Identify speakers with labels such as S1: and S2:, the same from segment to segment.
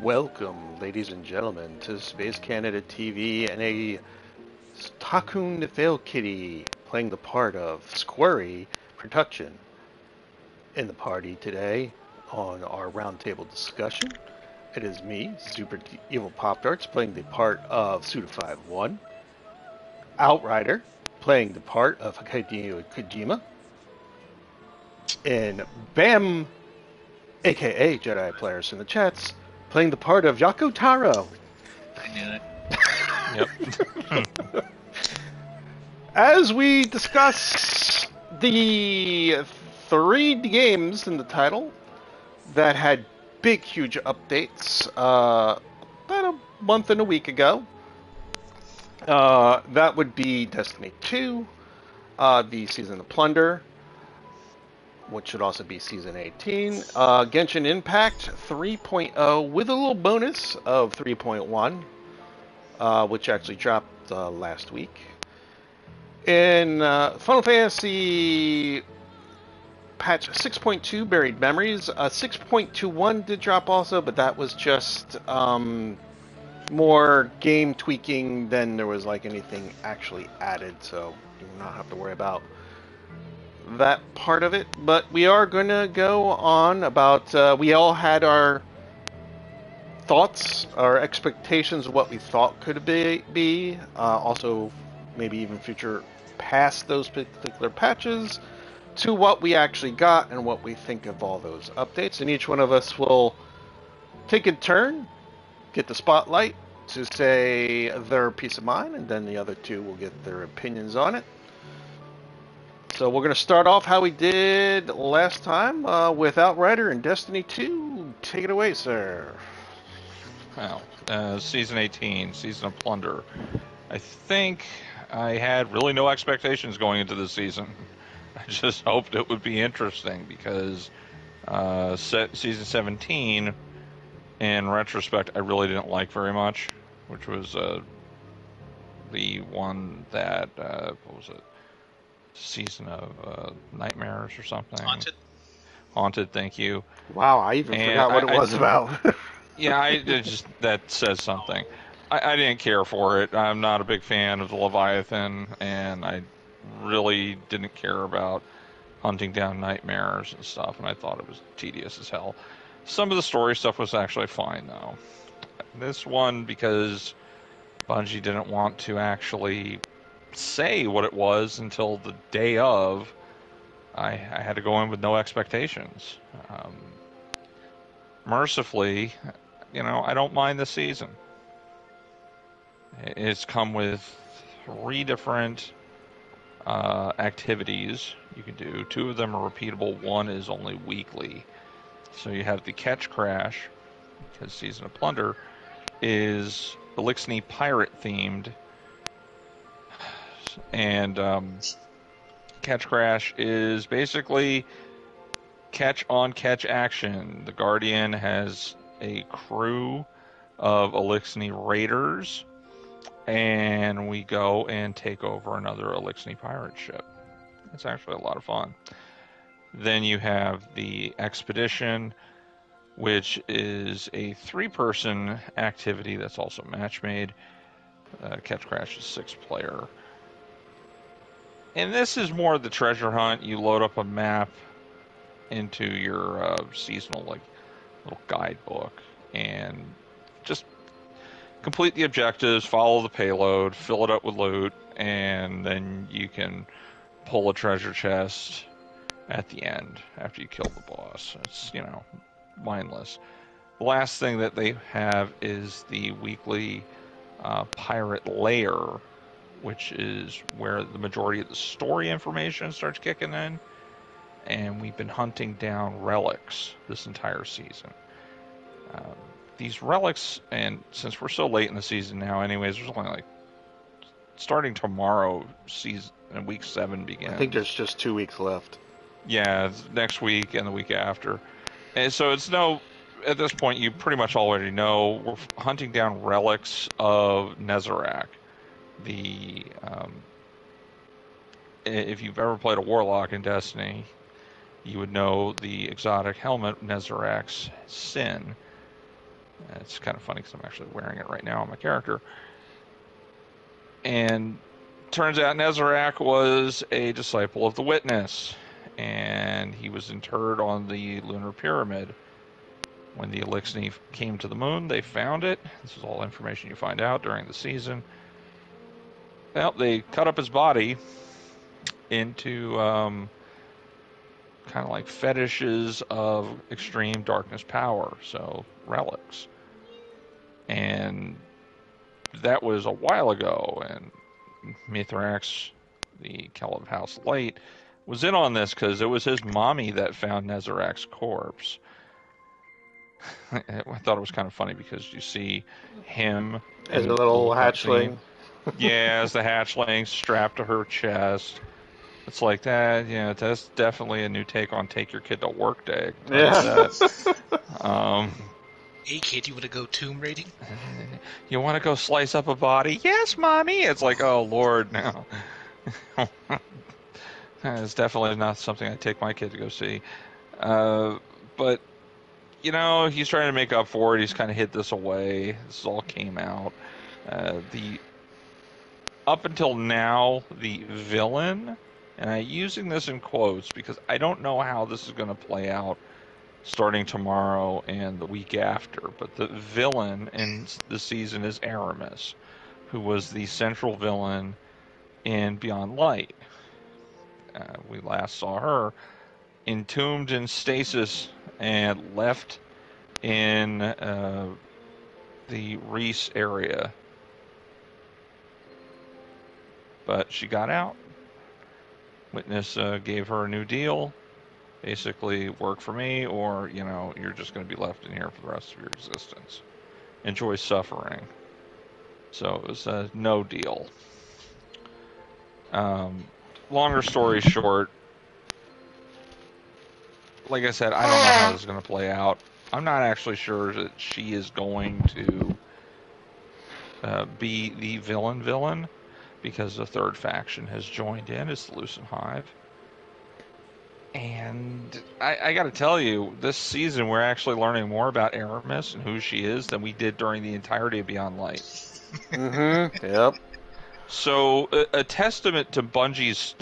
S1: Welcome, ladies and gentlemen, to Space Canada TV and a Takun the Fail Kitty playing the part of Squirry production. In the party today on our roundtable discussion, it is me, SuperEvilPoptarts, playing the part of FFXIV, Outrider, playing the part of Hideo Kojima, and Bam, aka Jedi Players in the chats, playing the part of Yako Taro.
S2: I knew it.
S3: Yep.
S1: As we discuss the 3 games in the title that had big, huge updates about a month and a week ago, that would be Destiny 2, the Season of Plunder, which should also be Season 18, Genshin Impact 3.0 with a little bonus of 3.1, which actually dropped last week. In Final Fantasy patch 6.2 Buried Memories, 6.21 did drop also, but that was just more game tweaking than there was like anything actually added, so you will not have to worry about that part of it. But we are going to go on about, we all had our thoughts, our expectations of what we thought could be, also maybe even future past those particular patches, to what we actually got and what we think of all those updates. And each one of us will take a turn, get the spotlight to say their piece of mind, and then the other two will get their opinions on it. So we're going to start off how we did last time with Outrider and Destiny 2. Take it away, sir.
S3: Well, Season 18, Season of Plunder. I think I had really no expectations going into this season. I just hoped it would be interesting because Season 17, in retrospect, I really didn't like very much, which was the one that, what was it? Season of Nightmares or something. Haunted, thank you.
S1: Wow, I even forgot what it was about.
S3: Yeah, that says something. I didn't care for it. I'm not a big fan of the Leviathan, and I really didn't care about hunting down nightmares and stuff, and I thought it was tedious as hell. Some of the story stuff was actually fine, though. This one, because Bungie didn't want to actually say what it was until the day of, I had to go in with no expectations. Mercifully, I don't mind this season. It's come with 3 different activities you can do. 2 of them are repeatable. 1 is only weekly. So you have the Catch Crash, because Season of Plunder is Elixir pirate themed. And Catch Crash is basically catch action. The Guardian has a crew of Elixni raiders, and we go and take over another Elixni pirate ship. It's actually a lot of fun. Then you have the Expedition, which is a 3-person activity that's also match-made. Catch Crash is 6-player. And this is more the treasure hunt. You load up a map into your seasonal little guidebook and just complete the objectives, follow the payload, fill it up with loot, and then you can pull a treasure chest at the end after you kill the boss. It's, mindless. The last thing that they have is the weekly pirate lair, which is where the majority of the story information starts kicking in. And we've been hunting down relics this entire season. These relics, and since we're so late in the season now anyways, there's only starting tomorrow, week 7 begins.
S1: I think there's just 2 weeks left.
S3: Yeah, it's next week and the week after. And so at this point you pretty much already know we're hunting down relics of Nezarec. If you've ever played a Warlock in Destiny, you would know the exotic helmet, Nezarec's Sin. It's kind of funny because I'm actually wearing it right now on my character. And turns out Nezarec was a disciple of the Witness, and he was interred on the lunar pyramid. When the Elixni came to the moon, they found it. This is all information you find out during the season. Well, they cut up his body into kind of like fetishes of extreme darkness power, so relics. And that was a while ago, and Mithrax, the Kell of House Light, was in on this because it was his mommy that found Nezarec's corpse. I thought it was kind of funny because you see him
S1: as a little hatchling.
S3: Yeah, as the hatchling strapped to her chest. It's like that, that's definitely a new take on Take Your Kid to Work Day.
S1: Yeah.
S2: Hey kid, you want to go tomb raiding?
S3: You want to go slice up a body? Yes, mommy! It's like, oh lord, no. It's definitely not something I'd take my kid to go see. But, he's trying to make up for it. He's kind of hid this away. This all came out. Up until now, the villain, and I'm using this in quotes because I don't know how this is going to play out starting tomorrow and the week after, but the villain in the season is Aramis, who was the central villain in Beyond Light. We last saw her entombed in stasis and left in the Reese area. But she got out. Witness gave her a new deal. Basically, work for me, or, you're just going to be left in here for the rest of your existence. Enjoy suffering. So it was a no deal. Longer story short, like I said, I don't know how this is going to play out. I'm not actually sure that she is going to be the villain, because the third faction has joined in. It's the Lucent Hive. And I got to tell you, this season we're actually learning more about Aramis and who she is than we did during the entirety of Beyond Light.
S1: Mm-hmm. Yep.
S3: So a testament to Bungie's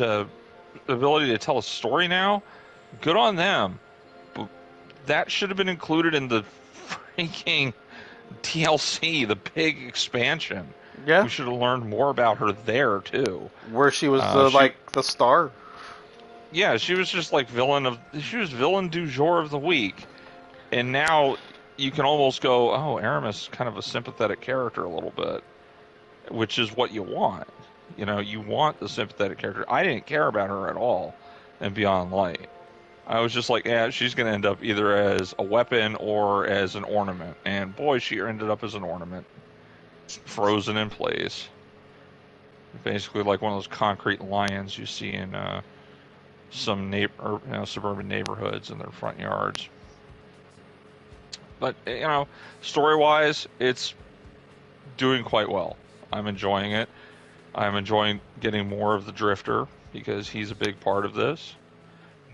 S3: ability to tell a story now. Good on them. But that should have been included in the freaking DLC, the big expansion.
S1: Yeah.
S3: We should have learned more about her there too.
S1: Where she was the star.
S3: Yeah, she was just like villain du jour of the week. And now you can almost go, oh, Aramis is kind of a sympathetic character a little bit, which is what you want. You want the sympathetic character. I didn't care about her at all in Beyond Light. I was just like, yeah, she's going to end up either as a weapon or as an ornament. And boy, she ended up as an ornament. Frozen in place. Basically like one of those concrete lions you see in some suburban neighborhoods in their front yards. But story-wise, it's doing quite well. I'm enjoying it. I'm enjoying getting more of the Drifter because he's a big part of this.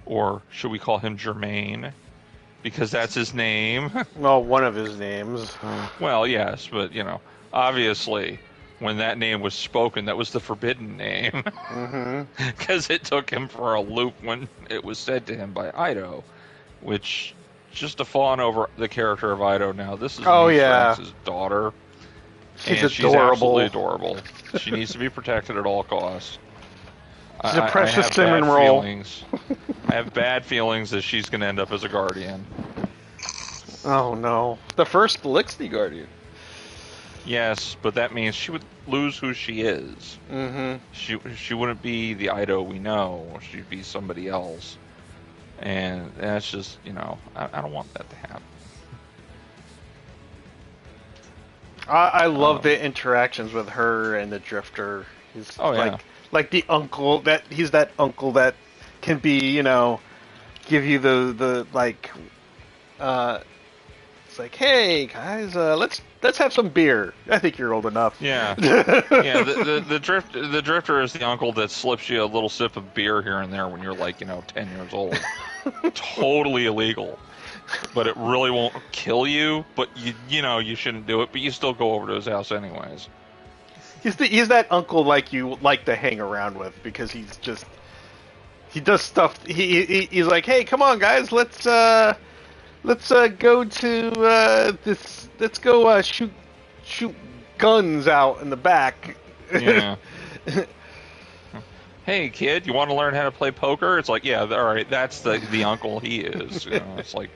S3: Or should we call him Jermaine? Because that's his name.
S1: Well, one of his names.
S3: Well, yes, but obviously, when that name was spoken, that was the forbidden name. Because it took him for a loop when it was said to him by Ido, which, just to fawn over the character of Ido now, this is France's daughter.
S1: She's
S3: adorable. She's absolutely adorable. She needs to be protected at all costs.
S1: She's a precious cinnamon roll.
S3: I have bad feelings that she's going to end up as a guardian.
S1: Oh no. The first Lixty guardian.
S3: Yes, but that means she would lose who she is. She wouldn't be the Ido we know. She'd be somebody else. And that's just, I don't want that to happen.
S1: I love the interactions with her and the Drifter. He's like the uncle he's that uncle that can be, give you the like it's like, hey guys, let's have some beer. I think you're old enough.
S3: Yeah. The Drifter is the uncle that slips you a little sip of beer here and there when you're like, 10 years old. Totally illegal. But it really won't kill you, but you shouldn't do it, but you still go over to his house anyways.
S1: He's that uncle like you like to hang around with because he does stuff. He's like, hey, come on guys, let's go to this. Let's go shoot guns out in the back.
S3: Yeah. Hey kid, you want to learn how to play poker? It's like, yeah, all right, that's the uncle he is. It's like,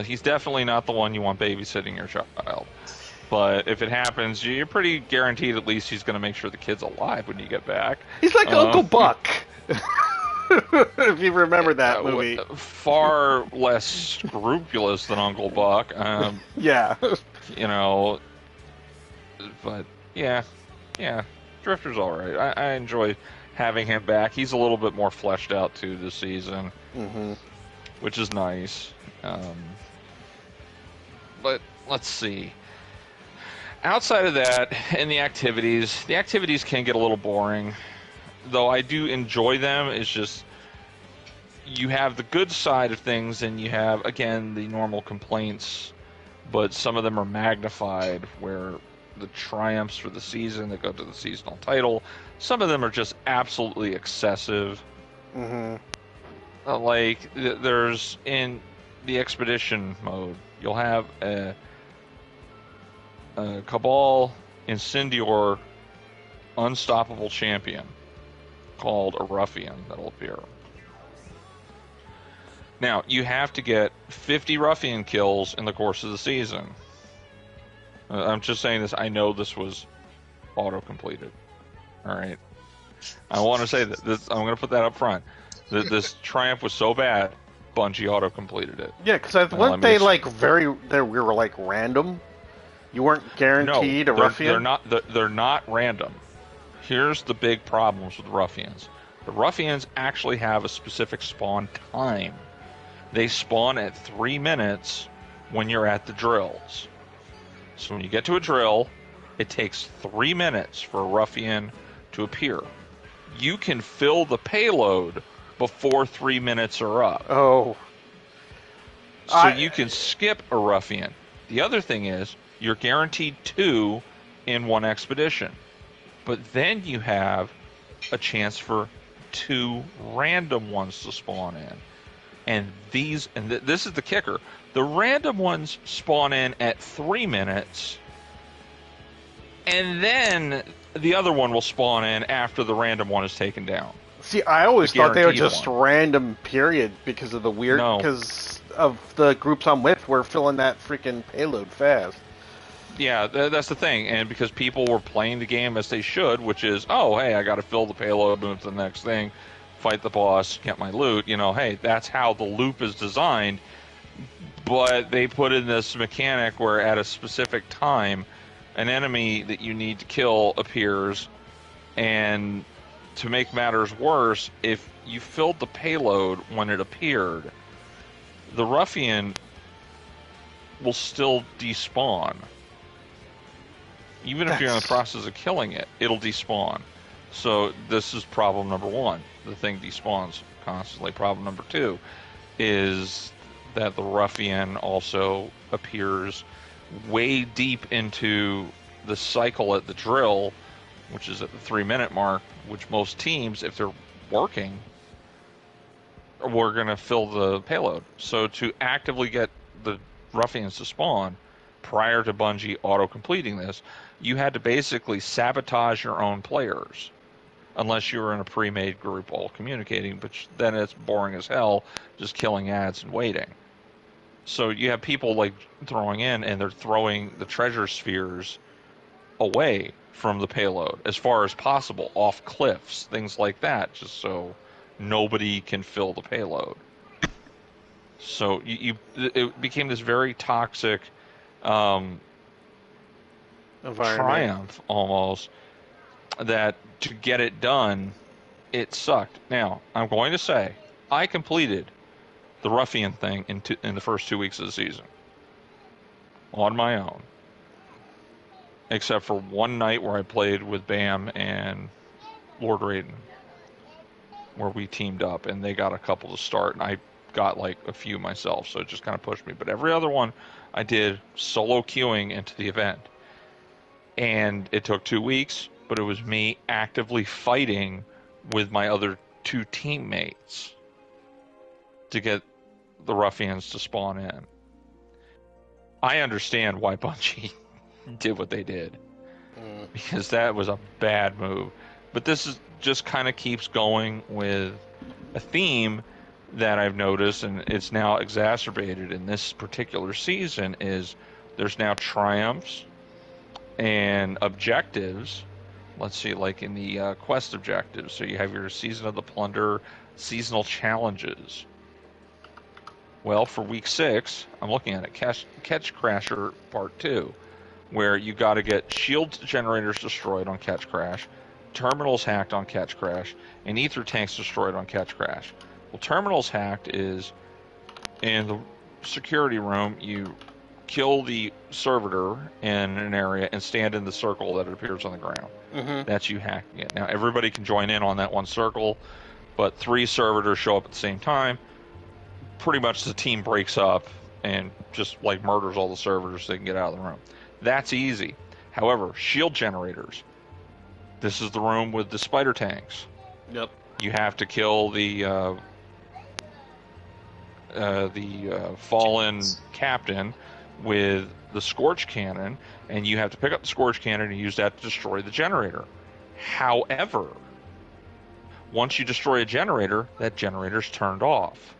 S3: he's definitely not the one you want babysitting your child. But if it happens, you're pretty guaranteed at least he's going to make sure the kid's alive when you get back.
S1: He's like Uncle Buck. If you remember that movie.
S3: Far less scrupulous than Uncle Buck.
S1: Yeah.
S3: But yeah, Drifter's all right. I enjoy having him back. He's a little bit more fleshed out too this season, which is nice. But let's see. Outside of that, in the activities can get a little boring. Though I do enjoy them, it's just you have the good side of things and you have, again, the normal complaints, but some of them are magnified, where the triumphs for the season that go to the seasonal title, some of them are just absolutely excessive. Like, there's, in the expedition mode, you'll have a Cabal Incendior unstoppable champion called a Ruffian that'll appear. Now, you have to get 50 Ruffian kills in the course of the season. I'm just saying this. I know this was auto-completed. Alright? I want to say that I'm going to put that up front. This triumph was so bad, Bungie auto-completed it.
S1: Yeah, because weren't they we were like random? You weren't guaranteed a Ruffian?
S3: They're not random. Here's the big problems with Ruffians. The Ruffians actually have a specific spawn time. They spawn at 3 minutes when you're at the drills. So when you get to a drill, it takes 3 minutes for a Ruffian to appear. You can fill the payload before 3 minutes are up.
S1: Oh.
S3: So you can skip a Ruffian. The other thing is, you're guaranteed 2 in one expedition. But then you have a chance for 2 random ones to spawn in. And this is the kicker. The random ones spawn in at 3 minutes, and then the other one will spawn in after the random one is taken down.
S1: See, I always thought they were just random, period, because of the weird, because of the groups I'm with were filling that freaking payload fast.
S3: Yeah, that's the thing, and because people were playing the game as they should, which is, oh, hey, I got to fill the payload, move to the next thing, fight the boss, get my loot. Hey, that's how the loop is designed. But they put in this mechanic where at a specific time, an enemy that you need to kill appears, and to make matters worse, if you filled the payload when it appeared, the ruffian will still despawn. Even if you're in the process of killing it, it'll despawn. So this is problem number one. The thing despawns constantly. Problem number two is that the ruffian also appears way deep into the cycle at the drill, which is at the 3-minute mark, which most teams, if they're working, we're going to fill the payload. So to actively get the ruffians to spawn prior to Bungie auto-completing this, you had to basically sabotage your own players, unless you were in a pre-made group all communicating, but then it's boring as hell, just killing ads and waiting. So you have people like throwing in, and they're throwing the treasure spheres away from the payload as far as possible, off cliffs, things like that, just so nobody can fill the payload. So it became this very toxic triumph almost, that to get it done, it sucked. Now, I'm going to say, I completed the ruffian thing in the first 2 weeks of the season on my own, except for one night where I played with Bam and Lord Raiden, where we teamed up, and they got a couple to start, and I got like a few myself, so it just kind of pushed me. But every other one I did solo queuing into the event, and it took 2 weeks, but it was me actively fighting with my other 2 teammates to get the ruffians to spawn in. I understand why Bungie did what they did, because that was a bad move. But this is just kind of keeps going with a theme that I've noticed, and it's now exacerbated in this particular season, is there's now triumphs and objectives. Let's see, like in the quest objectives. So you have your Season of the Plunder seasonal challenges. Well, for week 6, I'm looking at it, Catch Crasher Part 2, where you got to get shield generators destroyed on Catch Crash, terminals hacked on Catch Crash, and ether tanks destroyed on Catch Crash. Well, terminals hacked is in the security room, you kill the servitor in an area and stand in the circle that appears on the ground. That's you hacking it. Now, everybody can join in on that one circle, but 3 servitors show up at the same time. Pretty much the team breaks up and just like murders all the servitors so they can get out of the room. That's easy. However, shield generators. This is the room with the spider tanks.
S1: Yep.
S3: You have to kill the fallen captain with the Scorch Cannon, and you have to pick up the Scorch Cannon and use that to destroy the generator. However, once you destroy a generator, that generator's turned off.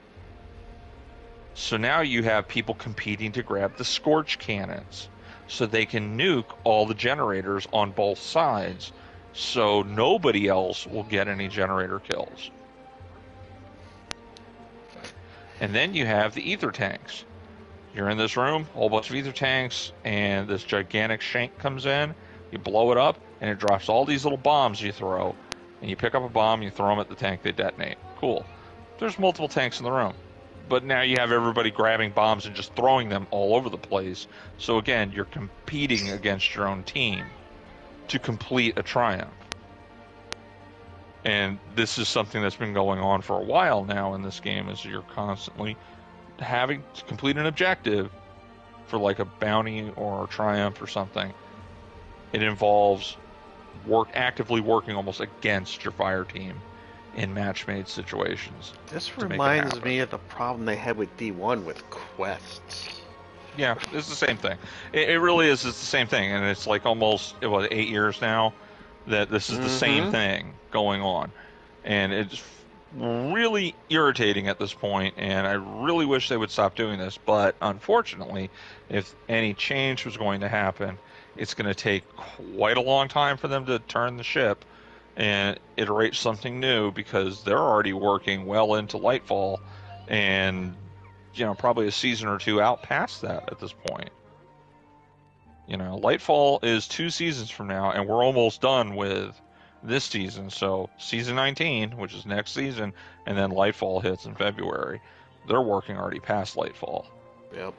S3: So now you have people competing to grab the Scorch Cannons so they can nuke all the generators on both sides, so nobody else will get any generator kills. And then you have the ether tanks. You're in this room, a whole bunch of ether tanks, and this gigantic shank comes in. You blow it up, and it drops all these little bombs you throw. And you pick up a bomb, you throw them at the tank, they detonate. Cool. There's multiple tanks in the room. But now you have everybody grabbing bombs and just throwing them all over the place. So again, you're competing against your own team to complete a triumph. And this is something that's been going on for a while now in this game, is you're constantly having to complete an objective for like a bounty or a triumph or something. It involves actively working almost against your fire team in match-made situations.
S1: This reminds me of the problem they had with D1 with quests.
S3: Yeah, it's the same thing. It really is. It's the same thing, and it's like almost 8 years now that this is the same thing going on, and it's really irritating at this point. And I really wish they would stop doing this. But unfortunately, if any change was going to happen, it's going to take quite a long time for them to turn the ship and iterate something new, because they're already working well into Lightfall, and probably a season or 2 out past that at this point. Lightfall is 2 seasons from now, and we're almost done with this season. So season 19, which is next season, and then Lightfall hits in February. They're working already past Lightfall.
S1: Yep.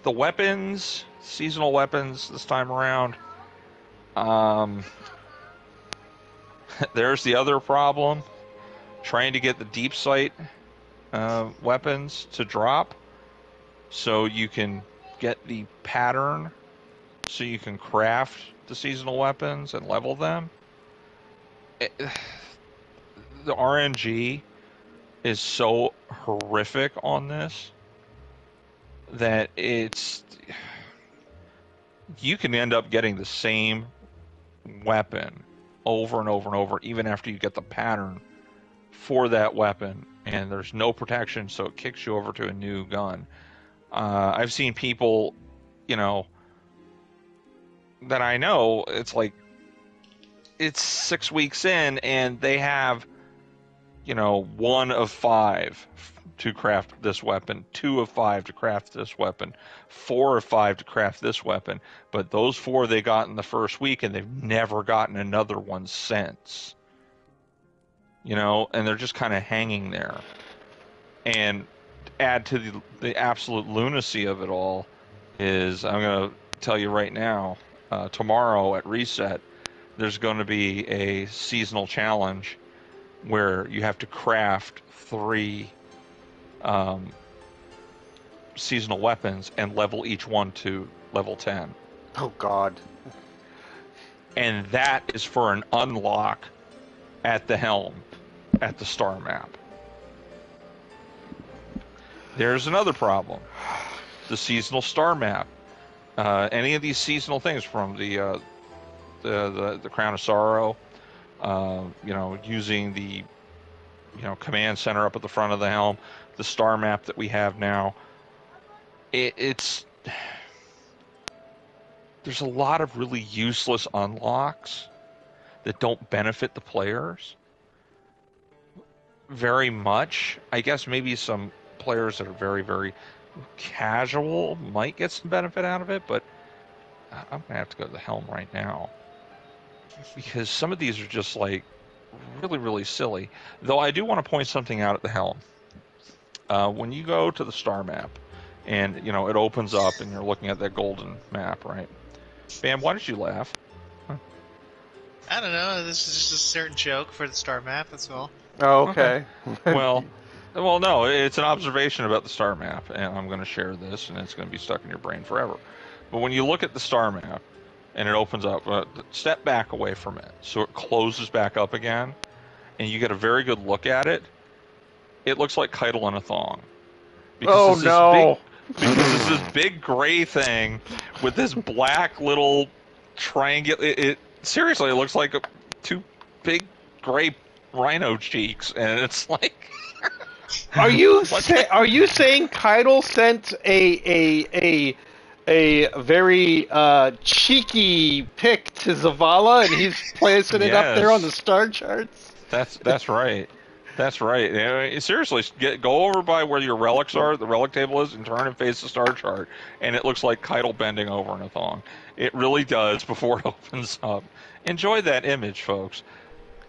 S3: The weapons, seasonal weapons this time around. There's the other problem. Trying to get the deep sight weapons to drop so you can get the pattern so you can craft the seasonal weapons and level them. The RNG is so horrific on this that you can end up getting the same weapon over and over and over, even after you get the pattern for that weapon, and there's no protection, so it kicks you over to a new gun. I've seen people, that I know, it's 6 weeks in, and they have, 1 of 5 to craft this weapon, 2 of 5 to craft this weapon, 4 of 5 to craft this weapon, but those 4 they got in the first week, and they've never gotten another one since. And they're just kind of hanging there. And add to the absolute lunacy of it all is, I'm going to tell you right now, tomorrow at Reset, there's going to be a seasonal challenge where you have to craft 3 seasonal weapons and level each one to level 10.
S1: Oh, God.
S3: And that is for an unlock at the helm, at the star map. There's another problem. The seasonal star map. Any of these seasonal things from the Crown of Sorrow, using the command center up at the front of the helm, the star map that we have now, there's a lot of really useless unlocks that don't benefit the players very much. I guess maybe some players that are very, very casual might get some benefit out of it, but I'm going to have to go to the helm right now because some of these are just really, really silly. Though I do want to point something out at the helm. When you go to the star map and, it opens up and you're looking at that golden map, right? Bam, why did you laugh?
S2: I don't know. This is just a certain joke for the star map. That's all.
S1: Oh, okay.
S3: Well, no, it's an observation about the star map, and I'm going to share this, and it's going to be stuck in your brain forever. But when you look at the star map, and it opens up, step back away from it, so it closes back up again, and you get a very good look at it. It looks like Keitel in a thong.
S1: Oh, no!
S3: Because it's this big gray thing with this black little triangle. Seriously, it looks like 2 big gray rhino cheeks, and it's like...
S1: Are you saying Keitel sent a very cheeky pic to Zavala, and he's placing it up there on the star charts?
S3: That's right. That's right. Seriously, go over by where your relics are, the relic table is, and turn and face the star chart, and it looks like Keitel bending over in a thong. It really does before it opens up. Enjoy that image, folks.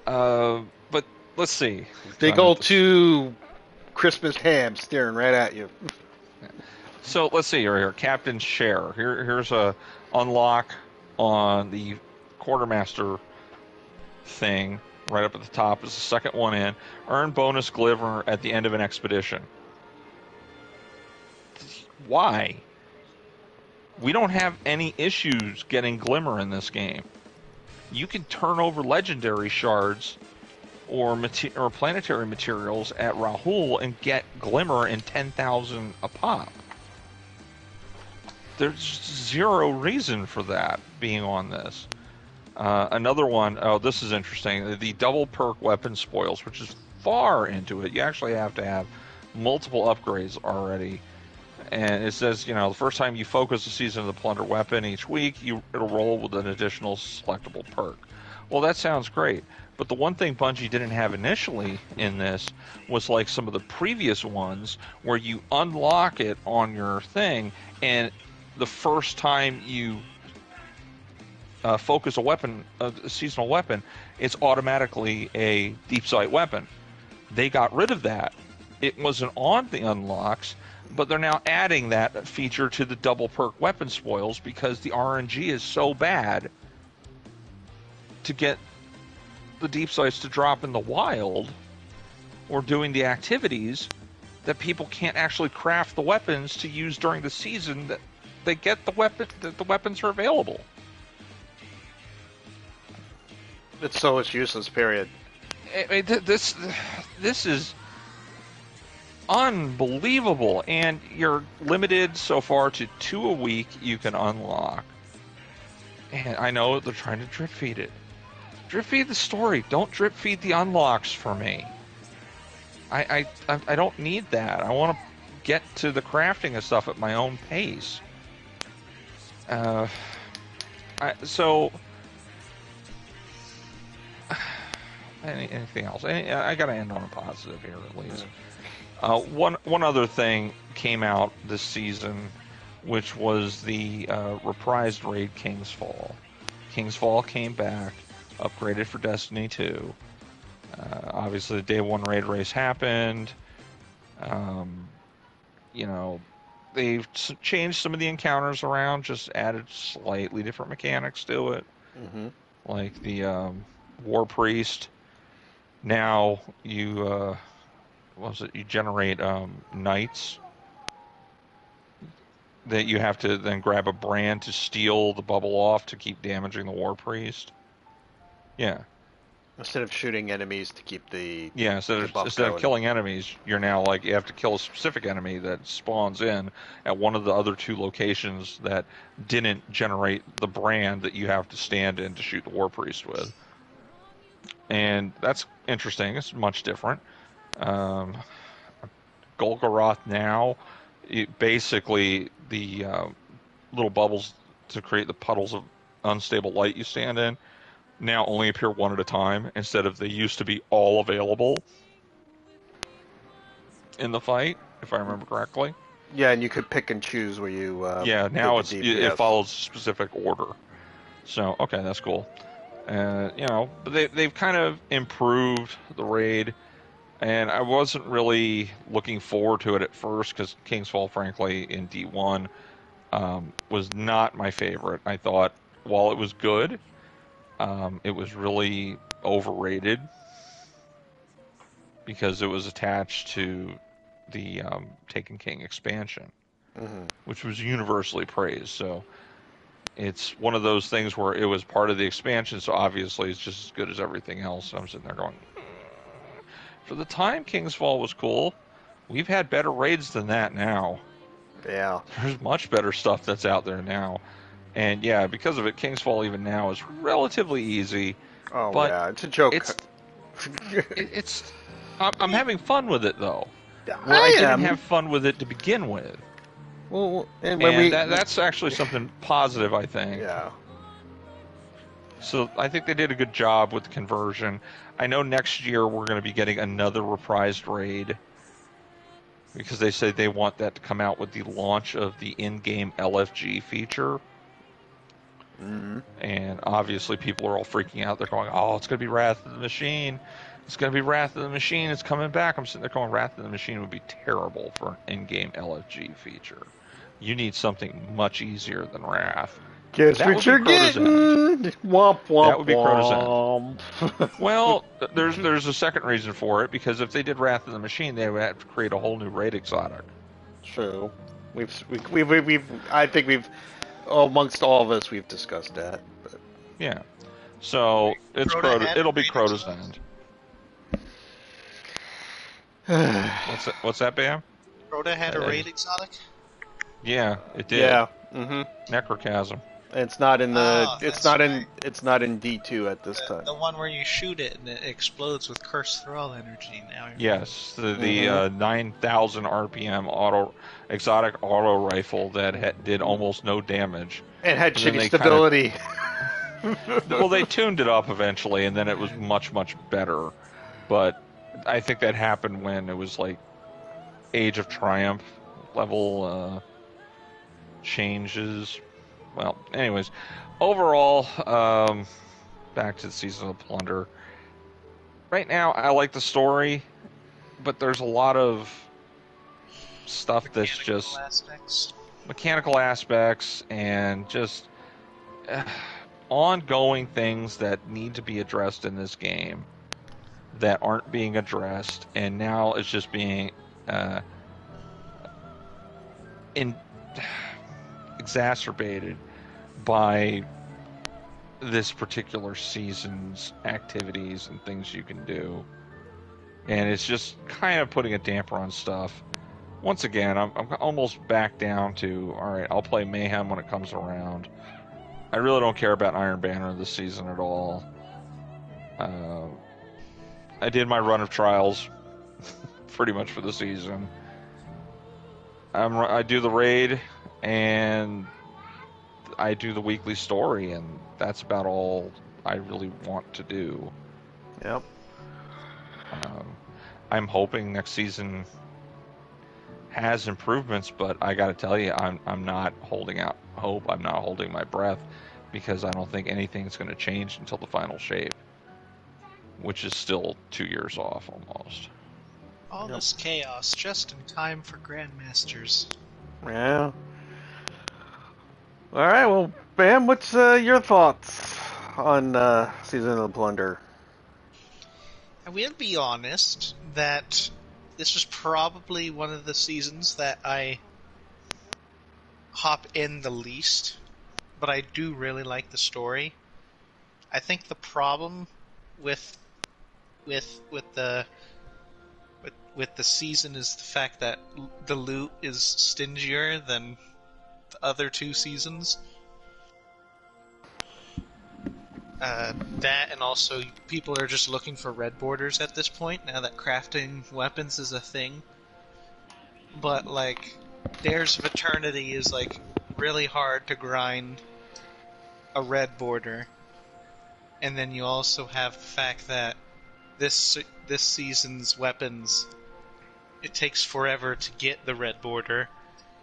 S3: But let's see.
S1: Big old 2 Christmas hams staring right at you.
S3: So let's see right here. Captain Share. Here's a unlock on the quartermaster thing. Right up at the top is the second one in. Earn bonus glimmer at the end of an expedition. Why? We don't have any issues getting glimmer in this game. You can turn over legendary shards or planetary materials at Rahul and get glimmer in 10,000 a pop. There's 0 reason for that being on this. Another one, this is interesting, the double perk weapon spoils, which is far into it. You actually have to have multiple upgrades already. And it says, the first time you focus the Season of the Plunder weapon each week, it'll roll with an additional selectable perk. Well, that sounds great. But the one thing Bungie didn't have initially in this was like some of the previous ones where you unlock it on your thing, and the first time you focus a seasonal weapon, it's automatically a deep sight weapon. They got rid of that. It wasn't on the unlocks, but they're now adding that feature to the double perk weapon spoils because the RNG is so bad to get the deep sights to drop in the wild or doing the activities that people can't actually craft the weapons to use during the season that they get the weapons are available.
S1: It's useless, period.
S3: This is unbelievable, and you're limited so far to 2 a week you can unlock. And I know they're trying to drip feed it. Drip feed the story. Don't drip feed the unlocks for me. I don't need that. I want to get to the crafting of stuff at my own pace. Anything else? I got to end on a positive here, at least. One other thing came out this season, which was the reprised raid King's Fall. King's Fall came back, upgraded for Destiny 2. Obviously, the Day 1 raid race happened. They've changed some of the encounters around, just added slightly different mechanics to it.
S1: Mm-hmm.
S3: Like the War Priest. Now you generate knights that you have to then grab a brand to steal the bubble off to keep damaging the War Priest. Yeah.
S1: Instead of shooting enemies to keep the
S3: instead of killing enemies, you're now like you have to kill a specific enemy that spawns in at one of the other 2 locations that didn't generate the brand that you have to stand in to shoot the War Priest with. And that's interesting. It's much different. Golgoroth now, basically the little bubbles to create the puddles of unstable light you stand in now only appear one at a time instead of they used to be all available in the fight, if I remember correctly.
S1: Yeah, and you could pick and choose where you.
S3: Now it follows a specific order. So okay, that's cool. But they've kind of improved the raid, and I wasn't really looking forward to it at first because King's Fall, frankly, in D1 was not my favorite. I thought while it was good, it was really overrated because it was attached to the Taken King expansion, which was universally praised. So it's one of those things where it was part of the expansion, so obviously it's just as good as everything else. So I'm sitting there going, for the time King's Fall was cool, we've had better raids than that now.
S1: Yeah.
S3: There's much better stuff that's out there now. And yeah, because of it, King's Fall even now is relatively easy.
S1: Oh,
S3: but
S1: yeah, it's a joke.
S3: I'm having fun with it, though.
S1: Well,
S3: I didn't have fun with it to begin with.
S1: Well,
S3: that's actually something positive, I think.
S1: Yeah.
S3: So I think they did a good job with the conversion. I know next year we're going to be getting another reprised raid because they say they want that to come out with the launch of the in-game LFG feature.
S1: Mm-hmm.
S3: And obviously people are all freaking out. They're going, oh, it's going to be Wrath of the Machine. It's going to be Wrath of the Machine. It's coming back. I'm sitting there going, Wrath of the Machine would be terrible for an in-game LFG feature. You need something much easier than Wrath.
S1: Guess what you're getting. Womp womp.
S3: That would be Crow's End. Well, there's a second reason for it, because if they did Wrath of the Machine, they would have to create a whole new raid exotic.
S1: True. I think we've amongst all of us we've discussed that. But.
S3: Yeah. So it'll be Crow's End. What's that, Bam?
S2: Crota had a raid exotic?
S3: Yeah, it did.
S1: Yeah. Mm-hmm.
S3: Necrochasm.
S1: It's not in the.
S2: Right.
S1: It's not in D2 at this time.
S2: The one where you shoot it and it explodes with cursed thrall energy. Now.
S3: Yes, the 9,000 RPM exotic auto rifle that did almost no damage.
S1: It had shitty stability.
S3: Well, they tuned it up eventually, and then it was much better. But I think that happened when it was like Age of Triumph level changes. well, anyways, overall, back to the Season of Plunder. Right now, I like the story, but there's a lot of stuff that's just mechanical aspects and just ongoing things that need to be addressed in this game that aren't being addressed, and now it's just being exacerbated by this particular season's activities and things you can do. And it's just kind of putting a damper on stuff. Once again, I'm almost back down to, alright, I'll play Mayhem when it comes around. I really don't care about Iron Banner this season at all. I did my run of trials pretty much for the season. I do the raid, and I do the weekly story, and that's about all I really want to do.
S1: Yep.
S3: I'm hoping next season has improvements, but I gotta tell you, I'm not holding out hope. I'm not holding my breath, because I don't think anything's going to change until the final shape, which is still 2 years off almost.
S2: All this chaos just in time for Grandmasters.
S1: Yeah. All right, well, Bam, what's your thoughts on Season of the Plunder?
S2: I will be honest that this was probably one of the seasons that I hop in the least, but I do really like the story. I think the problem with the season is the fact that the loot is stingier than the other two seasons. That, and also people are just looking for red borders at this point, now that crafting weapons is a thing. But, like, Dares of Eternity is, like, really hard to grind a red border. And then you also have the fact that this season's weapons, it takes forever to get the red border,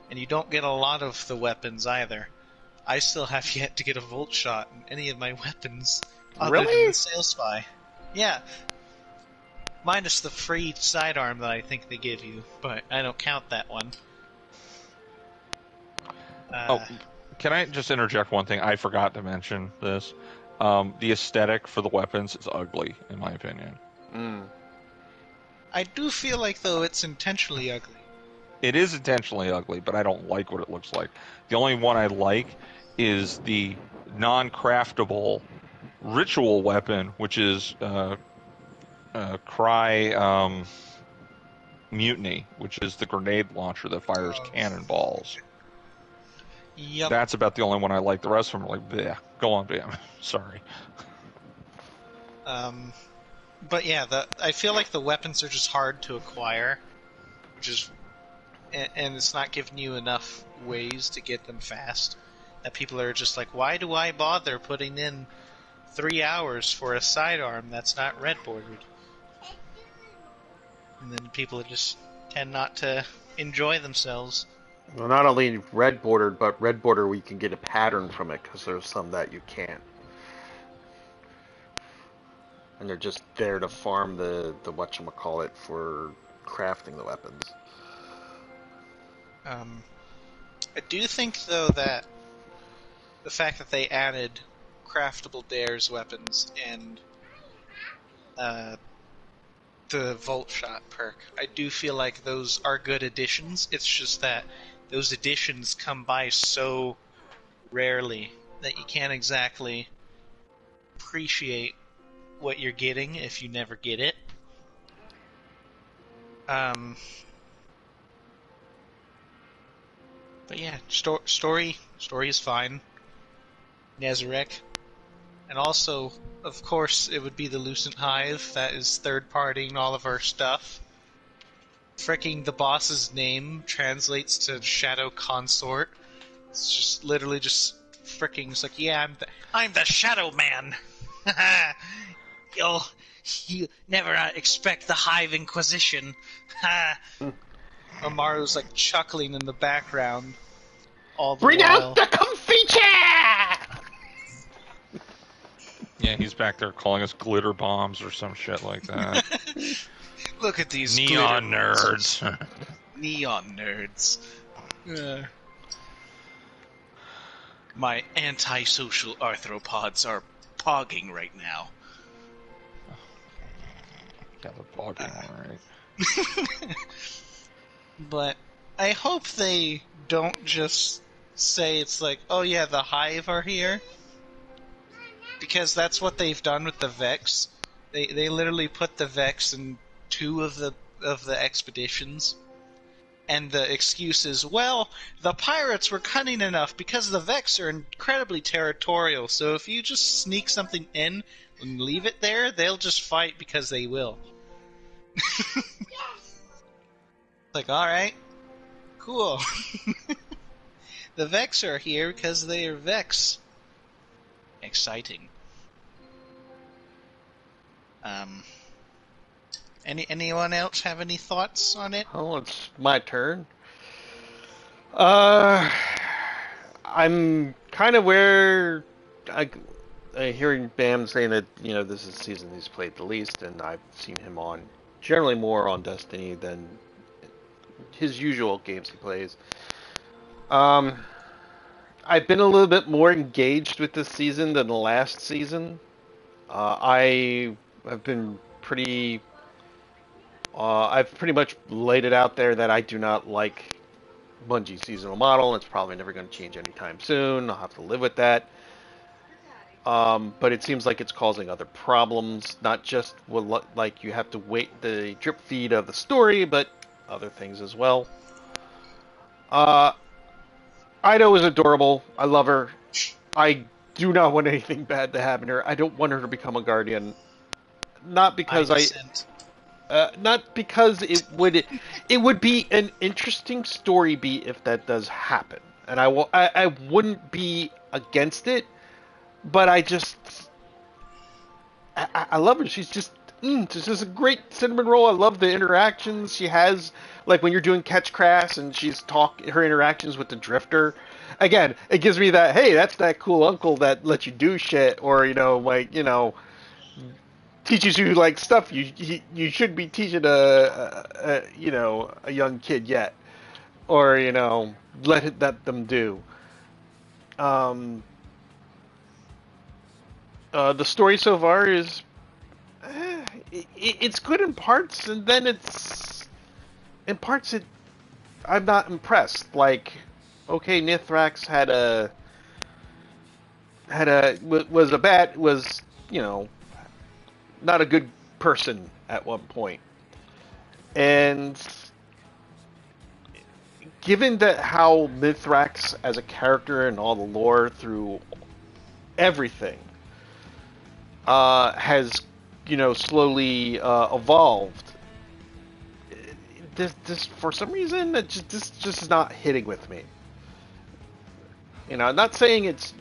S2: and you don't get a lot of the weapons either. I still have yet to get a volt shot in any of my weapons other than the Sail Spy. Yeah. Minus the free sidearm that I think they give you, but I don't count that one.
S3: Can I just interject one thing? I forgot to mention this. The aesthetic for the weapons is ugly, in my opinion.
S2: I do feel like, though, it's intentionally ugly.
S3: It is intentionally ugly, but I don't like what it looks like. The only one I like is the non-craftable ritual weapon, which is Cry Mutiny, which is the grenade launcher that fires cannonballs.
S2: Yep.
S3: That's about the only one I like. The rest of them are like, bleh. Go on, Bam. Sorry.
S2: But yeah, I feel like the weapons are just hard to acquire, and it's not giving you enough ways to get them fast. That people are just like, why do I bother putting in 3 hours for a sidearm that's not red bordered? And then people just tend not to enjoy themselves.
S1: Well, not only red bordered, but red border where you can get a pattern from it, because there's some that you can't. And they're just there to farm the whatchamacallit for crafting the weapons.
S2: I do think, though, that the fact that they added craftable dares weapons and the Volt Shot perk, I do feel like those are good additions. It's just that those additions come by so rarely that you can't exactly appreciate what you're getting if you never get it. But yeah, story is fine. Nezarek. And also, of course, it would be the Lucent Hive that is third-partying all of our stuff. Fricking the boss's name translates to Shadow Consort. It's just literally just fricking. It's like, yeah, I'm the Shadow Man. You never expect the Hive Inquisition. Amaru's like chuckling in the background. all the
S1: Bring
S2: while.
S1: out the comfy chair!
S3: Yeah, he's back there calling us glitter bombs or some shit like that.
S2: Look at these
S3: Neon
S2: glitter
S3: nerds.
S2: neon nerds. My antisocial arthropods are pogging right now.
S3: Yeah, the pogging, alright.
S2: But I hope they don't just say it's like, oh yeah, the Hive are here. Because that's what they've done with the Vex. They literally put the Vex in 2 of the expeditions. And the excuse is, well, the pirates were cunning enough because the Vex are incredibly territorial, so if you just sneak something in and leave it there, they'll just fight because they will. Like, alright, cool. The Vex are here because they are Vex. Exciting. Anyone else have any thoughts on it?
S1: Oh, it's my turn. I'm kind of where I hearing Bam saying that this is the season he's played the least, and I've seen him on generally more on Destiny than his usual games he plays. I've been a little bit more engaged with this season than the last season. I have been pretty. I've pretty much laid it out there that I do not like Bungie's seasonal model. It's probably never going to change anytime soon. I'll have to live with that. But it seems like it's causing other problems, not just like you have to wait the drip feed of the story, but other things as well. Ido is adorable. I love her. I do not want anything bad to happen to her. I don't want her to become a guardian. Not because not because it would be an interesting story beat if that does happen, and I wouldn't be against it, but I love her. She's just a great cinnamon roll. I love the interactions she has, like when you're doing Catch Crass and she's her interactions with the Drifter. Again, it gives me that, hey, that's that cool uncle that lets you do shit, or teaches you like stuff you should be teaching a young kid yet, or let them do. The story so far is it's good in parts, and then in parts I'm not impressed. Like, okay, Nithrax was not a good person at one point. And given that how Mithrax as a character and all the lore through everything has slowly evolved, this for some reason this just is not hitting with me. I'm not saying it's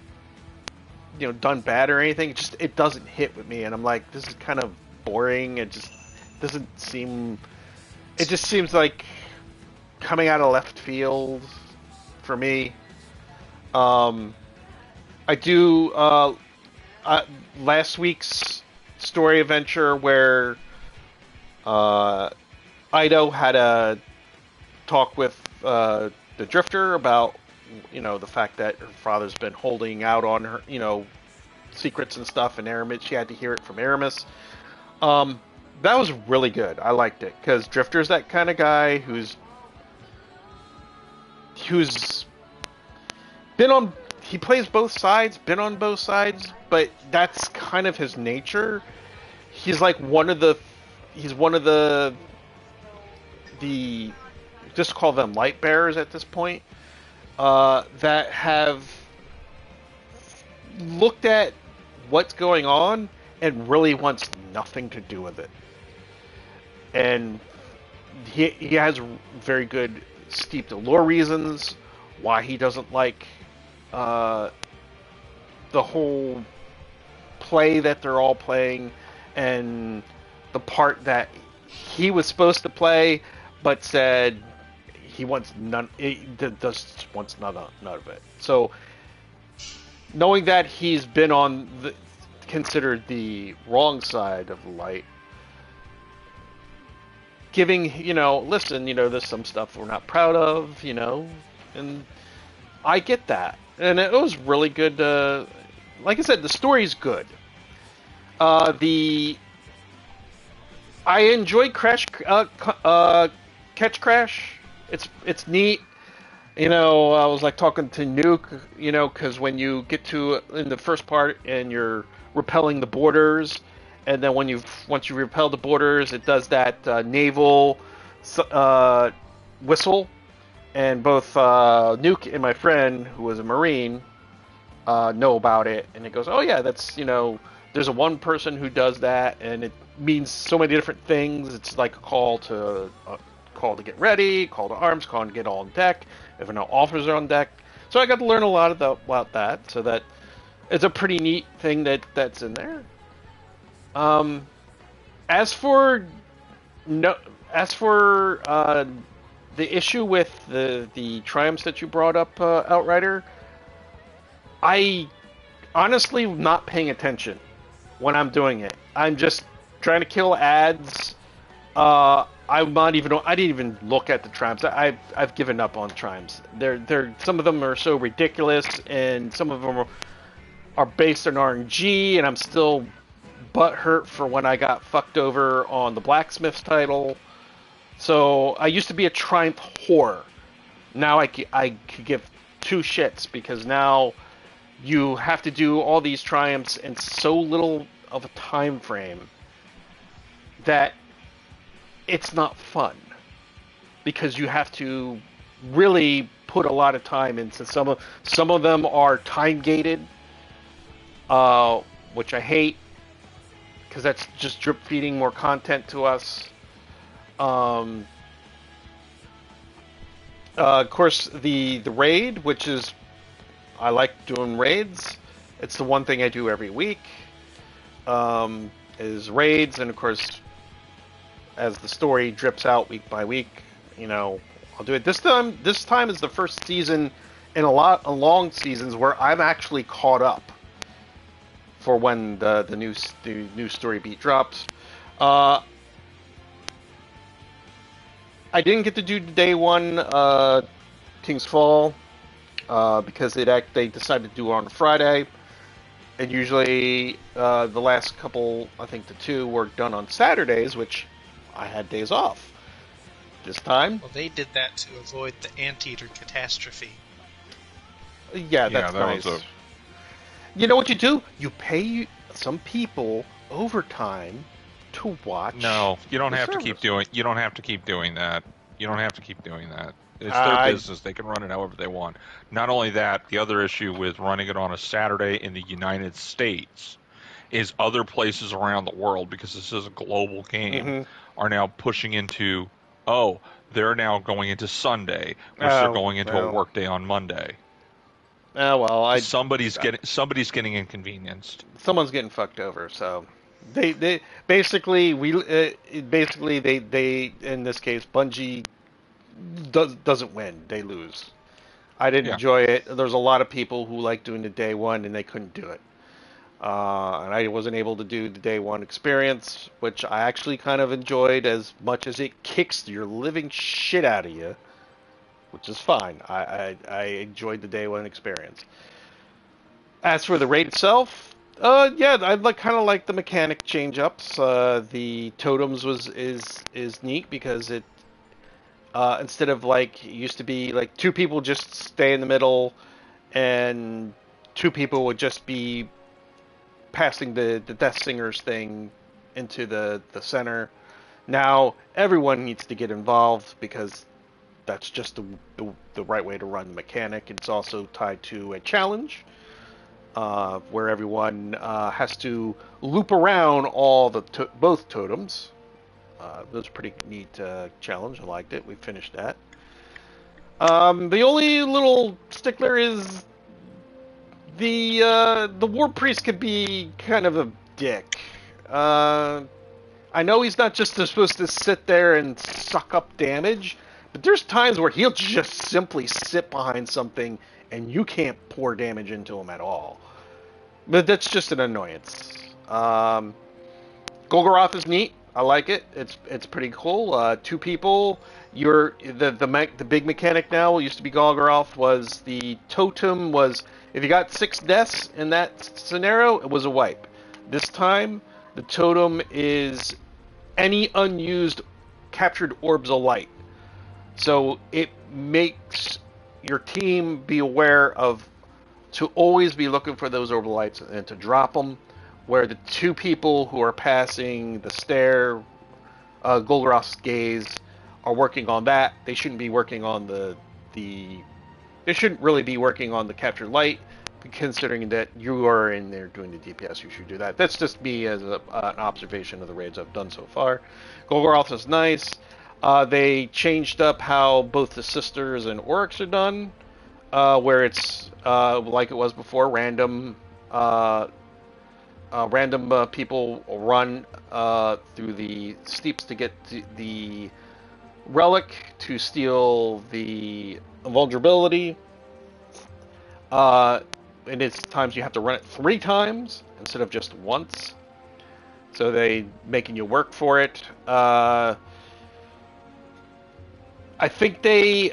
S1: done bad or anything. It doesn't hit with me, and I'm like, this is kind of boring. It just doesn't seem. It just seems like coming out of left field for me. I do last week's story adventure where Ido had a talk with the Drifter about the fact that her father's been holding out on her, secrets and stuff, and Aramis, she had to hear it from Aramis. That was really good. I liked it, because Drifter's that kind of guy who's he plays both sides, been on both sides, but that's kind of his nature. He's like one of the just call them light bearers at this point, that have looked at what's going on and really wants nothing to do with it. And he has very good steeped lore reasons why he doesn't like the whole play that they're all playing, and the part that he was supposed to play but said he wants none. He just wants none of it. So knowing that he's been on considered the wrong side of the light, giving, listen, there's some stuff we're not proud of, and I get that, and it was really good. Like I said, the story's good. I enjoyed Catch Crash. It's neat. I was like talking to Nuke, because when you get to in the first part and you're repelling the borders, and then once you repel the borders, it does that naval whistle, and both Nuke and my friend, who was a Marine, know about it, and it goes, oh yeah, that's there's a one person who does that, and it means so many different things. It's like a call to get ready, call to arms, call to get all on deck. If no officers are on deck, so I got to learn a lot about that. So that it's a pretty neat thing that's in there. As for the issue with the triumphs that you brought up, Outrider, I honestly not paying attention when I'm doing it. I'm just trying to kill ads. I didn't even look at the triumphs. I've given up on triumphs. They're some of them are so ridiculous, and some of them are based on RNG, and I'm still butthurt for when I got fucked over on the Blacksmith's title. So I used to be a triumph whore. Now I could give two shits, because now you have to do all these triumphs in so little of a time frame that it's not fun, because you have to really put a lot of time into some of them are time gated, which I hate, because that's just drip feeding more content to us. Of course, the raid, which is, I like doing raids. It's the one thing I do every week, is raids, and of course, as the story drips out week by week, I'll do it. This time is the first season in a lot of long seasons where I'm actually caught up for when the new story beat drops. I didn't get to do day one King's Fall because they decided to do it on a Friday, and usually the last couple, I think the two, were done on Saturdays, which I had days off. This time,
S2: well, they did that to avoid the Anteater catastrophe.
S1: Yeah, that's nice. You know what you do? You pay some people overtime to watch.
S3: No, you don't have to keep doing. You don't have to keep doing that. You don't have to keep doing that. It's their business. They can run it however they want. Not only that, the other issue with running it on a Saturday in the United States is other places around the world, because this is a global game, are now pushing into, they're now going into Sunday, which they're going into a work day on Monday. Somebody's getting inconvenienced.
S1: Someone's getting fucked over. So they basically they in this case Bungie doesn't win. They lose. I didn't enjoy it. There's a lot of people who like doing the day one, and they couldn't do it. And I wasn't able to do the day one experience, which I actually kind of enjoyed, as much as it kicks your living shit out of you, which is fine. I enjoyed the day one experience. As for the raid itself, I kind of like the mechanic change ups. The totems is neat, because it instead of like it used to be like two people just stay in the middle, and two people would just be passing the Death Singers thing into the center. Now everyone needs to get involved, because that's just the right way to run the mechanic. It's also tied to a challenge where everyone has to loop around all both totems. That was a pretty neat challenge. I liked it. We finished that. The only little stickler is the War Priest could be kind of a dick. I know he's not just supposed to sit there and suck up damage, But there's times where he'll just simply sit behind something and you can't pour damage into him at all. But that's just an annoyance. Golgoroth is neat. I like it. It's pretty cool. Two people. The big mechanic now used to be Golgoroth was the totem was if you got 6 deaths in that scenario, it was a wipe. This time, the totem is any unused captured orbs of light. So it makes your team be aware of to always be looking for those orb of lights and to drop them. Where the two people who are passing the stair, Golgoroth's gaze, are working on that. They shouldn't be working on They shouldn't really be working on the captured light, considering that you are in there doing the DPS. You should do that. That's just me as an observation of the raids I've done so far. Golgoroth is nice. They changed up how both the sisters and Oryx are done, where it's like it was before, random people run through the steeps to get the relic to steal the vulnerability. And it's times you have to run it 3 times instead of just once. So they making you work for it. I think they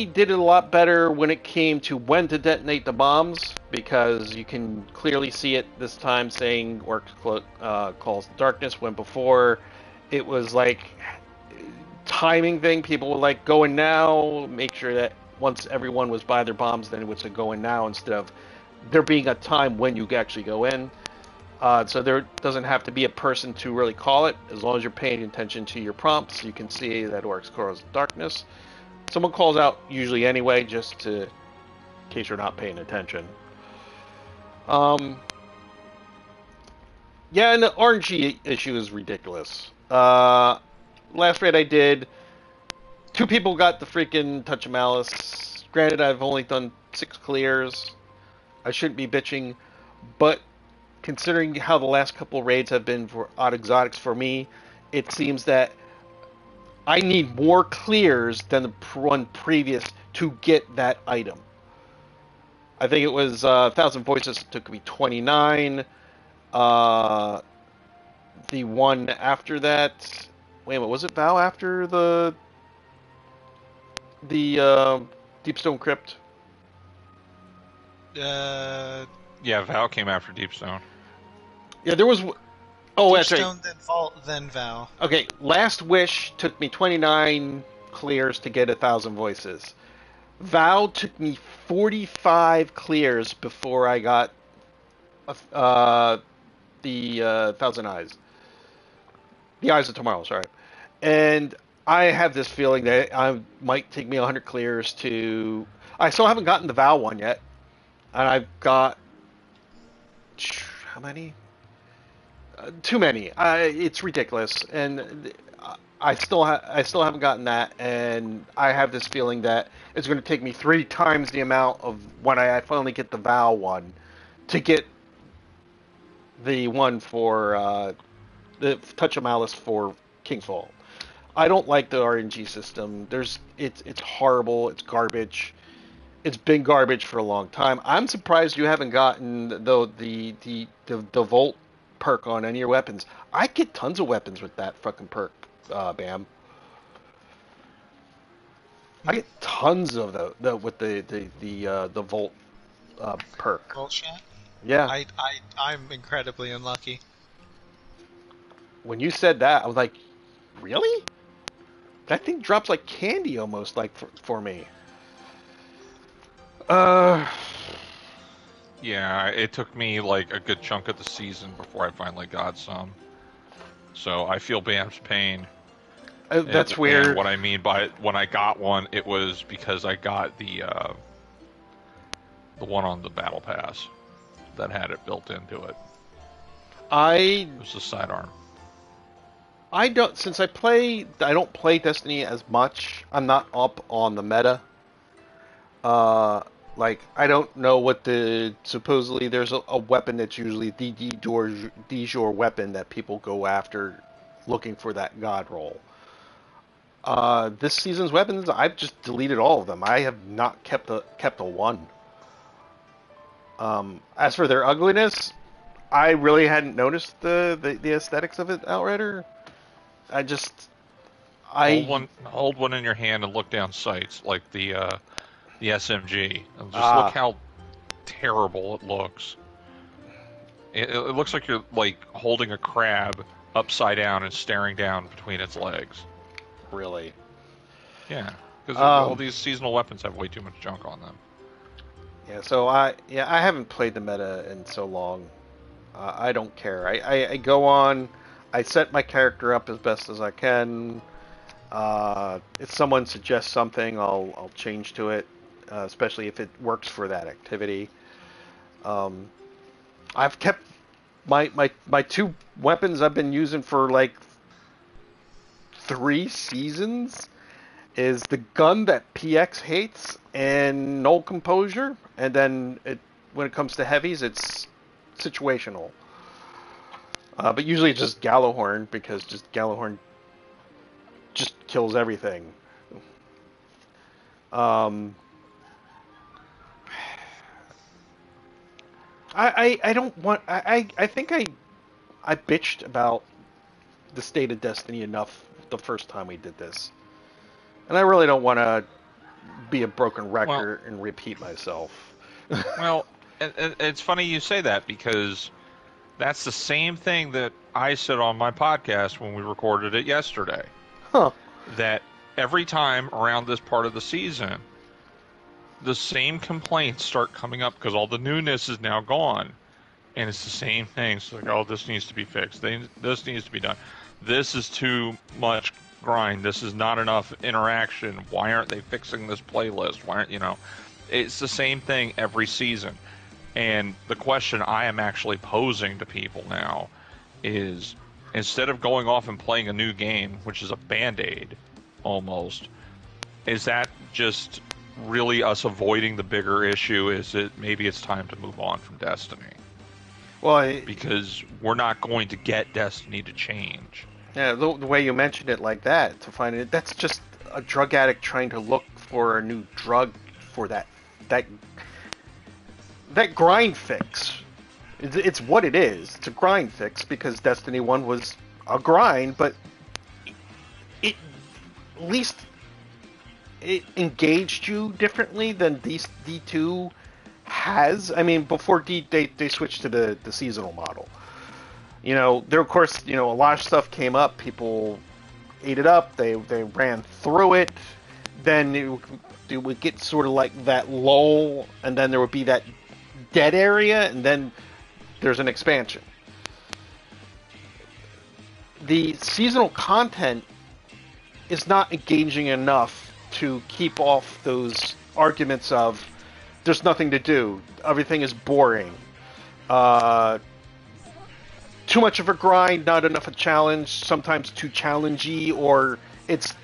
S1: did it a lot better when it came to when to detonate the bombs, because you can clearly see it this time saying Orc calls the darkness, when before it was like timing thing. People would like go in now, make sure that once everyone was by their bombs, then it would say go in now instead of there being a time when you actually go in. So there doesn't have to be a person to really call it. As long as you're paying attention to your prompts, you can see that Orcs calls darkness. Someone calls out usually anyway, just to, in case you're not paying attention. Yeah, and the RNG issue is ridiculous. Last raid I did, 2 people got the freaking Touch of Malice. Granted, I've only done 6 clears. I shouldn't be bitching, but considering how the last couple raids have been for odd exotics for me, it seems that I need more clears than the one previous to get that item. I think it was 1,000 Voices took me 29. The one after that, wait a minute, was it Vow after the Deepstone Crypt?
S3: Yeah, Val came after Deepstone.
S1: Yeah, there was. Oh, that's right.
S2: Deepstone, then Vault, then Vow.
S1: Okay, Last Wish took me 29 clears to get 1,000 Voices. Vow took me 45 clears before I got the 1,000 Eyes. The Eyes of Tomorrow, sorry. And I have this feeling that I might take me 100 clears to. I still haven't gotten the Vow one yet, and I've got how many? Too many. It's ridiculous, and I still haven't gotten that, and I have this feeling that it's going to take me 3 times the amount of when I finally get the Vow one to get the one for the Touch of Malice for King's Fall. I don't like the RNG system. It's horrible. It's garbage. It's been garbage for a long time. I'm surprised you haven't gotten the Volt perk on any of your weapons. I get tons of weapons with that fucking perk, Bam. I get tons of with the Volt perk.
S2: Volt shot?
S1: Yeah.
S2: I'm incredibly unlucky.
S1: When you said that, I was like, really? That thing drops like candy almost, like for me.
S3: Yeah, it took me like a good chunk of the season before I finally got some. So I feel Bam's pain.
S1: That's weird.
S3: And what I mean by when I got one, it was because I got the one on the Battle Pass that had it built into it. It was the sidearm.
S1: I don't play Destiny as much. I'm not up on the meta. Like, I don't know what supposedly there's a weapon that's usually the de jure weapon that people go after looking for that god roll. This season's weapons, I've just deleted all of them. I have not kept a one. As for their ugliness, I really hadn't noticed the aesthetics of it, Outrider. I just
S3: Hold one in your hand and look down sights like the SMG. And just
S1: ah
S3: look how terrible it looks. It looks like you're like holding a crab upside down and staring down between its legs.
S1: really.
S3: Yeah, because all
S1: Um,
S3: these seasonal weapons have way too much junk on them.
S1: yeah. So I haven't played the meta in so long. I don't care. I go on. I set my character up as best as I can. If someone suggests something, I'll change to it, especially if it works for that activity. Um, I've kept my two weapons I've been using for like 3 seasons is the gun that PX hates and Null Composure, and then when it comes to heavies, it's situational. But usually it's just Gallowhorn because just Gallowhorn just kills everything. Um, I don't want I think I bitched about the state of Destiny enough the first time we did this, and I really don't want to be a broken
S3: Well,
S1: record and repeat myself.
S3: well, it's funny you say that because that's the same thing that I said on my podcast when we recorded it yesterday.
S1: Huh.
S3: That every time around this part of the season, the same complaints start coming up because all the newness is now gone. And it's the same thing. It's like, oh, this needs to be fixed. This needs to be done. This is too much grind. This is not enough interaction. Why aren't they fixing this playlist? Why aren't, it's the same thing every season. And the question I am actually posing to people now is, instead of going off and playing a new game, which is a Band-Aid almost, is that just really us avoiding the bigger issue? Is it maybe it's time to move on from Destiny?
S1: Well,
S3: Because we're not going to get Destiny to change.
S1: yeah, the way you mentioned it like that, to find it, that's just a drug addict trying to look for a new drug for that that grind fix. It's what it is. It's a grind fix because Destiny 1 was a grind, but it at least it engaged you differently than D2 has. I mean, before they switched to the seasonal model. There of course, a lot of stuff came up. People ate it up. They ran through it. Then it would get sort of like that lull, and then there would be that dead area, and then there's an expansion. The seasonal content is not engaging enough to keep off those arguments of there's nothing to do, everything is boring, too much of a grind, not enough a challenge, sometimes too challengey, or it's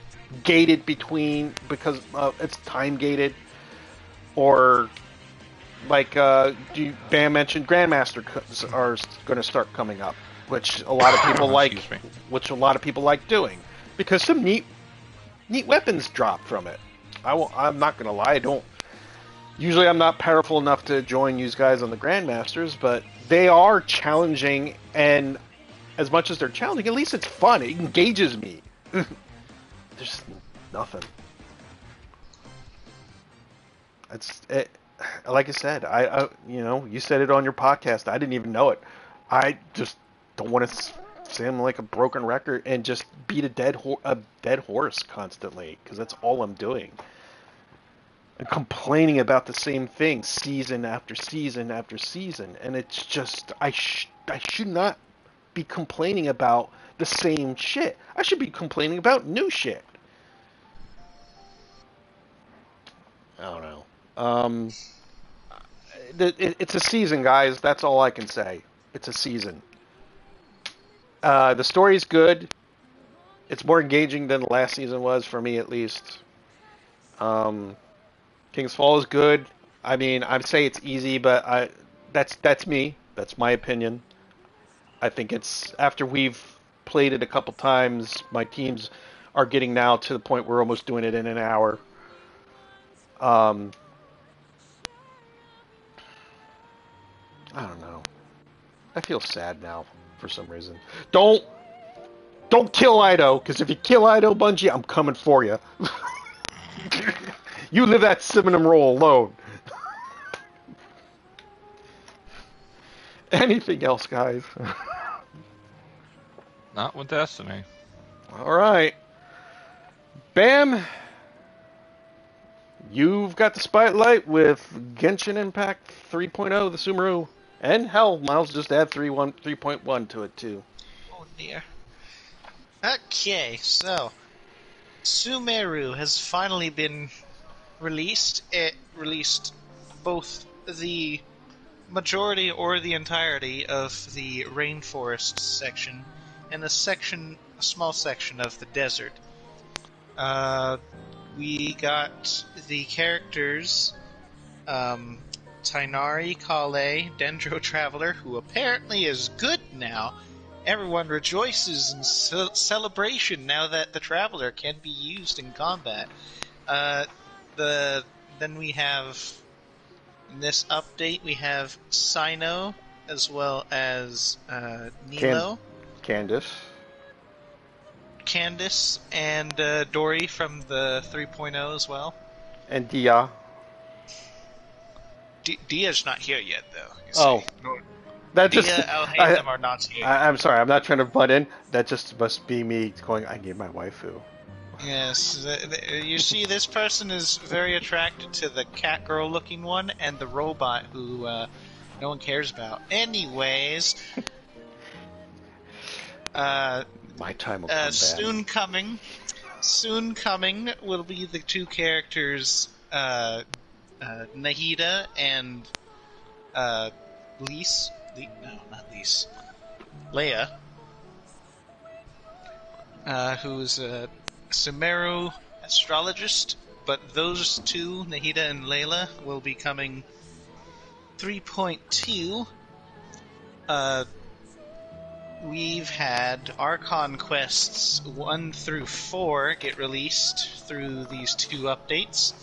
S1: gated because it's time gated, or like Bam mentioned, Grandmaster are going to start coming up, which a lot of people which a lot of people like doing because some neat weapons drop from it. I'm not going to lie, I don't. Usually I'm not powerful enough to join you guys on the Grandmasters, but they are challenging, and as much as they're challenging, at least it's fun. It engages me. There's nothing. Like I said, you said it on your podcast. I didn't even know it. I just don't want to sound like a broken record and just beat a dead horse constantly, because that's all I'm doing. And complaining about the same thing season after season after season, and it's just I should not be complaining about the same shit. I should be complaining about new shit. I don't know. It's a season, guys. That's all I can say. It's a season. The story's good. It's more engaging than the last season was, for me at least. King's Fall is good. I mean, I'd say it's easy, but that's me. That's my opinion. I think it's after we've played it a couple times, my teams are getting now to the point where we're almost doing it in an hour. I don't know. I feel sad now for some reason. Don't kill Ido, because if you kill Ido, Bungie, I'm coming for you. You live that cinnamon roll alone. Anything else, guys?
S3: Not with Destiny.
S1: All right. Bam. You've got the spotlight with Genshin Impact 3.0, the Sumeru. And hell, Miles just add 3.1 to it, too.
S2: Oh, dear. Okay, so Sumeru has finally been released. It released both the majority or the entirety of the rainforest section and a small section of the desert. We got the characters Tainari Kale, Dendro Traveler, who apparently is good now. Everyone rejoices in celebration now that the Traveler can be used in combat. Then we have, in this update, we have Sino as well as Nilo. Candice and Dory from the 3.0 as well.
S1: And Dia.
S2: Dia's not here yet, though.
S1: Oh. That
S2: Dia,
S1: just,
S2: Al-Haytham are not here.
S1: I'm sorry, I'm not trying to butt in. That just must be me going, I need my waifu.
S2: Yes, you see, this person is very attracted to the cat girl looking one and the robot who no one cares about. Anyways,
S1: my time will come back.
S2: Soon coming will be the two characters, Nahida and Lise. No, not Lise. Leia, who's a Sumeru astrologist, but those two, Nahida and Layla, will be coming 3.2. We've had Archon quests 1 through 4 get released through these two updates,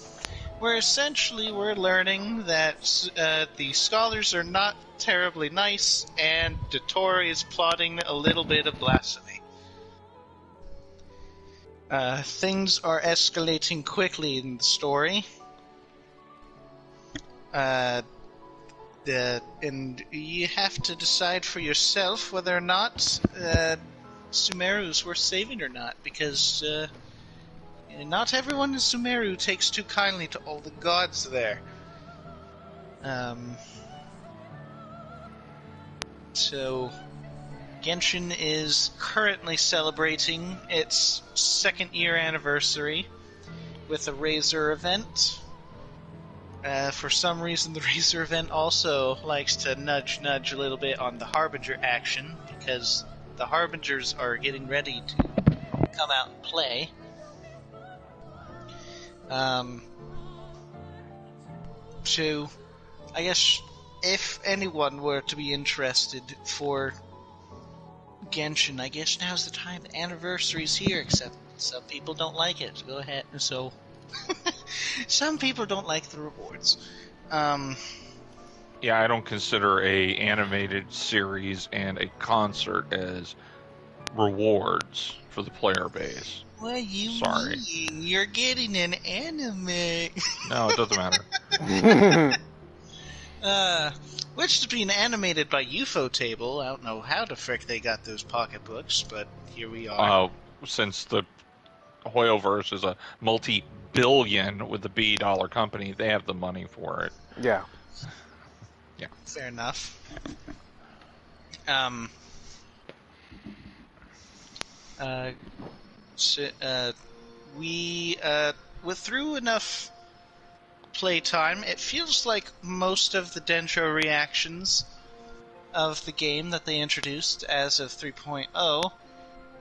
S2: where essentially we're learning that the scholars are not terribly nice, and Dottore is plotting a little bit of blasphemy. Things are escalating quickly in the story. And you have to decide for yourself whether or not Sumeru is worth saving or not, because not everyone in Sumeru takes too kindly to all the gods there. So, Genshin is currently celebrating its 2nd year anniversary with a Razor event. For some reason, the Razor event also likes to nudge a little bit on the Harbinger action, because the Harbingers are getting ready to come out and play. So, I guess if anyone were to be interested for Genshin, I guess now's the time. The anniversary's here, except some people don't like it. Go ahead. So, some people don't like the rewards.
S3: Yeah, I don't consider a animated series and a concert as rewards for the player base.
S2: What you
S3: Sorry.
S2: mean? You're getting an anime.
S3: No, it doesn't matter.
S2: Which is being animated by UFO Table. I don't know how the frick they got those pocketbooks, but here we are.
S3: Since the Hoyoverse is a multi-billion with the B dollar company, they have the money for it.
S1: Yeah.
S2: Yeah. Fair enough. With through enough playtime, it feels like most of the Dendro reactions of the game that they introduced as of 3.0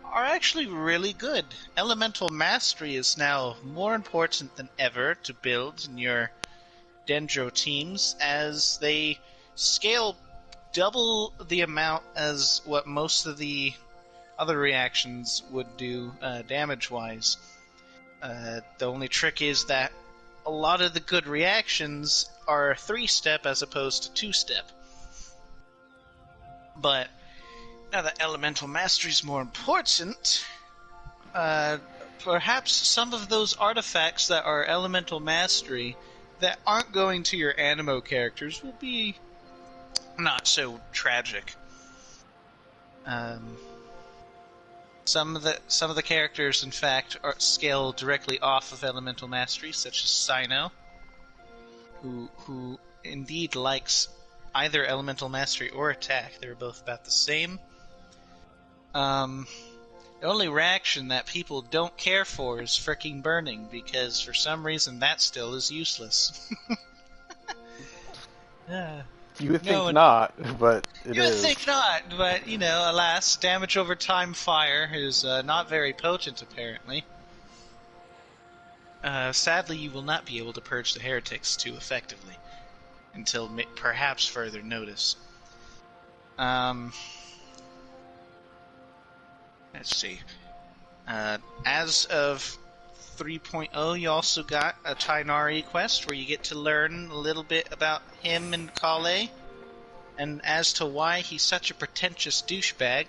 S2: are actually really good. Elemental Mastery is now more important than ever to build in your Dendro teams, as they scale double the amount as what most of the other reactions would do damage-wise. The only trick is that a lot of the good reactions are 3-step as opposed to 2-step. But now that Elemental Mastery is more important, perhaps some of those artifacts that are Elemental Mastery that aren't going to your Animo characters will be not so tragic. Some of the characters, in fact, are scale directly off of Elemental Mastery, such as Cyno, who indeed likes either Elemental Mastery or Attack. They're both about the same. The only reaction that people don't care for is fricking Burning, because for some reason that still is useless.
S1: You would think not, but it is.
S2: You would think not, but, alas, damage over time fire is not very potent, apparently. Sadly, you will not be able to purge the heretics too effectively, until perhaps further notice. Let's see. As of 3.0, you also got a Tainari quest where you get to learn a little bit about him and Kale, and as to why he's such a pretentious douchebag.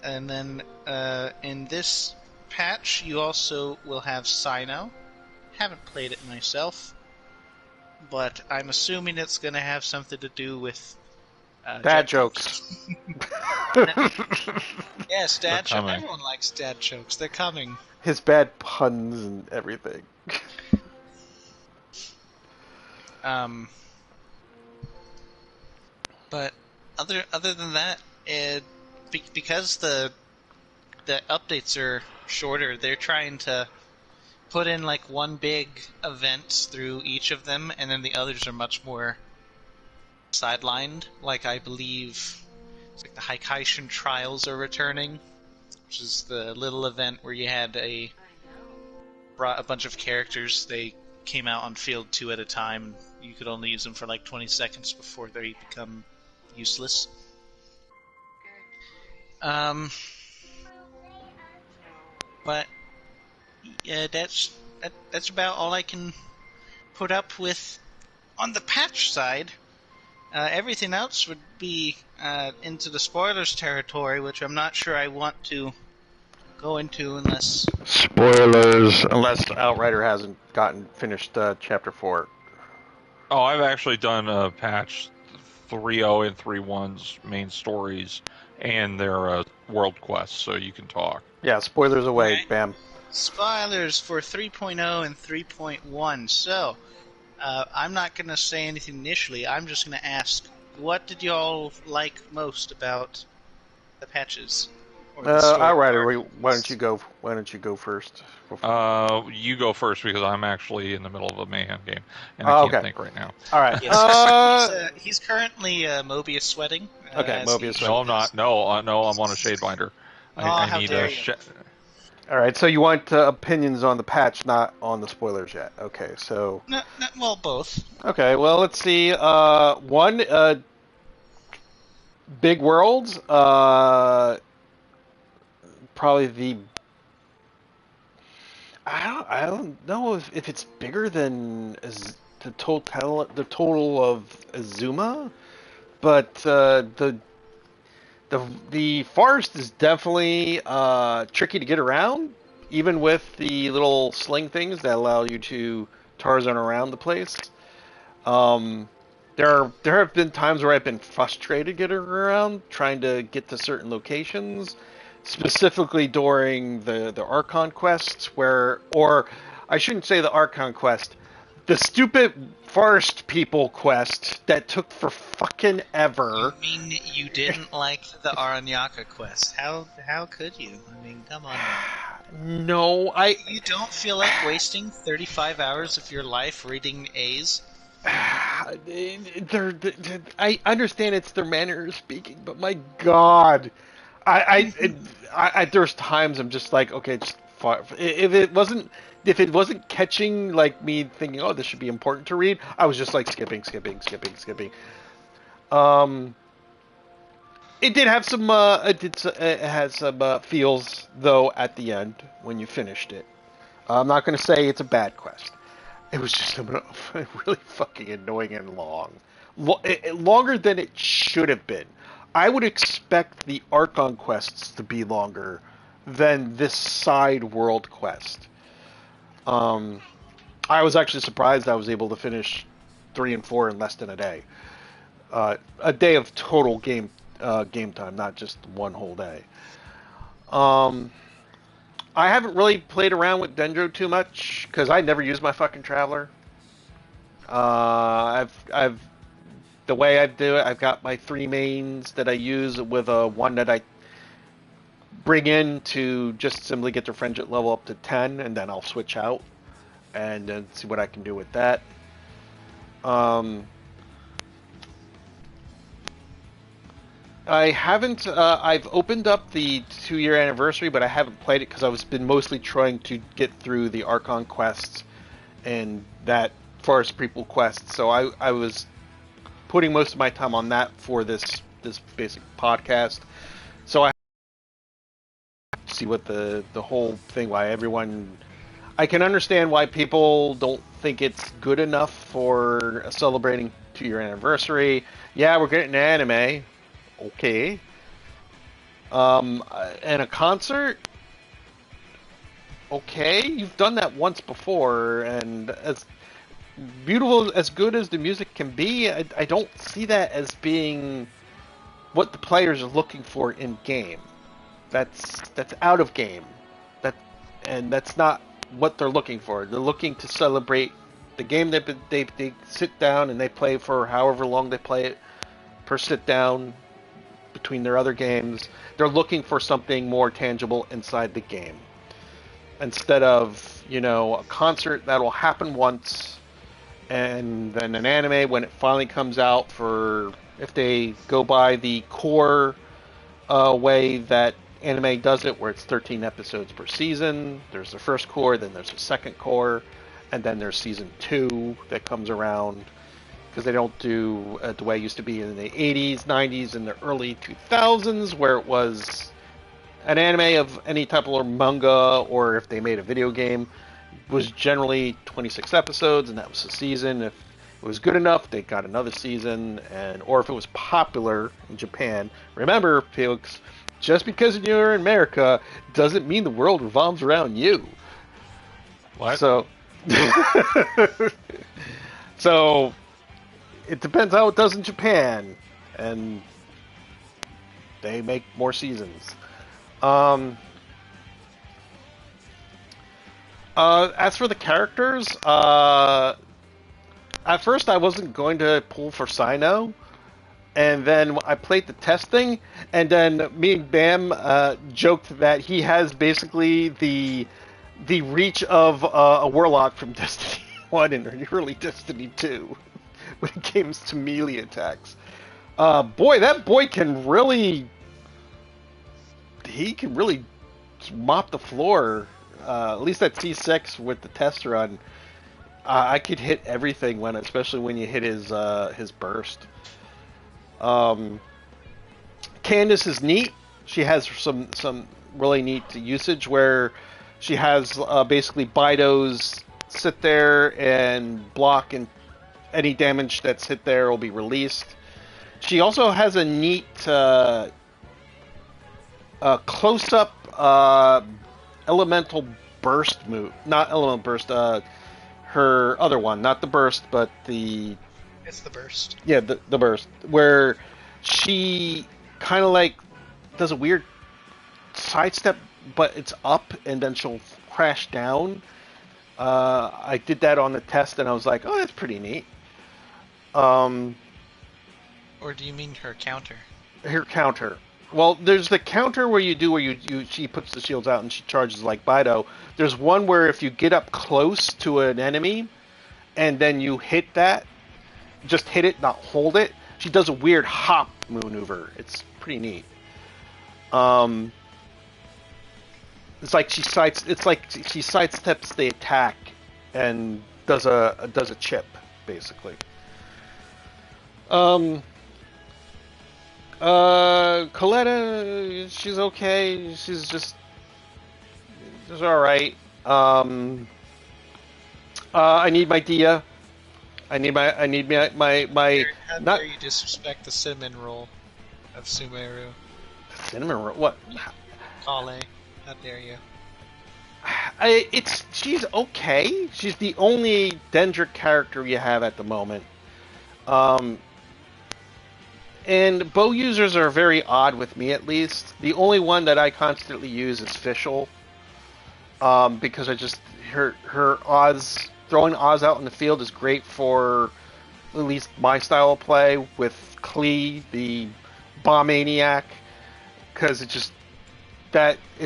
S2: And then in this patch, you also will have Cyno. Haven't played it myself, but I'm assuming it's going to have something to do with
S1: dad jokes.
S2: Yes, dad jokes. Everyone likes dad jokes. They're coming.
S1: His bad puns and everything.
S2: But other than that, because the updates are shorter, they're trying to put in like one big event through each of them, and then the others are much more sidelined. Like, I believe it's like the Haikaishin Trials are returning, which is the little event where you had brought a bunch of characters. They came out on field 2 at a time. You could only use them for like 20 seconds before they become useless. But yeah, that's about all I can put up with on the patch side. Everything else would be into the spoilers territory, which I'm not sure I want to go into unless...
S1: Spoilers, unless Outrider hasn't finished Chapter 4.
S3: Oh, I've actually done patch 3.0 and 3.1's main stories and their world quests, so you can talk.
S1: Yeah, spoilers away,
S2: Okay.
S1: Bam.
S2: Spoilers for 3.0 and 3.1. So, I'm not going to say anything initially. I'm just going to ask, what did y'all like most about the patches? Or the story
S1: Outrider,
S2: arcs?
S1: why don't you go? Why don't you go first?
S3: You go first because I'm actually in the middle of a mayhem game and I can't think right now.
S1: All right.
S2: Yes, he's currently Mobius sweating.
S1: Okay, Mobius sweating.
S3: No, I'm not. No, I'm on a shade binder. I need a.
S1: All right, so you want opinions on the patch, not on the spoilers yet. Okay, so...
S2: well, both.
S1: Okay, well, let's see. One, Big World. Probably the... I don't know if it's bigger than the total of Azuma, but the forest is definitely tricky to get around, even with the little sling things that allow you to Tarzan around the place. There have been times where I've been frustrated getting around, trying to get to certain locations, specifically during the Archon quests, or I shouldn't say the Archon quest, the stupid forest people quest that took for fucking ever.
S2: You mean you didn't like the Aranyaka quest? How could you? I mean, come on.
S1: No,
S2: You don't feel like wasting 35 hours of your life reading A's?
S1: I understand it's their manner of speaking, but my God, there's times I'm just like, okay, just if it wasn't catching like me thinking, oh, this should be important to read, I was just like skipping. It did have some. It has some feels though at the end when you finished it. I'm not going to say it's a bad quest. It was just really fucking annoying and long, longer than it should have been. I would expect the Archon quests to be longer than this side world quest. Um, I was actually surprised I was able to finish 3 and 4 in less than a day. A day of total game time, not just one whole day. Um, I haven't really played around with Dendro too much because I never use my fucking Traveler. I've the way I do it, I've got my 3 mains that I use with one that I bring in to just simply get their friendship level up to 10, and then I'll switch out and then see what I can do with that. I haven't. I've opened up the 2-year anniversary, but I haven't played it because I've been mostly trying to get through the Archon quests and that Forest Prequel quest. So I was putting most of my time on that for this basic podcast. So I see what the whole thing, why everyone. I can understand why people don't think it's good enough for celebrating 2-year anniversary. Yeah, we're getting an anime. Okay. And a concert? Okay, you've done that once before, and as beautiful, as good as the music can be, I don't see that as being what the players are looking for in game. That's out of game. That's not what they're looking for. They're looking to celebrate the game that they sit down and they play for however long they play it per sit down between their other games. They're looking for something more tangible inside the game. Instead of, a concert that'll happen once and then an anime when it finally comes out, for if they go by the core way that anime does it, where it's 13 episodes per season. There's the first core, then there's the second core, and then there's season 2 that comes around, because they don't do the way it used to be in the 80s, 90s, and the early 2000s, where it was an anime of any type of manga, or if they made a video game, was generally 26 episodes, and that was the season. If it was good enough, they got another season, or if it was popular in Japan. Remember, folks, just because you're in America doesn't mean the world revolves around you.
S3: What?
S1: So it depends how it does in Japan, and they make more seasons. As for the characters, at first I wasn't going to pull for Sino, and then I played the testing, and then me and Bam joked that he has basically the reach of a Warlock from Destiny 1 and early Destiny 2 when it comes to melee attacks. Boy, that boy can really... He can really mop the floor. At least at T6 with the test run. I could hit everything especially when you hit his burst. Candace is neat. She has some really neat usage where she has basically Bidos sit there and block, and any damage that's hit there will be released. She also has a neat close-up elemental burst move. Not elemental burst, her other one. Not the burst, but the...
S2: It's the burst.
S1: Yeah, the burst. Where she kind of does a weird sidestep, but it's up, and then she'll crash down. I did that on the test, and I was like, oh, that's pretty neat.
S2: Or do you mean her counter?
S1: Her counter. Well, there's the counter where she puts the shields out and she charges like Bido. There's one where if you get up close to an enemy and then you hit that, just hit it, not hold it, she does a weird hop maneuver. It's pretty neat. It's like she sidesteps the attack and does a chip, basically. Coletta, she's okay. She's all right. I need my Dia. I need my
S2: How
S1: not
S2: dare you disrespect the cinnamon roll of Sumeru?
S1: cinnamon roll. What?
S2: Kale, how dare you?
S1: She's okay. She's the only Dendric character you have at the moment. Um, and bow users are very odd with me, at least. The only one that I constantly use is Fischl. Because I just her Oz throwing Oz out in the field is great for at least my style of play with Klee, the bomb maniac, because it's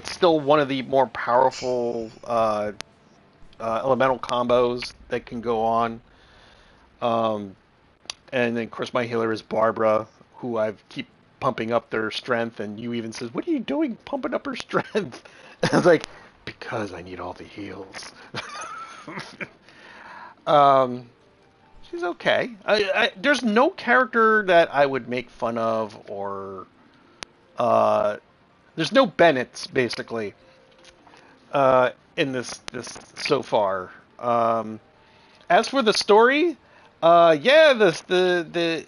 S1: still one of the more powerful elemental combos that can go on. Um, and then of course my healer is Barbara, who I keep pumping up their strength, and you even says, "What are you doing, pumping up her strength?" I was like, "Because I need all the heals." um, she's okay. There's no character that I would make fun of, or there's no Bennett's basically in this so far. As for the story, yeah, the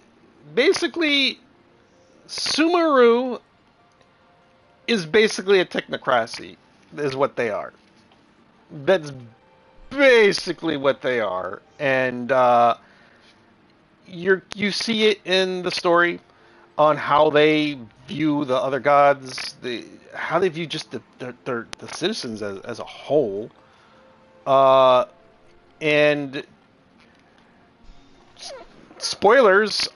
S1: basically Sumeru is basically a technocracy, is what they are. That's basically what they are, and you see it in the story on how they view the other gods, how they view just the citizens as a whole, and spoilers,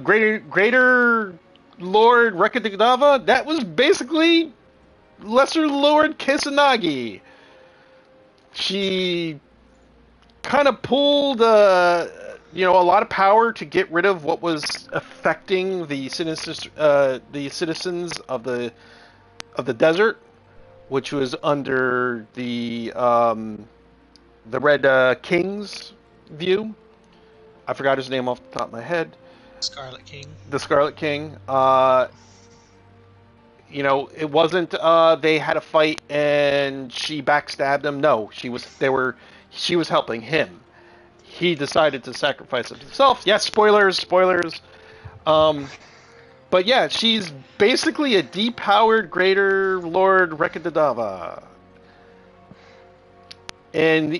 S1: greater Lord Rekadagava, that was basically Lesser Lord Kisanagi. She kind of pulled, a lot of power to get rid of what was affecting the citizens of the desert, which was under the Red King's view. I forgot his name off the top of my head.
S2: Scarlet King.
S1: The Scarlet King. It wasn't they had a fight and she backstabbed him. No, she was helping him. He decided to sacrifice himself. Yes, spoilers. But yeah, she's basically a depowered Greater Lord Rekadadava. And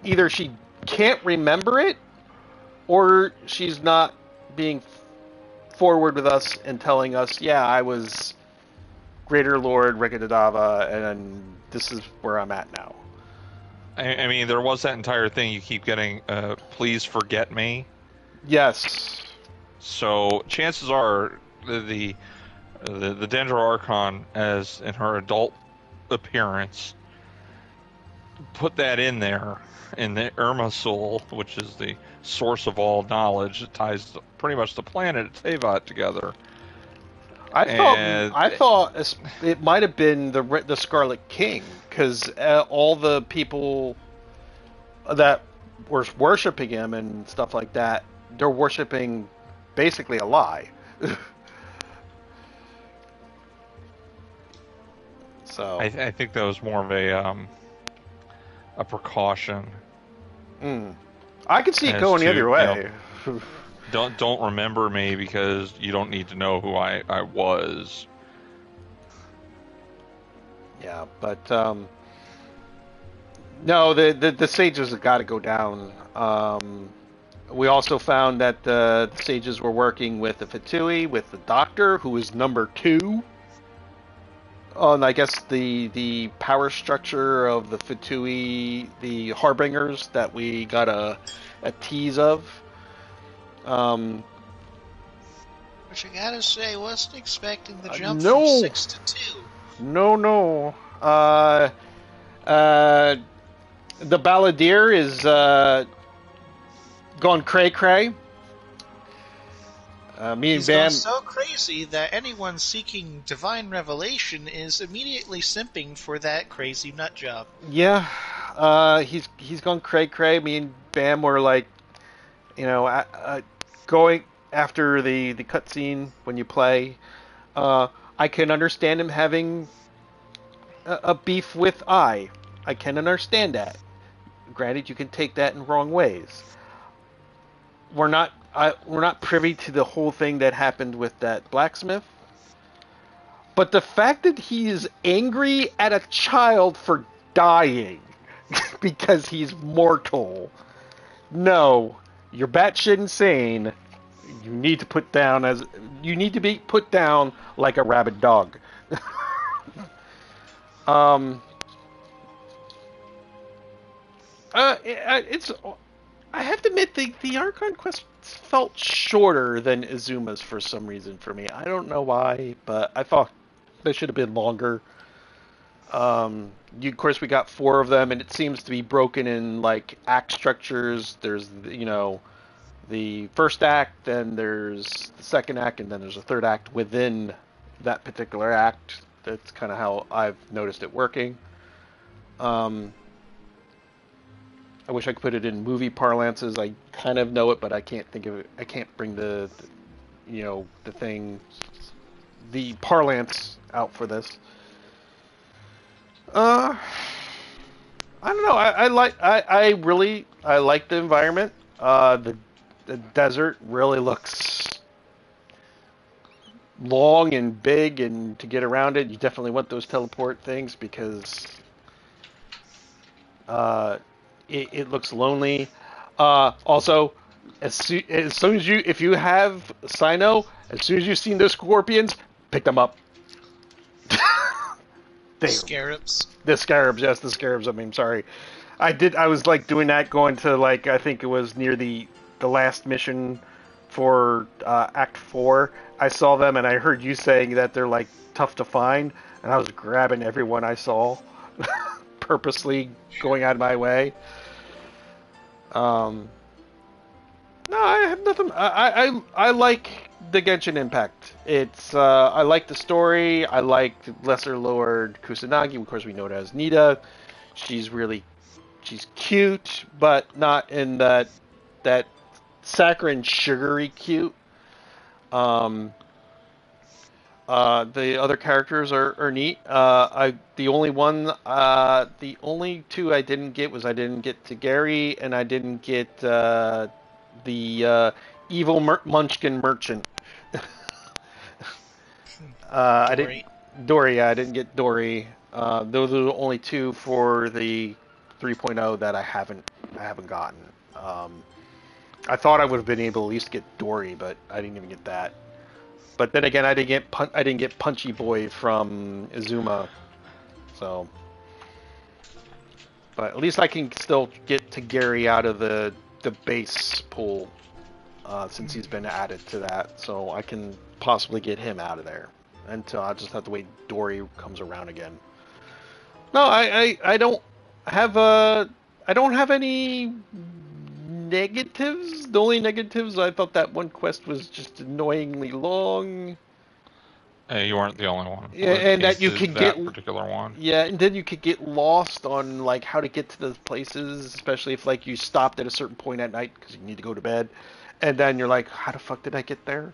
S1: either she can't remember it, or she's not being forward with us and telling us, yeah, I was Greater Lord Rekadadava, and this is where I'm at now.
S3: I mean, there was that entire thing you keep getting, please forget me.
S1: Yes.
S3: So chances are the Dendro Archon, as in her adult appearance, put that in there in the Irma Soul, which is the source of all knowledge. It ties pretty much the planet Tevat together.
S1: I thought it might have been the Scarlet King, because all the people that were worshiping him and stuff like that, they're worshiping basically a lie. So
S3: I think that was more of a precaution.
S1: I could see it going the other way.
S3: Don't remember me because you don't need to know who I was.
S1: Yeah, but no, the sages have got to go down. We also found that the sages were working with the Fatui, with the Doctor, who is number 2. On, I guess, the power structure of the Fatui, the Harbingers that we got a tease of.
S2: Which I gotta say, wasn't expecting the jump
S1: no.
S2: from 6 to 2.
S1: No. The Balladeer is gone cray-cray.
S2: He's gone so crazy that anyone seeking divine revelation is immediately simping for that crazy nut job.
S1: Yeah, he's gone cray-cray. Me and Bam were like, going after the cutscene when you play. I can understand him having a beef with I can understand that. Granted, you can take that in wrong ways. We're not privy to the whole thing that happened with that blacksmith. But the fact that he is angry at a child for dying because he's mortal. No, you're batshit insane. You need to be put down like a rabid dog. um, it's. I have to admit the Archon quest felt shorter than Izuma's for some reason for me. I don't know why, but I thought they should have been longer. Of course, we got 4 of them, and it seems to be broken in like act structures. There's the first act, then there's the second act, and then there's a third act within that particular act. That's kind of how I've noticed it working. I wish I could put it in movie parlances. I kind of know it, but I can't think of it. I can't bring the parlance out for this. I don't know. I really like the environment. The desert really looks long and big, and to get around it, you definitely want those teleport things because it looks lonely. Also, as soon as if you have Sino, as soon as you've seen those scorpions, pick them up.
S2: Scarabs.
S1: The scarabs, yes, the scarabs. I mean, sorry. I was like doing that, going to like I think it was near the last mission for Act 4. I saw them, and I heard you saying that they're like tough to find, and I was grabbing everyone I saw, purposely going out of my way. No, I have nothing. I like the Genshin Impact. It's I like the story. I like Lesser Lord Kusanagi. Of course, we know it as Nita. She's cute, but not in that saccharine, sugary cute. The other characters are neat. The only 2 I didn't get was I didn't get to Gary, and I didn't get the evil Munchkin merchant. I didn't Dory. I didn't get Dory. Those are the only 2 for the 3.0 that I haven't gotten. I thought I would have been able to at least get Dory, but I didn't even get that. But then again, I didn't get Punchy Boy from Izuma, so. But at least I can still get to Gary out of the base pool, since he's been added to that, so I can possibly get him out of there. Until I just have to wait Dory comes around again. No, I don't have any negatives. The only negatives, I thought that one quest was just annoyingly long.
S3: You weren't the only one.
S1: Yeah, and that you could get
S3: particular one.
S1: Yeah, and then you could get lost on like how to get to those places, especially if like you stopped at a certain point at night because you need to go to bed, and then you're like, how the fuck did I get there?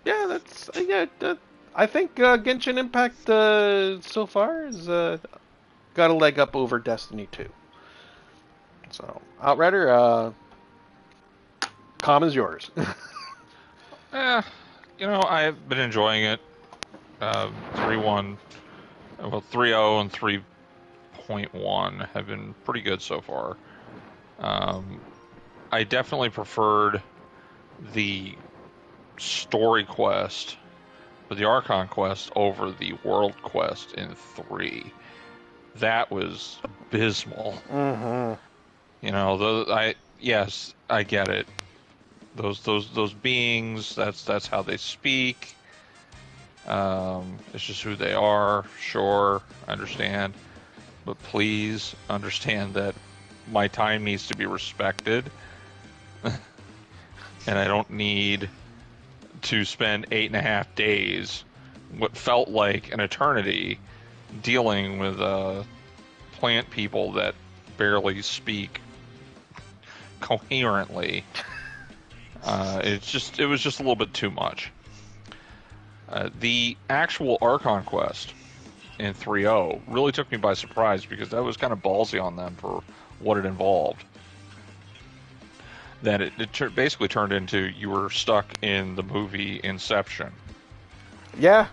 S1: Yeah, that's I think Genshin Impact so far has got a leg up over Destiny 2. So, Outrider, is yours.
S3: I've been enjoying it. 3.1, well, 3.0 and 3.1 have been pretty good so far. I definitely preferred the story quest, or the Archon quest, over the world quest in 3. That was abysmal.
S1: Mm-hmm.
S3: I get it. Those beings, that's how they speak. It's just who they are. Sure, I understand, but please understand that my time needs to be respected, and I don't need to spend 8.5 days, what felt like an eternity, dealing with plant people that barely speak coherently. It was just a little bit too much. The actual Archon quest in 3.0 really took me by surprise because that was kind of ballsy on them for what it involved. That it basically turned into you were stuck in the movie Inception.
S1: Yeah.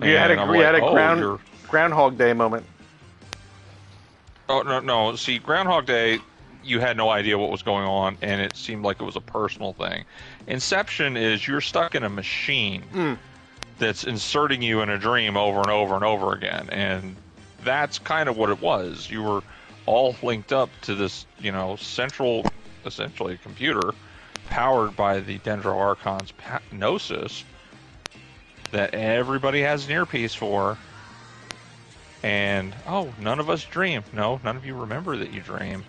S1: We had a
S3: you're...
S1: Groundhog Day moment.
S3: Oh, no. See, Groundhog Day, you had no idea what was going on, and it seemed like it was a personal thing. Inception is you're stuck in a machine that's inserting you in a dream over and over and over again, and that's kind of what it was. You were all linked up to this, central, essentially, computer powered by the Dendro Archon's Gnosis that everybody has an earpiece for. And, none of us dream. No, none of you remember that you dream.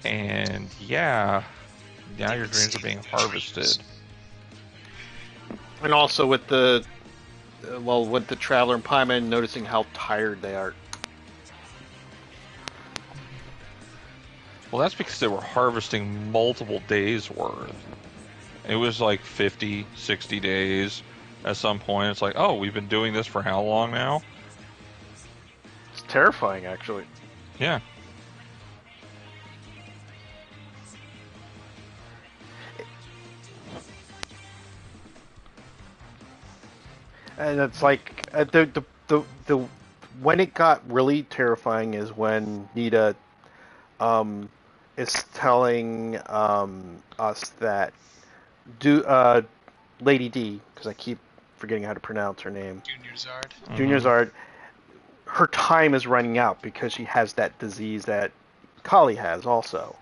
S3: And, now your dreams are being harvested.
S1: And also with the Traveler and Paimon noticing how tired they are.
S3: Well, that's because they were harvesting multiple days' worth. It was like 50, 60 days at some point. It's like, we've been doing this for how long now?
S1: It's terrifying, actually.
S3: Yeah.
S1: And it's like the when it got really terrifying is when Nita is telling us that Lady D, because I keep forgetting how to pronounce her name.
S2: Junior Zard.
S1: Junior Zard. Her time is running out because she has that disease that Kali has also,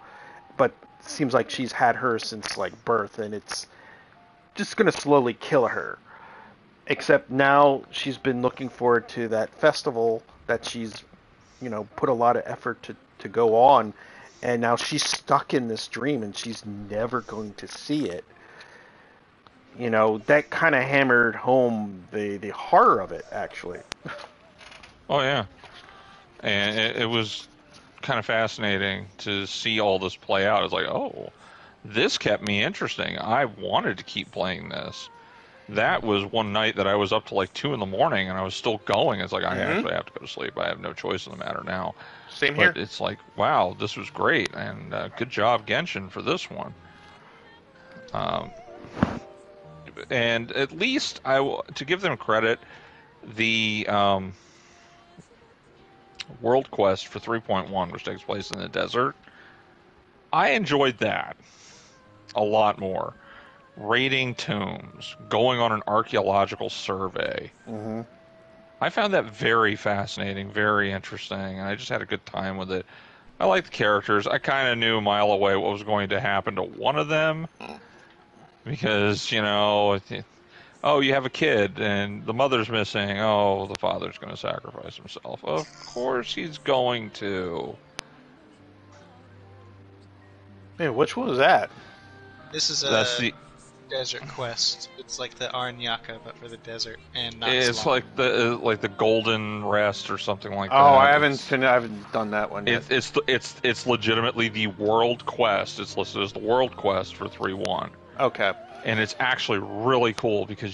S1: but it seems like she's had her since like birth, and it's just gonna slowly kill her. Except now she's been looking forward to that festival that she's, put a lot of effort to go on, and now she's stuck in this dream and she's never going to see it. That kind of hammered home the horror of it, actually.
S3: Oh, yeah. And it was kind of fascinating to see all this play out. It's like, this kept me interesting. I wanted to keep playing this. That was one night that I was up to like 2 a.m. and I was still going. It's like, I actually have to go to sleep. I have no choice in the matter now.
S1: Same here.
S3: But it's like, wow, this was great. And good job, Genshin, for this one. And at least, to give them credit, the World Quest for 3.1, which takes place in the desert, I enjoyed that a lot more. Raiding tombs, going on an archaeological survey.
S1: Mm-hmm.
S3: I found that very fascinating, very interesting, and I just had a good time with it. I like the characters. I kind of knew a mile away what was going to happen to one of them because, you have a kid and the mother's missing. The father's going to sacrifice himself. Of course he's going to.
S1: Man, which one was that?
S2: This is desert quest. It's like the Aranyaka, but for the desert, and not
S3: it's
S2: long.
S3: like the Golden Rest or something like that.
S1: I haven't done that one yet.
S3: It's legitimately the World Quest. It's listed as the World Quest for 3.1.
S1: Okay.
S3: And it's actually really cool because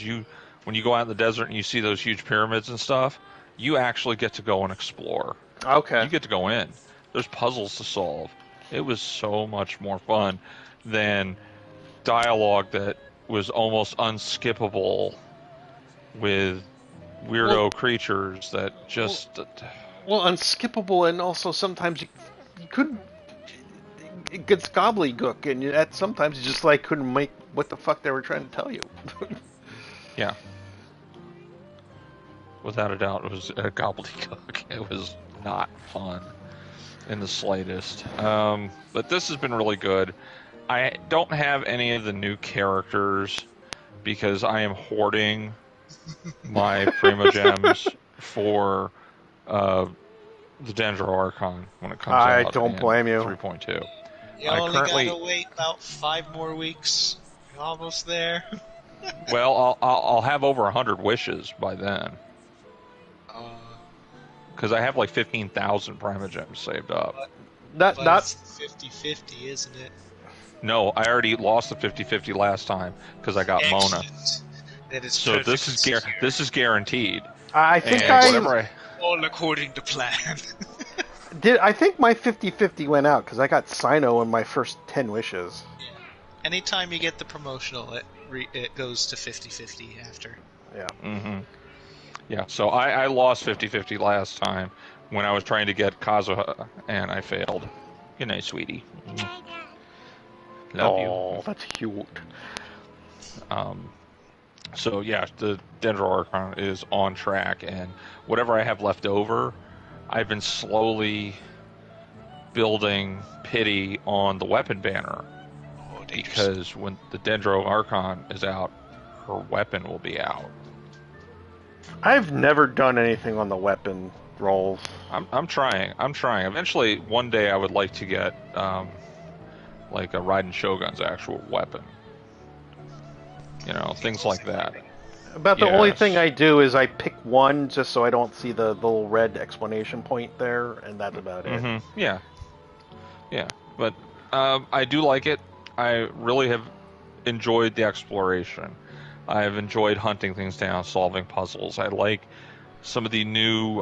S3: when you go out in the desert and you see those huge pyramids and stuff, you actually get to go and explore.
S1: Okay.
S3: You get to go in. There's puzzles to solve. It was so much more fun than dialogue that was almost unskippable with weirdo creatures that just...
S1: unskippable, and also sometimes you couldn't... It gets gobbledygook, and sometimes you just couldn't make what the fuck they were trying to tell you.
S3: Yeah. Without a doubt, it was a gobbledygook. It was not fun in the slightest. But this has been really good. I don't have any of the new characters because I am hoarding my Primo Gems for the Dendro Archon when it comes out.
S1: I don't blame you.
S3: 3.2.
S2: You only gotta wait about 5 more weeks. You're almost there.
S3: Well, I'll have over 100 wishes by then. Because I have like 15,000 Primo Gems saved up.
S1: Not
S2: But
S1: not
S2: it's 50-50, isn't it?
S3: No, I already lost the 50-50 last time because I got Mona.
S2: Excellent. That is
S3: So this
S2: perfectly
S3: is
S2: secure.
S3: this is guaranteed.
S1: I think
S3: And
S1: I
S3: whatever I
S2: All according to plan.
S1: did. I think my 50-50 went out because I got Sino in my first 10 wishes.
S2: Yeah. Anytime you get the promotional, it goes to 50-50 after.
S1: Yeah.
S3: Mm-hmm. Yeah, so I lost 50-50 last time when I was trying to get Kazuha, and I failed. Good night, sweetie. Love
S1: Oh, that's cute.
S3: you. So yeah, the Dendro Archon is on track, and whatever I have left over, I've been slowly building pity on the weapon banner,
S2: Oh, dangerous.
S3: because when the Dendro Archon is out, her weapon will be out.
S1: I've never done anything on the weapon rolls.
S3: I'm trying. Eventually, one day, I would like to get like a Raiden Shogun's actual weapon. You know, things like that.
S1: About the only
S3: Yes.
S1: thing I do is I pick one just so I don't see the little red explanation point there, and that's about it.
S3: Mm-hmm. Yeah. Yeah. But I do like it. I really have enjoyed the exploration. I've enjoyed hunting things down, solving puzzles. I like some of the new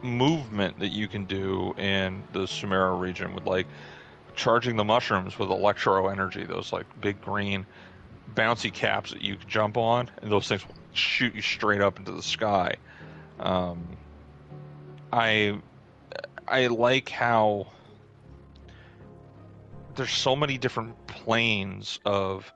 S3: movement that you can do in the Sumeru region with, like, charging the mushrooms with electro energy, those like big green bouncy caps that you can jump on, and those things will shoot you straight up into the sky. I like how there's so many different planes of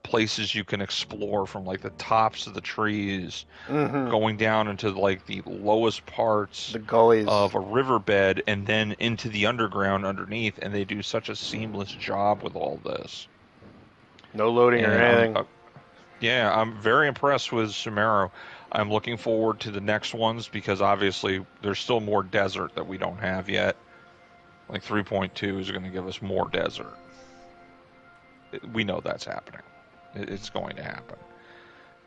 S3: places you can explore, from like the tops of the trees going down into like the lowest parts
S1: The gullies.
S3: of a riverbed and then into the underground underneath, and they do such a seamless job with all this.
S1: No loading or
S3: And
S1: anything.
S3: yeah, I'm very impressed with Sumeru. I'm looking forward to the next ones because obviously there's still more desert that we don't have yet. Like 3.2 is going to give us more desert. We know that's happening. It's going to happen.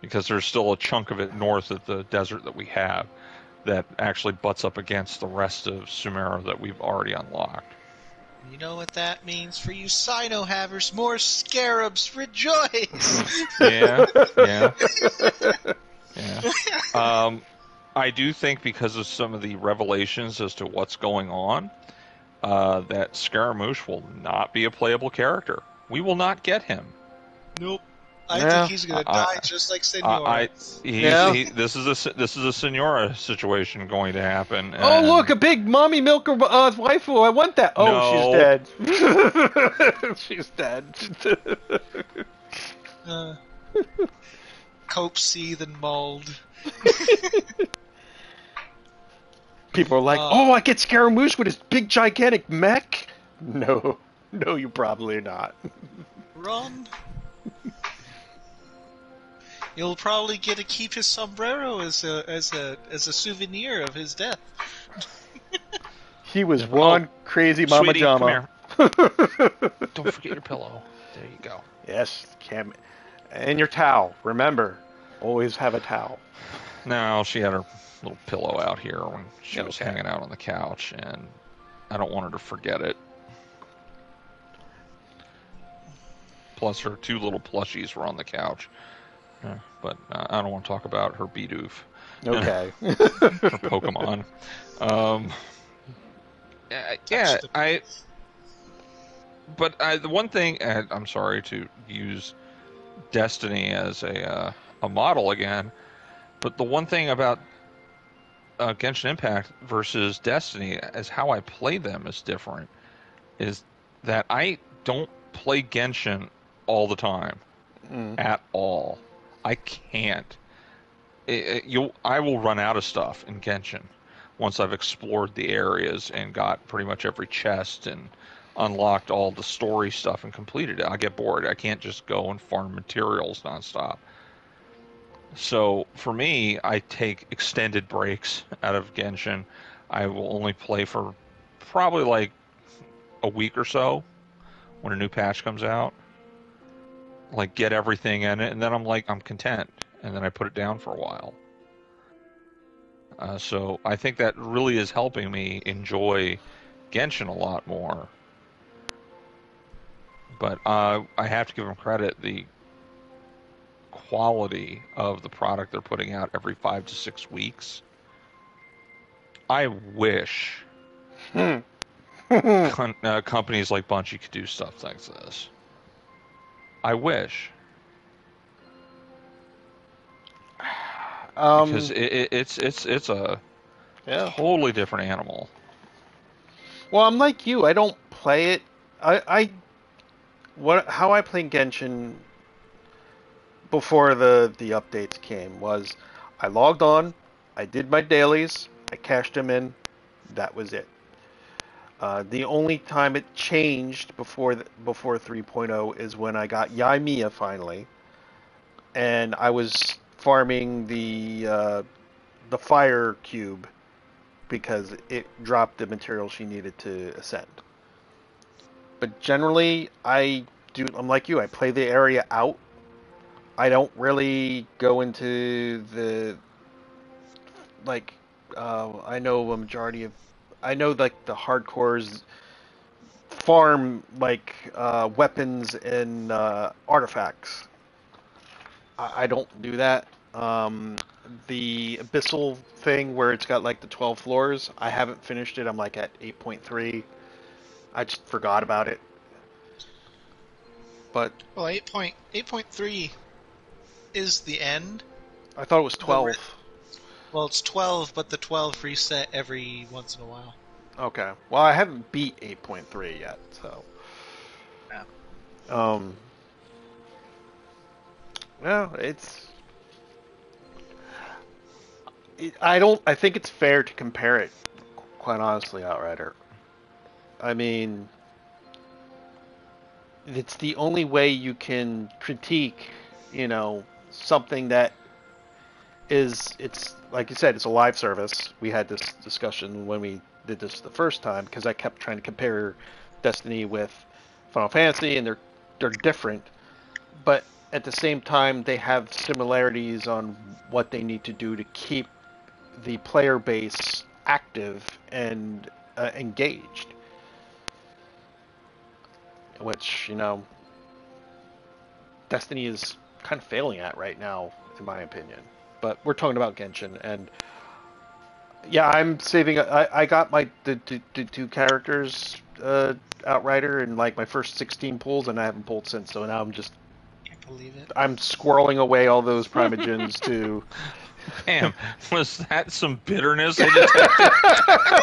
S3: Because there's still a chunk of it north of the desert that we have that actually butts up against the rest of Sumeru that we've already unlocked.
S2: You know what that means for you Sino-havers? More scarabs, rejoice!
S3: Yeah. I do think because of some of the revelations as to what's going on, that Scaramouche will not be a playable character. We will not get him.
S2: Nope. I
S1: Yeah.
S2: think he's gonna die just like Senor.
S3: This is a Senora situation going to happen.
S1: Oh,
S3: and-
S1: look, a big mommy milker waifu. I want that. Oh,
S3: No.
S1: she's dead. she's dead.
S2: Cope, seethe, and mold.
S1: People are like, oh, I get Scaramouche with his big gigantic mech. No, you probably not.
S2: Run. You'll probably get to keep his sombrero as a souvenir of his death.
S1: He was one crazy mama
S3: Sweetie,
S1: jama.
S3: come Don't forget your pillow. There you go.
S1: Yes, Cam. And your towel. Remember, always have a towel.
S3: No, she had her little pillow out here when she was
S1: Okay.
S3: hanging out on the couch, and I don't want her to forget it. Plus, her two little plushies were on the couch. But I don't want to talk about her Bidoof.
S1: Okay.
S3: Her Pokemon. Yeah, the one thing, and I'm sorry to use Destiny as a model again, but the one thing about Genshin Impact versus Destiny is how I play them is different. Is that I don't play Genshin all the time at all. I can't. I will run out of stuff in Genshin once I've explored the areas and got pretty much every chest and unlocked all the story stuff and completed it. I get bored. I can't just go and farm materials nonstop. So for me, I take extended breaks out of Genshin. I will only play for probably like a week or so when a new patch comes out. Like, get everything in it, and then I'm content, and then I put it down for a while. So I think that really is helping me enjoy Genshin a lot more. But I have to give them credit. The quality of the product they're putting out every 5 to 6 weeks. I wish companies like Bungie could do stuff like this. I wish. Because it's a totally different animal.
S1: Well, I'm like you. I don't play it. How I played Genshin before the updates came was I logged on, I did my dailies, I cashed them in, that was it. The only time it changed before 3.0 is when I got Yaimia finally, and I was farming the fire cube because it dropped the material she needed to ascend. But generally, I'm like you. I play the area out. I don't really go into the I know a majority of. I know like the hardcores farm weapons and artifacts. I don't do that. The abyssal thing where it's got like the 12 floors. I haven't finished it. I'm like at 8.3. I just forgot about it. But
S2: 8.3 is the end.
S1: I thought it was 12.
S2: Well, it's 12, but the 12 reset every once in a while.
S1: Okay. Well, I haven't beat 8.3 yet, so. Yeah. No, I think it's fair to compare it, quite honestly, Outrider. I mean, it's the only way you can critique, something that it's like you said, it's a live service. We had this discussion when we did this the first time because I kept trying to compare Destiny with Final Fantasy, and they're different, but at the same time they have similarities on what they need to do to keep the player base active and engaged, which Destiny is kind of failing at right now, in my opinion. But we're talking about Genshin, and yeah, I'm saving. I got the two characters, Outrider, in like my first 16 pulls, and I haven't pulled since. So now
S2: Can't believe it.
S1: I'm squirreling away all those primogens to.
S3: Damn, was that some bitterness I detected?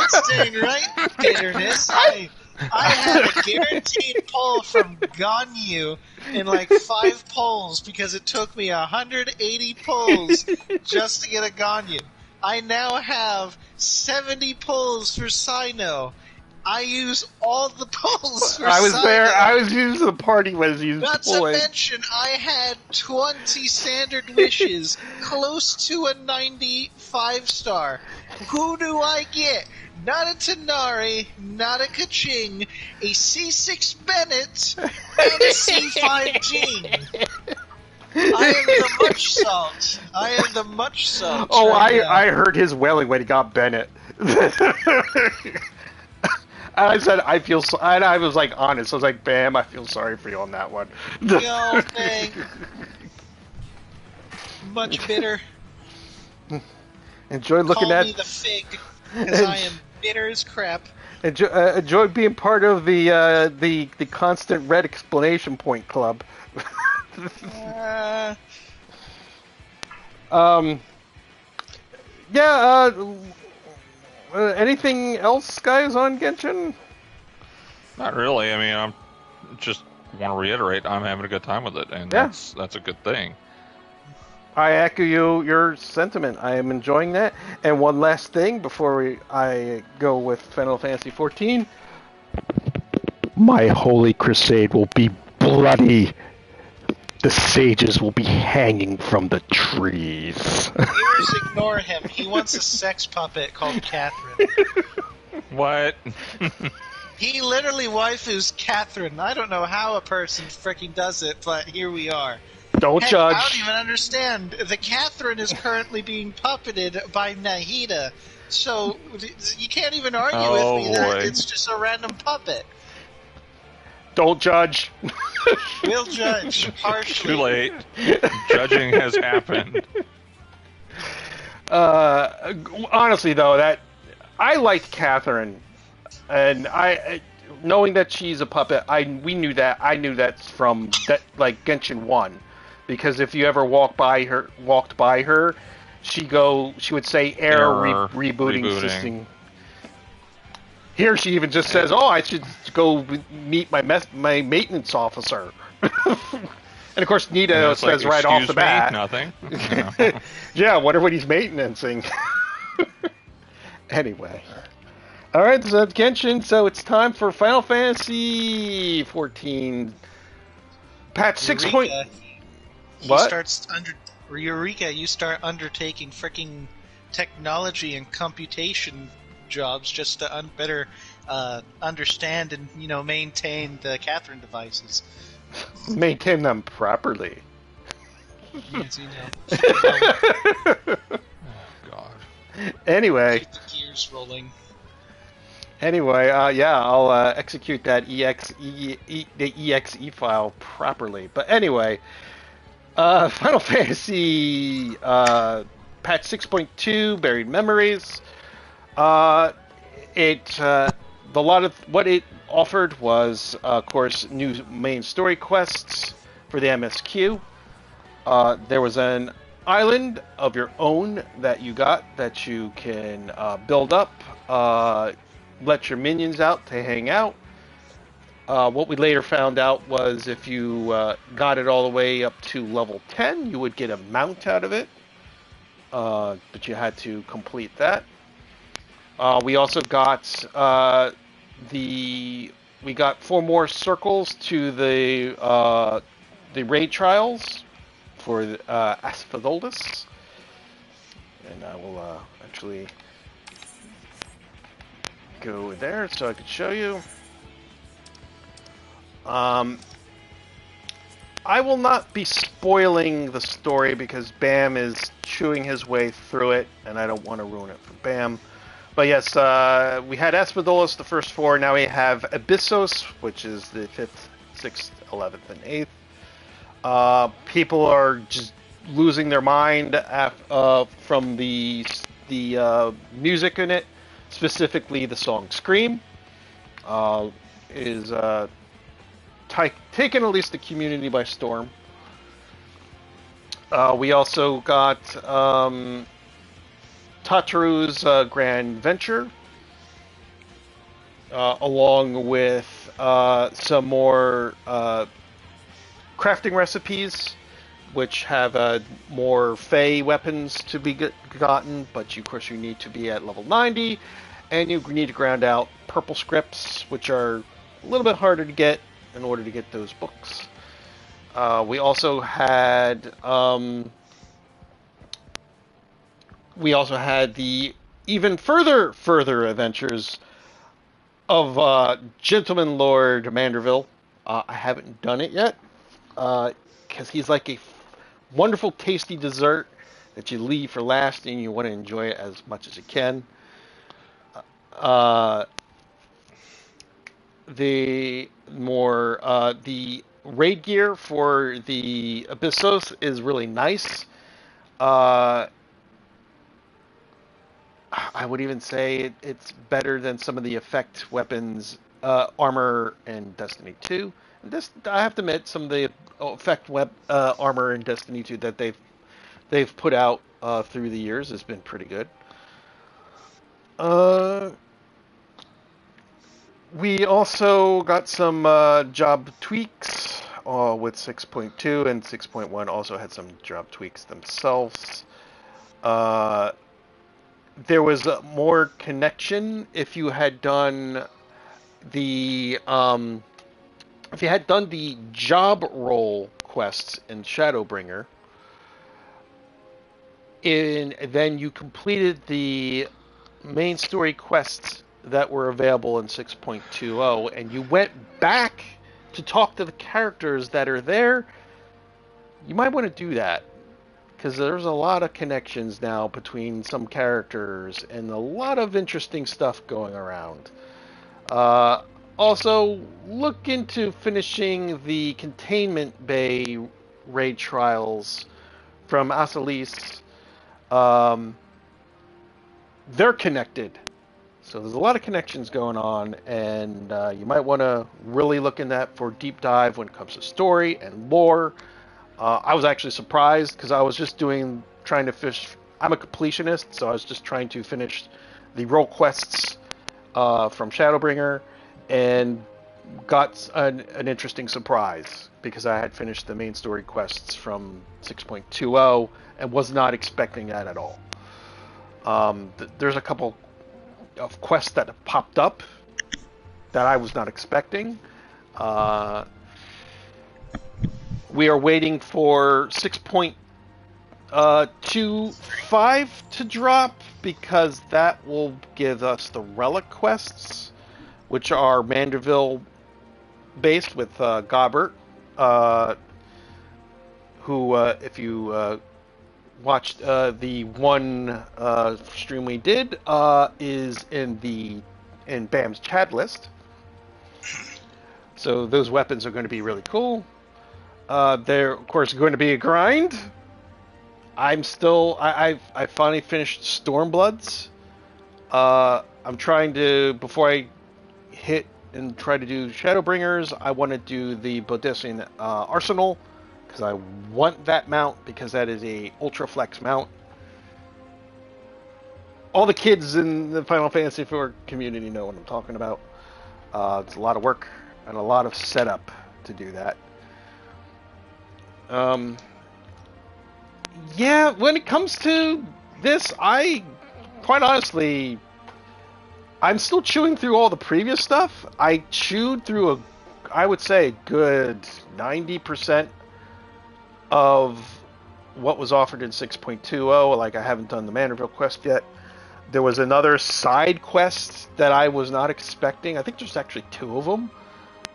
S2: It's dang right, bitterness. I had a guaranteed pull from Ganyu in like 5 pulls because it took me 180 pulls just to get a Ganyu. I now have 70 pulls for Sino. I use all the pulls for
S1: I was
S2: Sino.
S1: there. I was using the party was using
S2: Not
S1: pulling.
S2: to mention, I had 20 standard wishes, close to a 95 star. Who do I get? Not a Tanari, not a Kaching, a C6 Bennett, and a C5 Jean. I am the much salt. I am the much salt.
S1: Oh,
S2: right
S1: I heard his wailing when he got Bennett. And I said, I feel so, and I was like honest. I was like, Bam, I feel sorry for you on that one.
S2: Yo, dang. Much bitter.
S1: Enjoy looking
S2: Call
S1: at.
S2: me the fig, because I am bitter as crap.
S1: Enjoy being part of the constant red explanation point club. Yeah. Anything else, guys, on Genshin?
S3: Not really. I mean, I'm just want to reiterate, I'm having a good time with it, and that's a good thing.
S1: I echo your sentiment. I am enjoying that. And one last thing before I go with Final Fantasy XIV. My holy crusade will be bloody. The sages will be hanging from the trees.
S2: Viewers ignore him. He wants a sex puppet called Catherine.
S3: What?
S2: He literally waifus Catherine. I don't know how a person freaking does it, but here we are.
S1: Don't
S2: Heck,
S1: judge.
S2: I don't even understand. The Catherine is currently being puppeted by Nahida, so you can't even argue
S3: Oh,
S2: with me that
S3: boy.
S2: it's just a random puppet.
S1: Don't judge.
S2: We'll judge harshly.
S3: Too late. Judging has happened.
S1: Honestly, though, that I liked Catherine, and knowing that she's a puppet, we knew that. I knew that from like Genshin 1, because if you ever walked by her, she would say error, rebooting system. Here she even just says, "Oh, I should go meet my maintenance officer." And of course, Nita says right off the bat,
S3: "Nothing."
S1: Yeah, wonder what he's maintenancing. Anyway, all right, so that's Genshin. So it's time for Final Fantasy 14 patch 6.
S2: Eureka, you start undertaking freaking technology and computation jobs just to better understand and maintain the Catherine devices.
S1: Maintain them properly.
S2: Yes,
S3: Oh, God.
S1: Anyway.
S2: Keep the gears rolling.
S1: Anyway, I'll execute that the exe file properly. But anyway, Final Fantasy patch 6.2, Buried Memories. A lot of what it offered was, of course, new main story quests for the MSQ. There was an island of your own that you got that you can build up, let your minions out to hang out. What we later found out was if you got it all the way up to level 10, you would get a mount out of it, but you had to complete that. We also got we got 4 more circles to the raid trials for Asphodolus, and I will actually go there so I can show you. I will not be spoiling the story because Bam is chewing his way through it, and I don't want to ruin it for Bam. But yes, we had Asphodolus, the first 4. Now we have Abyssos, which is the 5th, 6th, 11th, and 8th. People are just losing their mind from the music in it, specifically the song "Scream." Is taken at least the community by storm. We also got Tataru's Grand Venture, along with some more crafting recipes, which have more Fey weapons to be gotten, but of course you need to be at level 90, and you need to ground out purple scripts, which are a little bit harder to get in order to get those books. We also had the even further adventures of Gentleman Lord Manderville. I haven't done it yet because he's like a wonderful, tasty dessert that you leave for last, and you want to enjoy it as much as you can. The raid gear for the Abyssos is really nice. I would even say it's better than some of the effect weapons, armor in Destiny 2. I have to admit, some of the effect armor in Destiny 2 that they've put out through the years has been pretty good. We also got some job tweaks with 6.2, and 6.1 also had some job tweaks themselves. There was more connection if you had done the job role quests in Shadowbringer. Then you completed the main story quests that were available in 6.20, and you went back to talk to the characters that are there. you might want to do that. Because there's a lot of connections now between some characters and a lot of interesting stuff going around. Also, look into finishing the Containment Bay raid trials from Asalis. They're connected. So there's a lot of connections going on, and you might want to really look in that for deep dive when it comes to story and lore. I was actually surprised because I was just trying to fish. I'm a completionist, so I was just trying to finish the role quests from Shadowbringer, and got an interesting surprise because I had finished the main story quests from 6.20 and was not expecting that at all. There's a couple of quests that have popped up that I was not expecting. We are waiting for 6.25 to drop because that will give us the relic quests, which are Manderville based with Gobert, who, if you watched the one stream we did, is in Bam's chat list. So those weapons are going to be really cool. They're of course going to be a grind. I finally finished Stormbloods. I'm trying to, before I hit and try to do Shadowbringers, I want to do the Bodessian Arsenal because I want that mount because that is a ultra flex mount. All the kids in the Final Fantasy IV community know what I'm talking about. It's a lot of work and a lot of setup to do that. Yeah, when it comes to this, quite honestly, I'm still chewing through all the previous stuff. I chewed through I would say a good 90% of what was offered in 6.20. Like, I haven't done the Manderville quest yet. There was another side quest that I was not expecting. I think there's actually 2 of them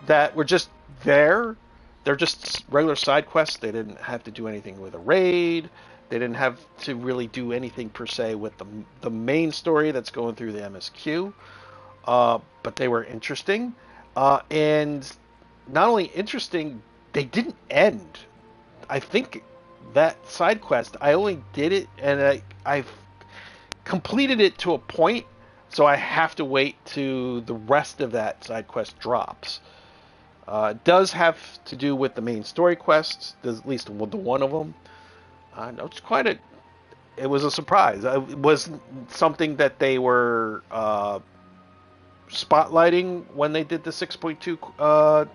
S1: that were just there. They're just regular side quests. They didn't have to do anything with a raid. They didn't have to really do anything per se with the main story that's going through the MSQ. But they were interesting. And not only interesting, they didn't end. I think that side quest, I only did it and I've completed it to a point, so I have to wait till the rest of that side quest drops. It does have to do with the main story quests, at least the one of them. It's it was a surprise. It wasn't something that they were spotlighting when they did the 6.2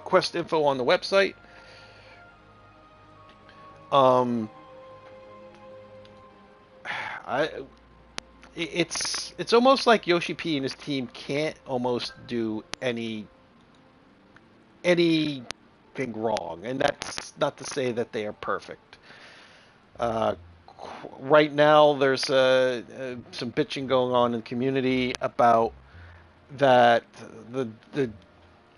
S1: quest info on the website. It's almost like Yoshi P and his team can't almost do anything wrong, and that's not to say that they are perfect. Right now, there's some bitching going on in the community about that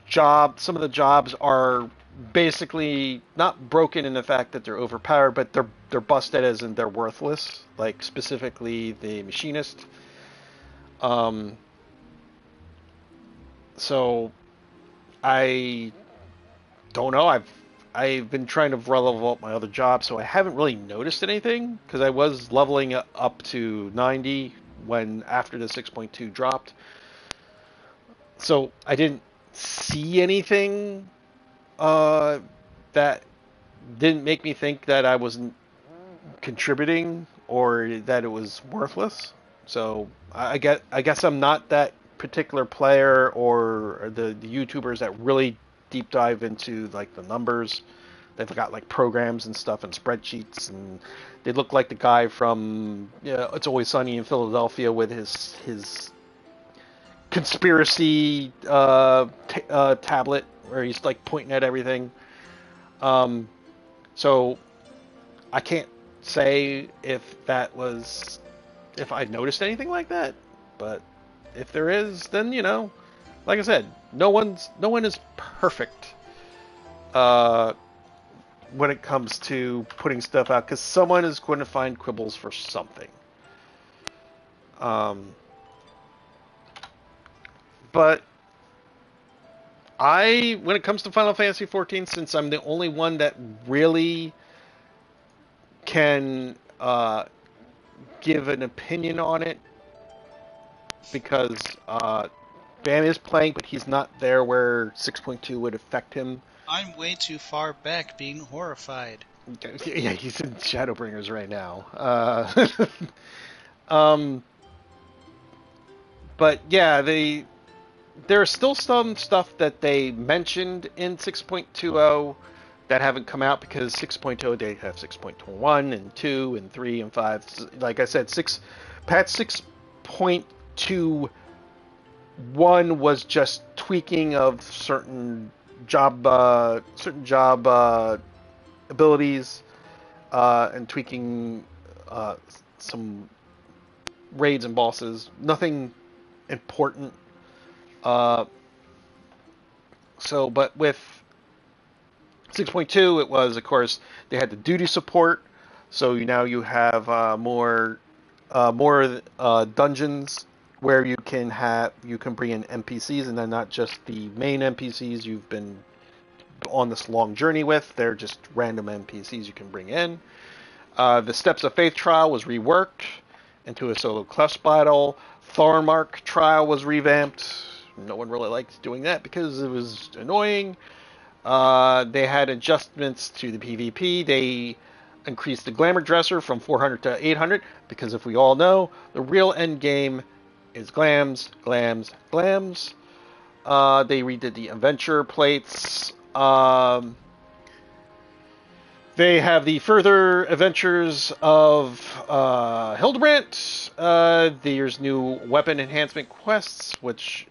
S1: some of the jobs are basically not broken in the fact that they're overpowered, but they're busted as in they're worthless. Like, specifically the machinist. So I don't know. I've been trying to level up my other job, so I haven't really noticed anything because I was leveling up to 90 after the 6.2 dropped. So I didn't see anything that didn't make me think that I wasn't contributing or that it was worthless. So I guess I'm not that particular player or the YouTubers that really deep dive into like the numbers. They've got like programs and stuff and spreadsheets, and they look like the guy from It's Always Sunny in Philadelphia with his conspiracy tablet where he's like pointing at everything. So I can't say if I noticed anything like that, but if there is, then like I said, no one is perfect. when it comes to putting stuff out, because someone is going to find quibbles for something. But when it comes to Final Fantasy XIV, since I'm the only one that really can give an opinion on it, because Bam is playing, but he's not there where 6.2 would affect him.
S2: I'm way too far back being horrified.
S1: Yeah, he's in Shadowbringers right now. But yeah, there's still some stuff that they mentioned in 6.20 that haven't come out, because 6.0 they have 6.1 and 2 and 3 and 5. Like I said, patch 6.21 was just tweaking of certain job abilities and tweaking some raids and bosses. Nothing important. But with 6.2, it was, of course, they had the duty support. So now you have more dungeons where you can bring in NPCs, and they're not just the main NPCs you've been on this long journey with. They're just random NPCs you can bring in. The Steps of Faith trial was reworked into a solo quest battle. Thornmark trial was revamped. No one really liked doing that because it was annoying. They had adjustments to the PvP. They increased the Glamour Dresser from 400 to 800, because if we all know, the real end game is glams, glams, glams. They redid the Adventure plates. They have the further adventures of Hildebrandt. There's new weapon enhancement quests, which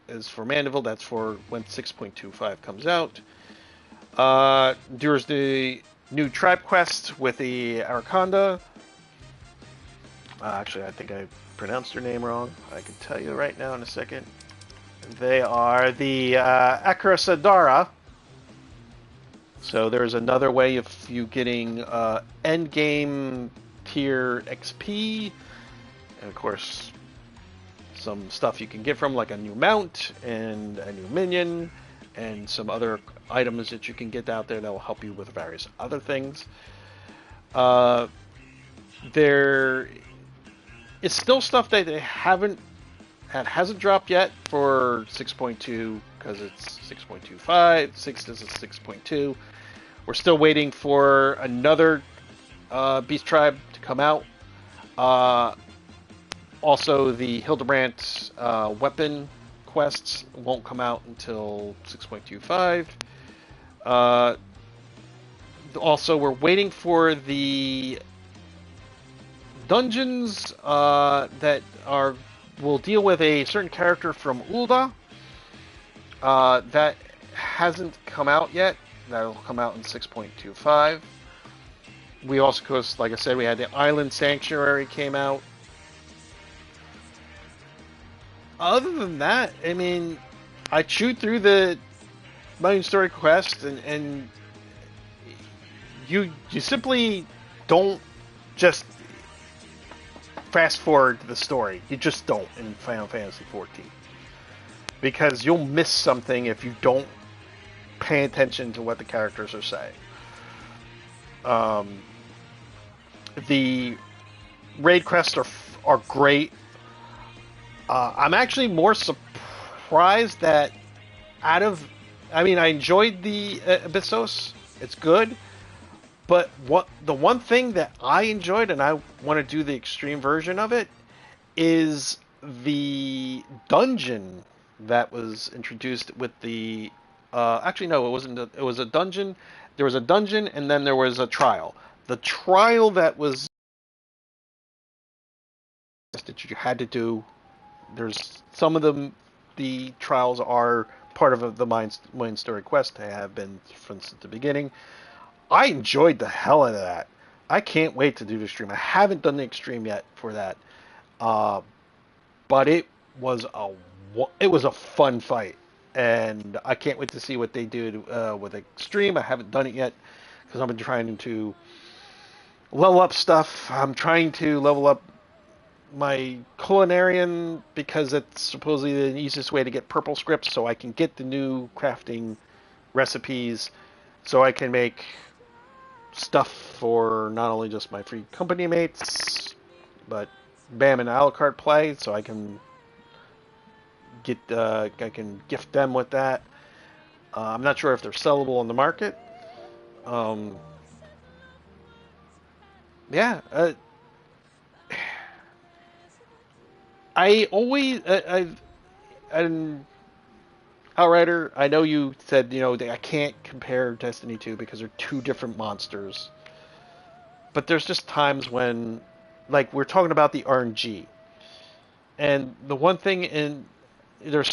S1: is for Mandeville. That's for when 6.25 comes out. There's the new tribe quest with the Araconda. Actually, I think I pronounced her name wrong. I can tell you right now in a second. They are the Akrasadara. So there's another way of you getting end game tier XP, and of course some stuff you can get from, like a new mount and a new minion and some other items that you can get out there that will help you with various other things. There is still stuff that they hasn't dropped yet for 6.2, because it's 6.25. 6 is a 6.2. We're still waiting for another Beast Tribe to come out. Also, the Hildebrandt weapon quests won't come out until 6.25. Also, we're waiting for the dungeons that will deal with a certain character from Ul'dah. That hasn't come out yet. That'll come out in 6.25. We also, cause like I said, we had the Island Sanctuary came out. Other than that, I mean, I chewed through the main story quest, and you simply don't just fast forward the story. You just don't in Final Fantasy XIV, because you'll miss something if you don't pay attention to what the characters are saying. The raid quests are great. I'm actually more surprised that I enjoyed the Abyssos. It's good. But the one thing that I enjoyed, and I want to do the extreme version of it, is the dungeon that was introduced with the... actually, no, it wasn't. It was a dungeon. There was a dungeon, and then there was a trial. The trial that was... that you had to do... There's some of them... The trials are part of the main story quest. They have been since the beginning. I enjoyed the hell out of that. I can't wait to do the stream. I haven't done the extreme yet for that, but it was a fun fight, and I can't wait to see what they do with extreme. I haven't done it yet because I've been trying to level up stuff. I'm trying to level up my culinarian because it's supposedly the easiest way to get purple scripts, so I can get the new crafting recipes, so I can make stuff for not only just my free company mates, but BAM and a la carte play, so I can gift them with that. I'm not sure if they're sellable on the market. Yeah. I always, Outrider, I know you said, I can't compare Destiny 2 because they're two different monsters. But there's just times when, like, we're talking about the RNG. And the one thing there's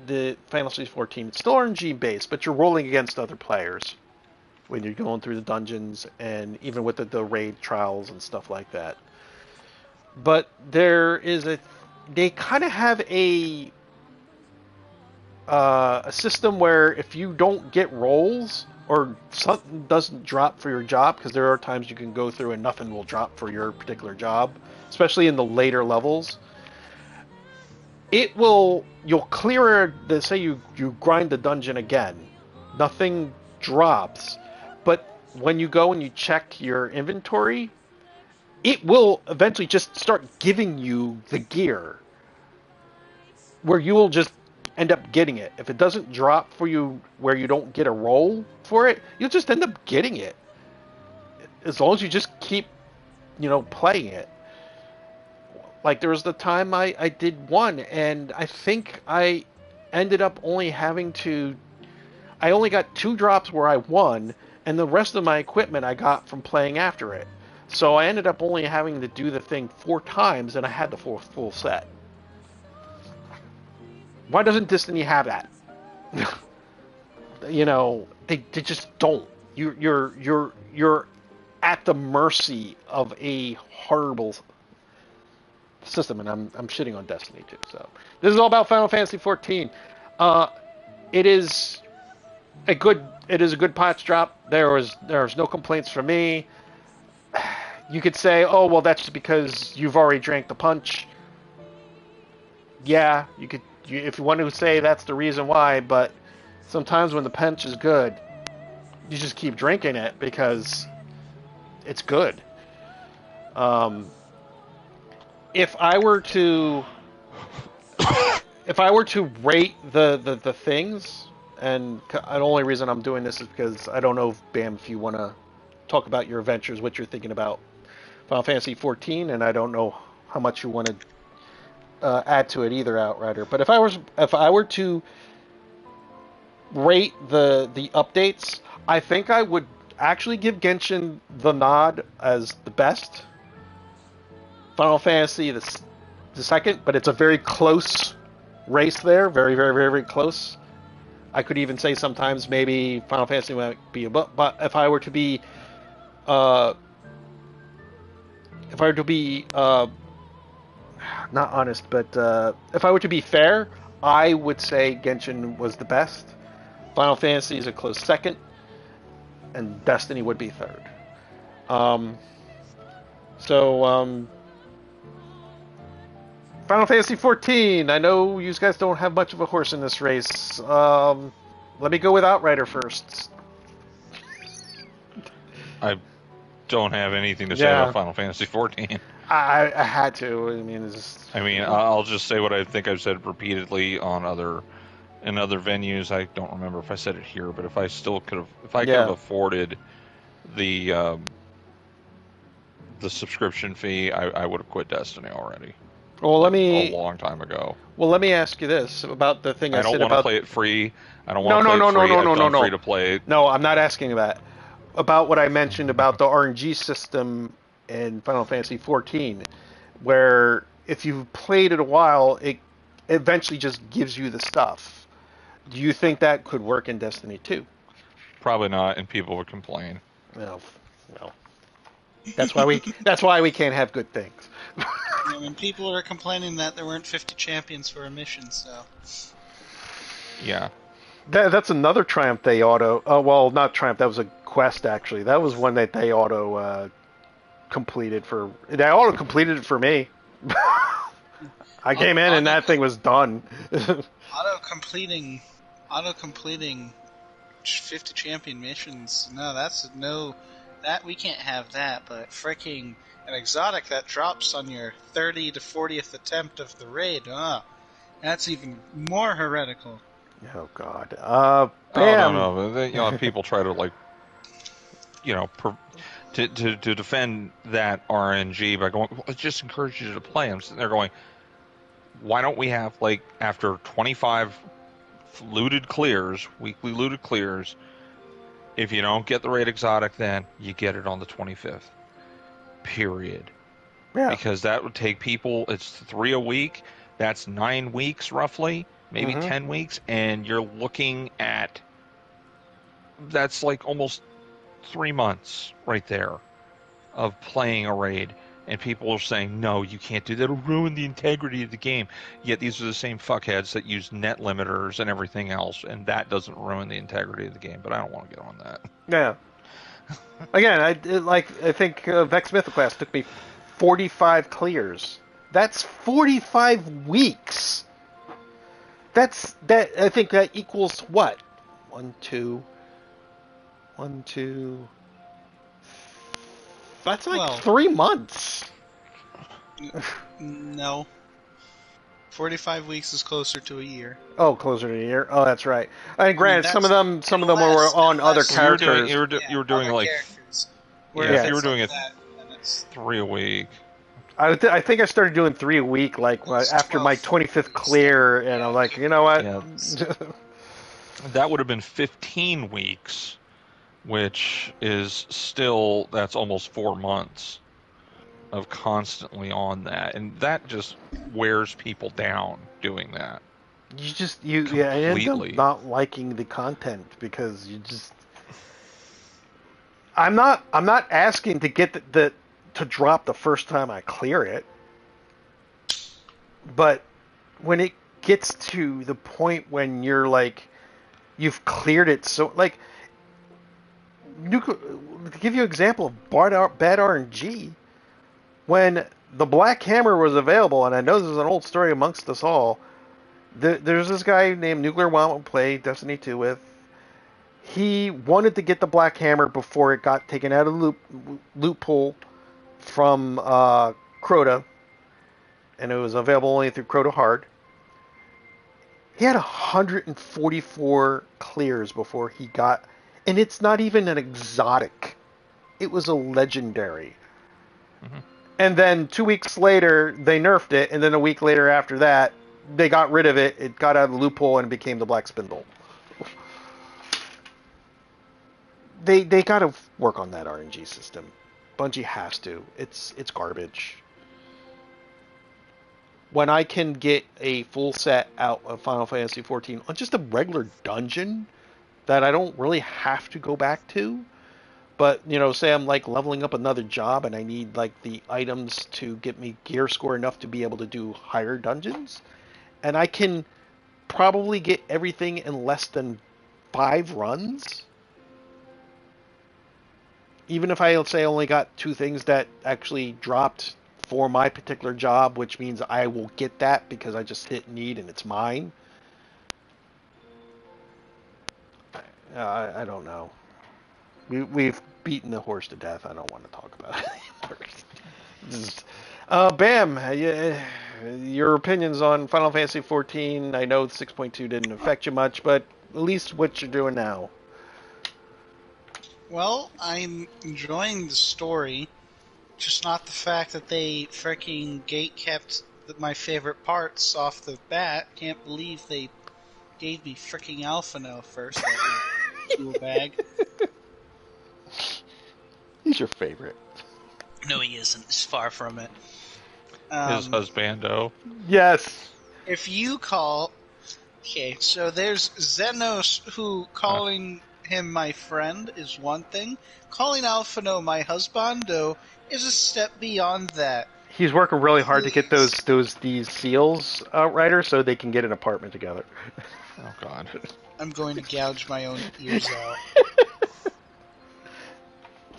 S1: the Final Fantasy 14, it's still RNG based, but you're rolling against other players when you're going through the dungeons and even with the raid trials and stuff like that. But they kind of have a system where if you don't get rolls or something doesn't drop for your job, because there are times you can go through and nothing will drop for your particular job, especially in the later levels, you'll clear say you grind the dungeon again, nothing drops, but when you go and you check your inventory, it will eventually just start giving you the gear where you will just end up getting it. If it doesn't drop for you where you don't get a roll for it, you'll just end up getting it. As long as you just keep, playing it. Like there was the time I did one, and I think I ended up only I only got 2 drops where I won, and the rest of my equipment I got from playing after it. So I ended up only having to do the thing 4 times, and I had the full set. Why doesn't Destiny have that? They just don't. You're at the mercy of a horrible system, and I'm shitting on Destiny too. So this is all about Final Fantasy 14. It is a good patch drop. There's no complaints from me. You could say, oh well, that's just because you've already drank the punch. Yeah, you could. If you want to say that's the reason why, but sometimes when the punch is good, you just keep drinking it because it's good. If I were to rate the things, and the only reason I'm doing this is because I don't know, Bam, if you want to talk about your adventures, what you're thinking about Final Fantasy 14, and I don't know how much you want to add to it either, Outrider. But if I were to rate the updates, I think I would actually give Genshin the nod as the best. Final Fantasy the second, but it's a very close race there, very very very very close. I could even say sometimes maybe Final Fantasy might be above, but if I were to be not honest, but if I were to be fair, I would say Genshin was the best. Final Fantasy is a close second, and Destiny would be third. Final Fantasy 14. I know you guys don't have much of a horse in this race. Let me go with Outrider first.
S3: I don't have anything to say about Final Fantasy 14.
S1: I had to.
S3: I'll just say what I think I've said repeatedly in other venues. I don't remember if I said it here, but if I could have afforded the subscription fee, I would have quit Destiny already.
S1: Well,
S3: a long time ago.
S1: Well, let me ask you this about the thing I said about.
S3: I don't want to play it free. I don't want to play it free. I've done free to play.
S1: No, I'm not asking that. About what I mentioned about the RNG system in Final Fantasy 14, where if you've played it a while, it eventually just gives you the stuff. Do you think that could work in Destiny 2?
S3: Probably not, and people would complain.
S1: No. That's why we can't have good things.
S2: I mean, people are complaining that there weren't 50 champions for a mission, so.
S3: Yeah.
S1: That's another triumph they auto. Well, not triumph. That was a quest, actually. That was one that they auto completed for. They auto completed it for me. I came in and that thing was done.
S2: auto completing 50 champion missions. No, that we can't have that. But freaking an exotic that drops on your 30 to 40th attempt of the raid. That's even more heretical.
S1: Oh God.
S3: Bam. Oh no. People try to to defend that RNG by going, well, it just encourages you to play. I'm sitting there going, why don't we have, after 25 looted clears, weekly looted clears, if you don't get the raid exotic, then you get it on the 25th. Period.
S1: Yeah.
S3: Because that would take people, it's 3 a week, that's 9 weeks roughly, maybe 10 weeks, and you're looking at, that's almost 3 months right there of playing a raid, and people are saying, no, you can't do that, it'll ruin the integrity of the game. Yet these are the same fuckheads that use net limiters and everything else, and that doesn't ruin the integrity of the game, but I don't want to get on that.
S1: Yeah. Again, I think Vex Mythoclast took me 45 clears. That's 45 weeks. I think that equals what? 1, 2. That's 3 months.
S2: No. 45 weeks is closer to a year.
S1: Oh, closer to a year. Oh, that's right. And granted, some of them were on other characters.
S3: You were doing
S2: characters.
S3: If you were doing it 3 a week.
S1: I think I started doing 3 a week, after my 25th clear, and I'm like, you know what?
S3: Yeah. That would have been 15 weeks, which is still, that's almost 4 months of constantly on that, and that just wears people down doing that.
S1: You end up not liking the content because you just. I'm not asking to get to drop the first time I clear it, but when it gets to the point when you're you've cleared it, so to give you an example of bad RNG, when the Black Hammer was available, and I know this is an old story amongst us all, there's this guy named Nuclear Womp we play Destiny 2 with. He wanted to get the Black Hammer before it got taken out of the loophole from Crota, and it was available only through Crota Hard. He had 144 clears before he got, and it's not even an exotic. It was a legendary. Mm-hmm. And then 2 weeks later, they nerfed it, and then a week later after that, they got rid of it. It got out of the loophole and became the Black Spindle. They got to work on that RNG system. Bungie has to. It's garbage. When I can get a full set out of Final Fantasy XIV on just a regular dungeon that I don't really have to go back to, but, say I'm leveling up another job and I need the items to get me gear score enough to be able to do higher dungeons, and I can probably get everything in less than 5 runs. Even if I, let's say, only got 2 things that actually dropped for my particular job, which means I will get that because I just hit need and it's mine. I don't know. We've beaten the horse to death. I don't want to talk about it anymore. Bam, your opinions on Final Fantasy XIV. I know 6.2 didn't affect you much, but at least what you're doing now.
S2: Well, I'm enjoying the story, just not the fact that they freaking gate-kept my favorite parts off the bat. Can't believe they gave me freaking Alphino first. That tool bag.
S1: He's your favorite.
S2: No, he isn't. It's far from it.
S3: His husbando.
S1: Yes.
S2: If you call... Okay, so there's Xenos, who calling... him my friend is one thing. Calling Alphino my husbando is a step beyond that.
S1: He's working really hard to get these seals Ryder, so they can get an apartment together.
S3: Oh God.
S2: I'm going to gouge my own ears out.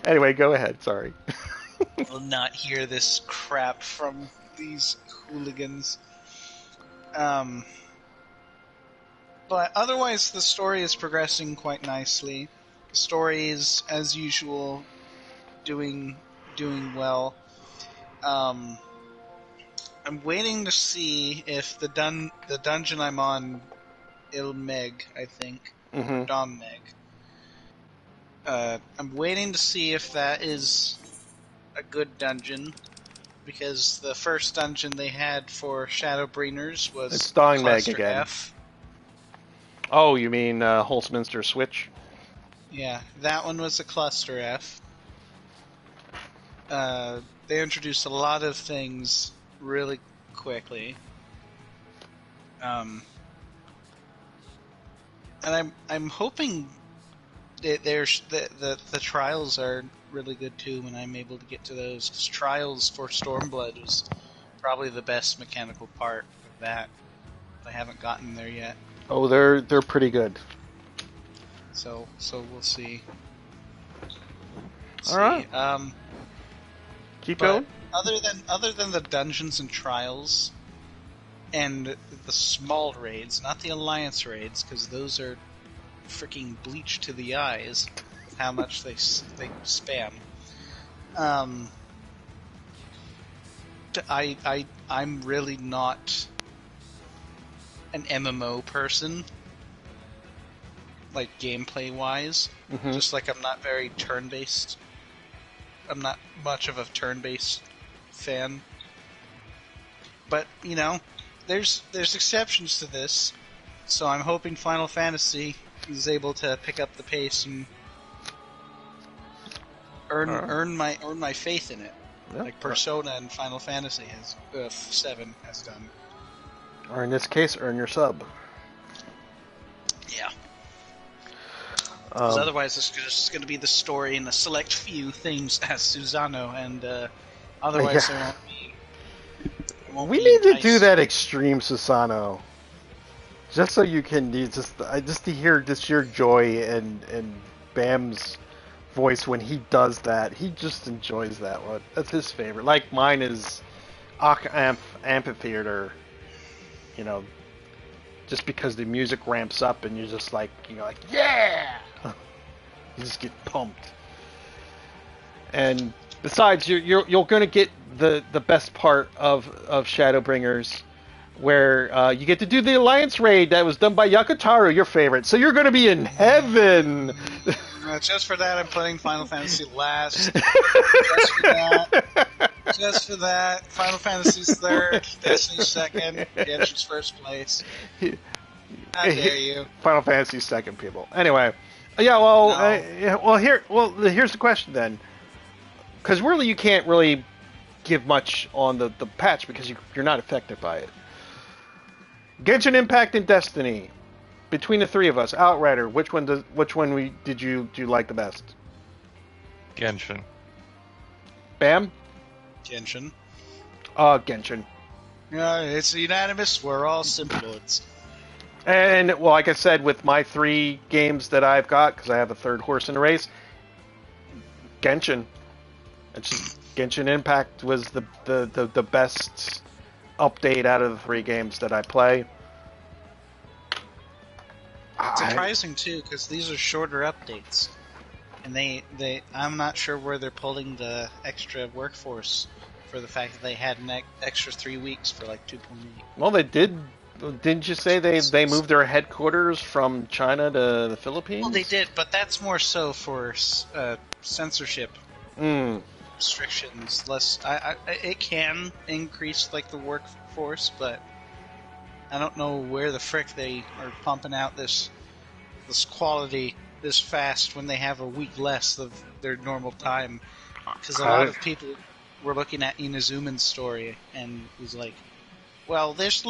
S1: Anyway, go ahead. Sorry.
S2: Will not hear this crap from these hooligans. But otherwise, the story is progressing quite nicely. The story is, as usual, doing well. I'm waiting to see if the dungeon I'm on, Ilmeg, I think,
S1: Mm-hmm.
S2: Dom Meg. I'm waiting to see if that is a good dungeon, because the first dungeon they had for Shadowbringers was
S1: It's Dong Meg
S2: Cluster
S1: again.
S2: F.
S1: Oh, you mean Holzminster Switch?
S2: Yeah, that one was a Cluster F. They introduced a lot of things really quickly. And I'm hoping that the trials are really good too when I'm able to get to those. 'Cause trials for Stormblood was probably the best mechanical part of that. I haven't gotten there yet,
S1: Oh, they're pretty good.
S2: so we'll see.
S1: All right. Keep
S2: But
S1: going.
S2: other than the dungeons and trials, and the small raids, not the alliance raids, because those are freaking bleached to the eyes. How much they spam. I'm really not an MMO person, like gameplay wise.
S1: Mm-hmm.
S2: Just like I'm not very turn-based. I'm not much of a turn-based fan. But, you know, there's exceptions to this. So I'm hoping Final Fantasy is able to pick up the pace and earn my faith in it.
S1: Yeah.
S2: Like Persona and Final Fantasy has 7 has done.
S1: Or in this case, earn your sub.
S2: Yeah. Because otherwise, it's just going to be the story and a select few things as Susano, and otherwise
S1: Yeah.
S2: there won't
S1: We
S2: be
S1: need to
S2: enticed.
S1: do that extreme Susano. Just so you can just to hear just your joy and Bam's voice when he does that. He just enjoys that one. That's his favorite. Like mine is Amphitheater. You know, just because the music ramps up and you're just like, you know, like, yeah! You just get pumped. And besides, you're going to get the best part of Shadowbringers, where you get to do the Alliance raid that was done by Yakutaru, your favorite. So you're going to be in heaven.
S2: Just for that, I'm putting Final Fantasy last. Just for that, Final Fantasy's third, Destiny's second, Genshin's first place. How dare you?
S1: Final Fantasy second, people. Anyway, yeah. Well,
S2: No.
S1: Here's the question then, because really you can't really give much on the patch because you're not affected by it. Genshin Impact and Destiny. Between the three of us, Outrider, which one did you like the best?
S3: Genshin.
S1: Bam?
S2: Genshin.
S1: Genshin.
S2: It's unanimous. We're all Simplords.
S1: And, well, like I said, with my 3 games that I've got, because I have a third horse in the race, Genshin. Genshin Impact was the best update out of the 3 games that I play.
S2: Surprising too, because these are shorter updates, and I'm not sure where they're pulling the extra workforce for the fact that they had an extra 3 weeks for like 2.8.
S1: Well, they did. Didn't you say they moved their headquarters from China to the Philippines?
S2: Well, they did, but that's more so for censorship restrictions. Less, it can increase like the workforce, but I don't know where the frick they are pumping out this quality this fast when they have a week less of their normal time. Because a lot of people were looking at Inazuman's story and was like, well, this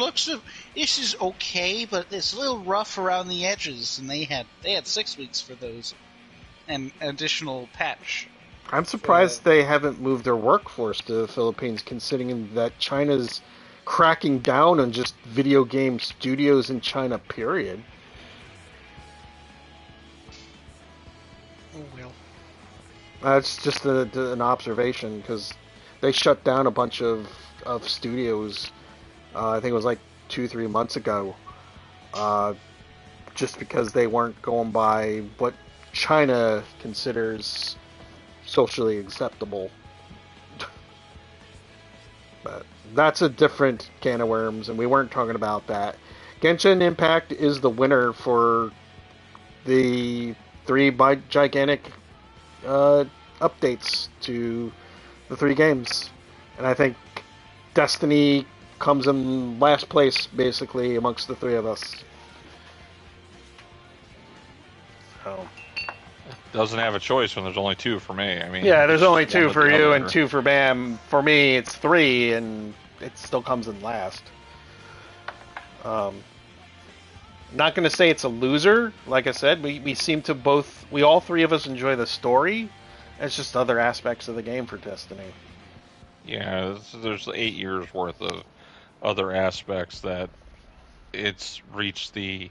S2: is okay, but it's a little rough around the edges, and they had 6 weeks for those, and additional patch.
S1: I'm surprised they haven't moved their workforce to the Philippines, considering that China's cracking down on just video game studios in China, period.
S2: Oh, well.
S1: It's just an observation because they shut down a bunch of studios. I think it was like 2-3 months ago, uh, just because they weren't going by what China considers socially acceptable. But that's a different can of worms, and we weren't talking about that. Genshin Impact is the winner for the three gigantic updates to the three games. And I think Destiny comes in last place, basically, amongst the three of us. So.
S3: Doesn't have a choice when there's only two for me. I mean,
S1: Yeah, there's only two for you
S3: other.
S1: and two for Bam. For me, it's three, and it still comes in last. Not going to say it's a loser. Like I said, we seem to we all three of us enjoy the story. It's just other aspects of the game for Destiny.
S3: Yeah, there's 8 years worth of other aspects that it's reached the,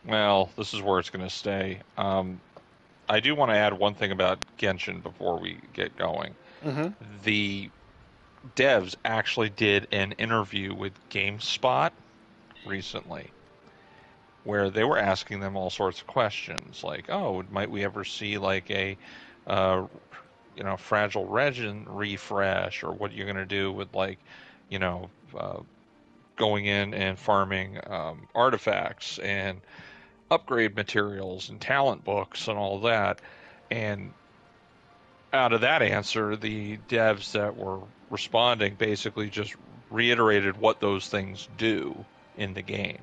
S3: well, this is where it's going to stay. I do want to add one thing about Genshin before we get going.
S1: Mm-hmm.
S3: The devs actually did an interview with GameSpot recently where they were asking them all sorts of questions like, oh, might we ever see like a Fragile Regin refresh, or what you're going to do with like, going in and farming artifacts and upgrade materials and talent books and all that. And out of that answer, the devs that were responding basically just reiterated what those things do in the game.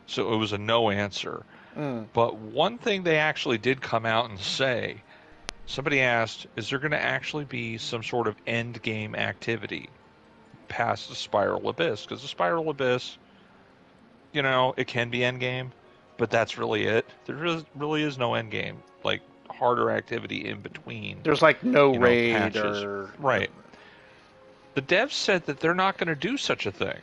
S3: So it was a no answer. But one thing they actually did come out and say, somebody asked, is there going to actually be some sort of end game activity past the Spiral Abyss? Because the Spiral Abyss, it can be end game, but that's really it. There really is no end game, like harder activity in between.
S1: There's like no raid
S3: patches.
S1: or...
S3: Right. The devs said that they're not going to do such a thing.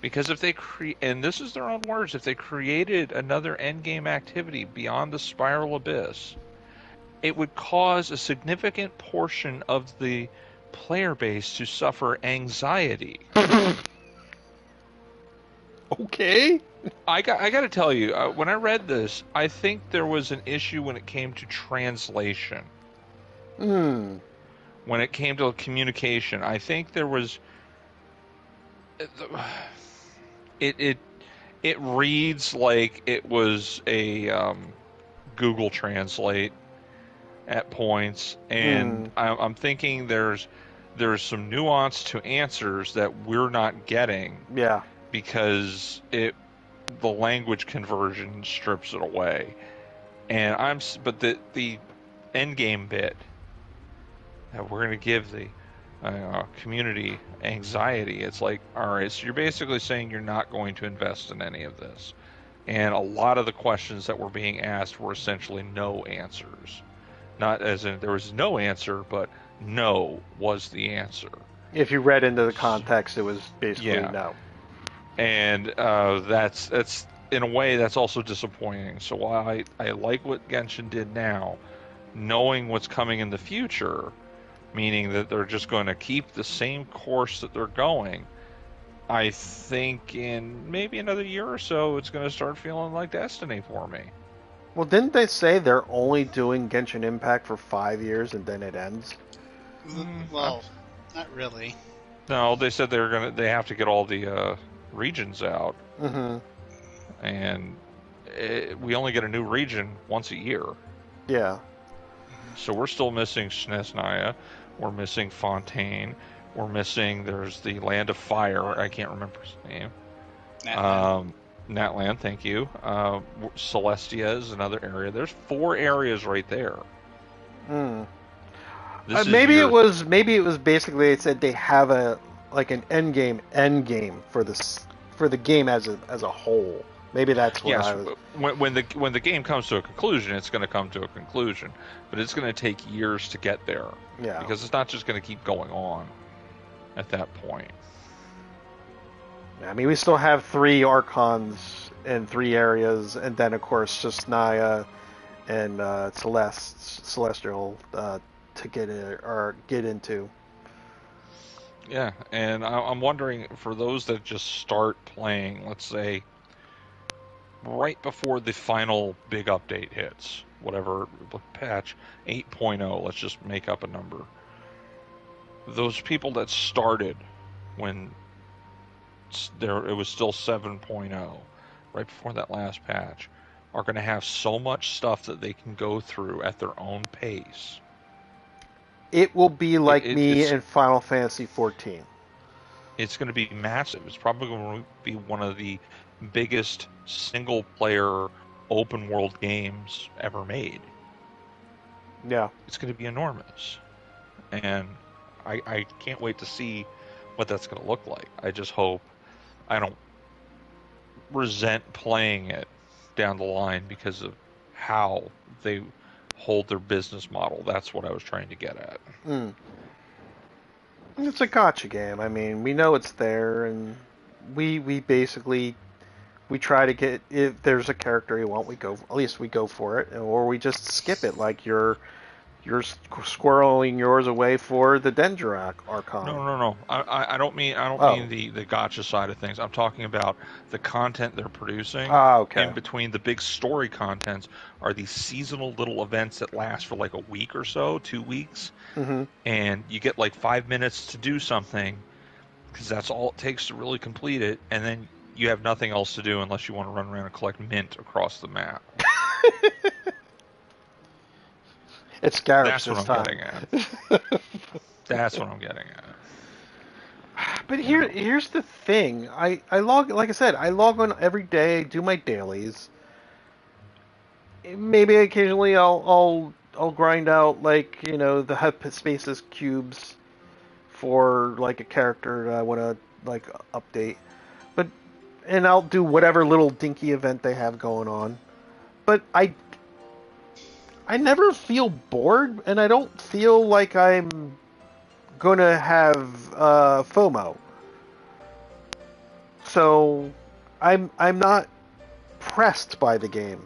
S3: Because if they and this is their own words, if they created another endgame activity beyond the Spiral Abyss, it would cause a significant portion of the player base to suffer anxiety.
S1: Okay.
S3: I got to tell you, when I read this, I think there was an issue when it came to translation. When it came to communication, I think there was... It reads like it was a Google Translate at points, and I'm thinking there's some nuance to answers that we're not getting.
S1: Yeah.
S3: Because the language conversion strips it away, but the end game bit that we're going to give the community anxiety. It's like, all right, so you're basically saying you're not going to invest in any of this. And a lot of the questions that were being asked were essentially no answers. Not as in there was no answer, but no was the answer.
S1: If you read into the context, it was basically no.
S3: And that's in a way that's also disappointing. So while I like what Genshin did now, knowing what's coming in the future, meaning that they're just going to keep the same course that they're going, I think in maybe another year or so, it's going to start feeling like Destiny for me.
S1: Well, didn't they say they're only doing Genshin Impact for 5 years and then it ends?
S2: Well, not really.
S3: No, they said they have to get all the regions out. And we only get a new region once a year.
S1: Yeah.
S3: So we're still missing Snezhnaya, we're missing Fontaine, we're missing, there's the Land of Fire, I can't remember his name. Natlan, thank you. Celestia is another area. There's 4 areas right there.
S1: Maybe it was basically it said they have an end game for the game as a whole. Maybe that's what I was...
S3: When the game comes to a conclusion, it's going to come to a conclusion, but it's going to take years to get there.
S1: Yeah.
S3: Because it's not just going to keep going on at that point.
S1: I mean, we still have 3 Archons in 3 areas, and then of course just Naya and Celestial to get into.
S3: Yeah, and I'm wondering, for those that just start playing, let's say, right before the final big update hits, whatever, patch 8.0, let's just make up a number. Those people that started when it was still 7.0, right before that last patch, are going to have so much stuff that they can go through at their own pace.
S1: It will be like me
S3: it's
S1: in Final Fantasy XIV.
S3: It's going to be massive. It's probably going to be one of the biggest single-player open-world games ever made.
S1: Yeah.
S3: It's going to be enormous. And I can't wait to see what that's going to look like. I just hope I don't resent playing it down the line because of how they hold their business model. That's what I was trying to get at.
S1: Mm. It's a gotcha game. I mean, we know it's there, and we basically try to get, if there's a character we want, at least we go for it, or we just skip it, like you're squirreling yours away for the Dendra Archon.
S3: No. I don't mean the gotcha side of things. I'm talking about the content they're producing.
S1: Okay.
S3: In between the big story contents are these seasonal little events that last for like a week or so, 2 weeks, and you get like 5 minutes to do something, because that's all it takes to really complete it, and then you have nothing else to do unless you want to run around and collect mint across the map.
S1: It's Garrett.
S3: That's what I'm getting at. That's what I'm getting at.
S1: But here's the thing. I log, like I said, I log on every day, do my dailies. Maybe occasionally I'll grind out, like, the hypspaces cubes for like a character that I want to like update. And I'll do whatever little dinky event they have going on. But I never feel bored, and I don't feel like I'm gonna have FOMO. So I'm not pressed by the game.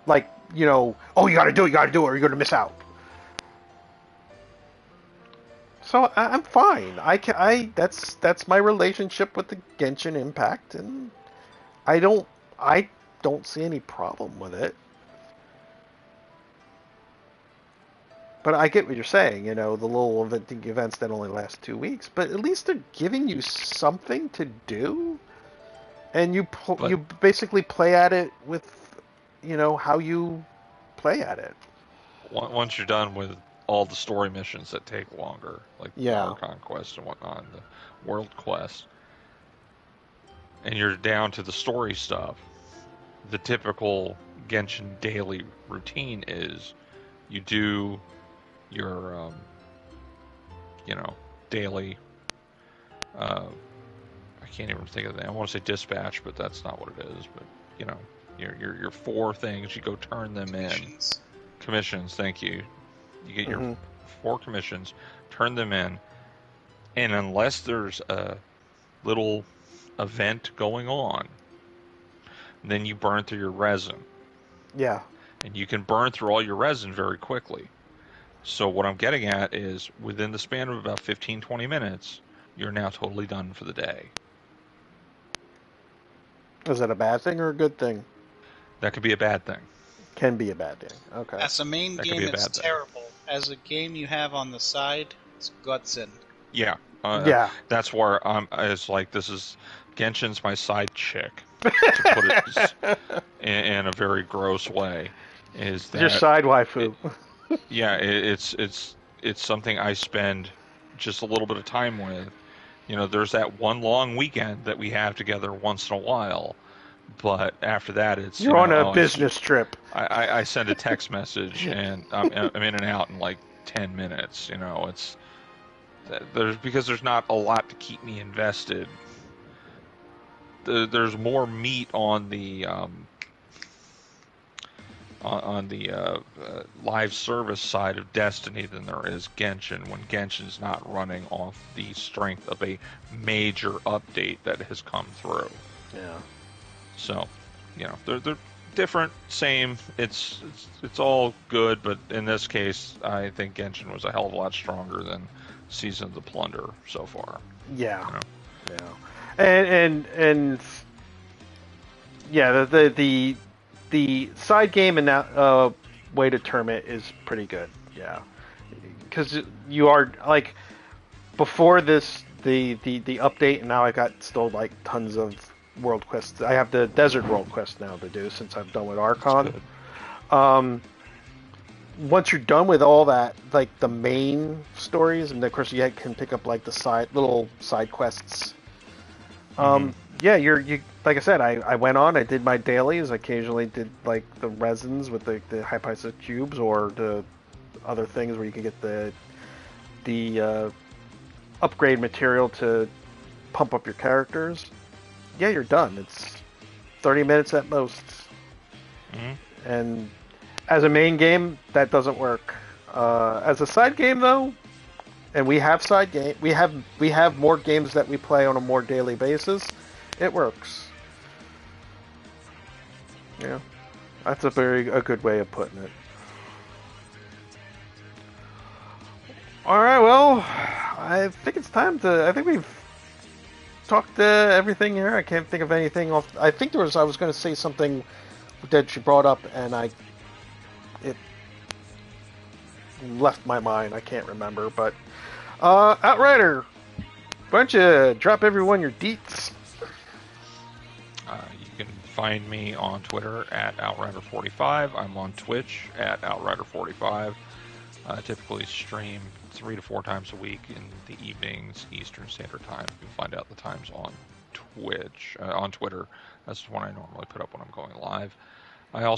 S1: Like, oh, you gotta do it, or you're gonna miss out. So I'm fine. That's my relationship with the Genshin Impact, and I don't see any problem with it. But I get what you're saying, the little events that only last 2 weeks. But at least they're giving you something to do, and you basically play at it with, how you play at it.
S3: Once you're done with all the story missions that take longer, like the Archon quest and whatnot, the world quest, and you're down to the story stuff, the typical Genshin daily routine is you do your daily I can't even think of that. I want to say dispatch, but that's not what it is. But your 4 things, you go turn them in. Commissions, thank you. You get your 4 commissions, turn them in, and unless there's a little event going on, then you burn through your resin.
S1: Yeah.
S3: And you can burn through all your resin very quickly. So what I'm getting at is, within the span of about 15-20 minutes, you're now totally done for the day.
S1: Is that a bad thing or a good thing?
S3: That could be a bad thing.
S1: Can be a bad thing. Okay.
S2: As a main game, it's terrible. As a game you have on the side, it's gutsin.
S3: Yeah.
S1: Yeah.
S3: That's where it's like, this is Genshin's my side chick, to put it in a very gross way. Is that
S1: your side waifu?
S3: Yeah, it's something I spend just a little bit of time with. There's that one long weekend that we have together once in a while, but after that, it's
S1: you're on a business trip.
S3: I send a text message and I'm in and out in like 10 minutes. Because there's not a lot to keep me invested. There's more meat on the live service side of Destiny than there is Genshin, when Genshin's not running off the strength of a major update that has come through.
S1: Yeah.
S3: So, different, same. It's all good, but in this case, I think Genshin was a hell of a lot stronger than Season of the Plunder so far.
S1: Yeah,
S3: You know?
S1: yeah, and yeah, the side game and that way to term it is pretty good. Yeah, because you are like before this the update, and now I got still like tons of world quests. I have the desert world quest now to do since I'm done with Archon. Once you're done with all that, like the main stories, and of course you can pick up like the little side quests. Yeah, you like I said, I went on, I did my dailies, occasionally did like the resins with the hypothesis cubes or the other things where you can get the upgrade material to pump up your characters. Yeah, you're done. It's 30 minutes at most. And as a main game, that doesn't work. As a side game, though, and we have side game, we have more games that we play on a more daily basis. It works. Yeah, that's a good way of putting it. All right, well, I think it's time to. I think we've talked everything here. I can't think of anything off. I think I was going to say something that she brought up, and it left my mind. I can't remember, but Outrider, why don't you drop everyone your deets?
S3: You can find me on Twitter at Outrider45. I'm on Twitch at Outrider45. I typically stream 3 to 4 times a week in the evenings, Eastern Standard Time. You can find out the times on Twitch, on Twitter. That's the one I normally put up when I'm going live. I'm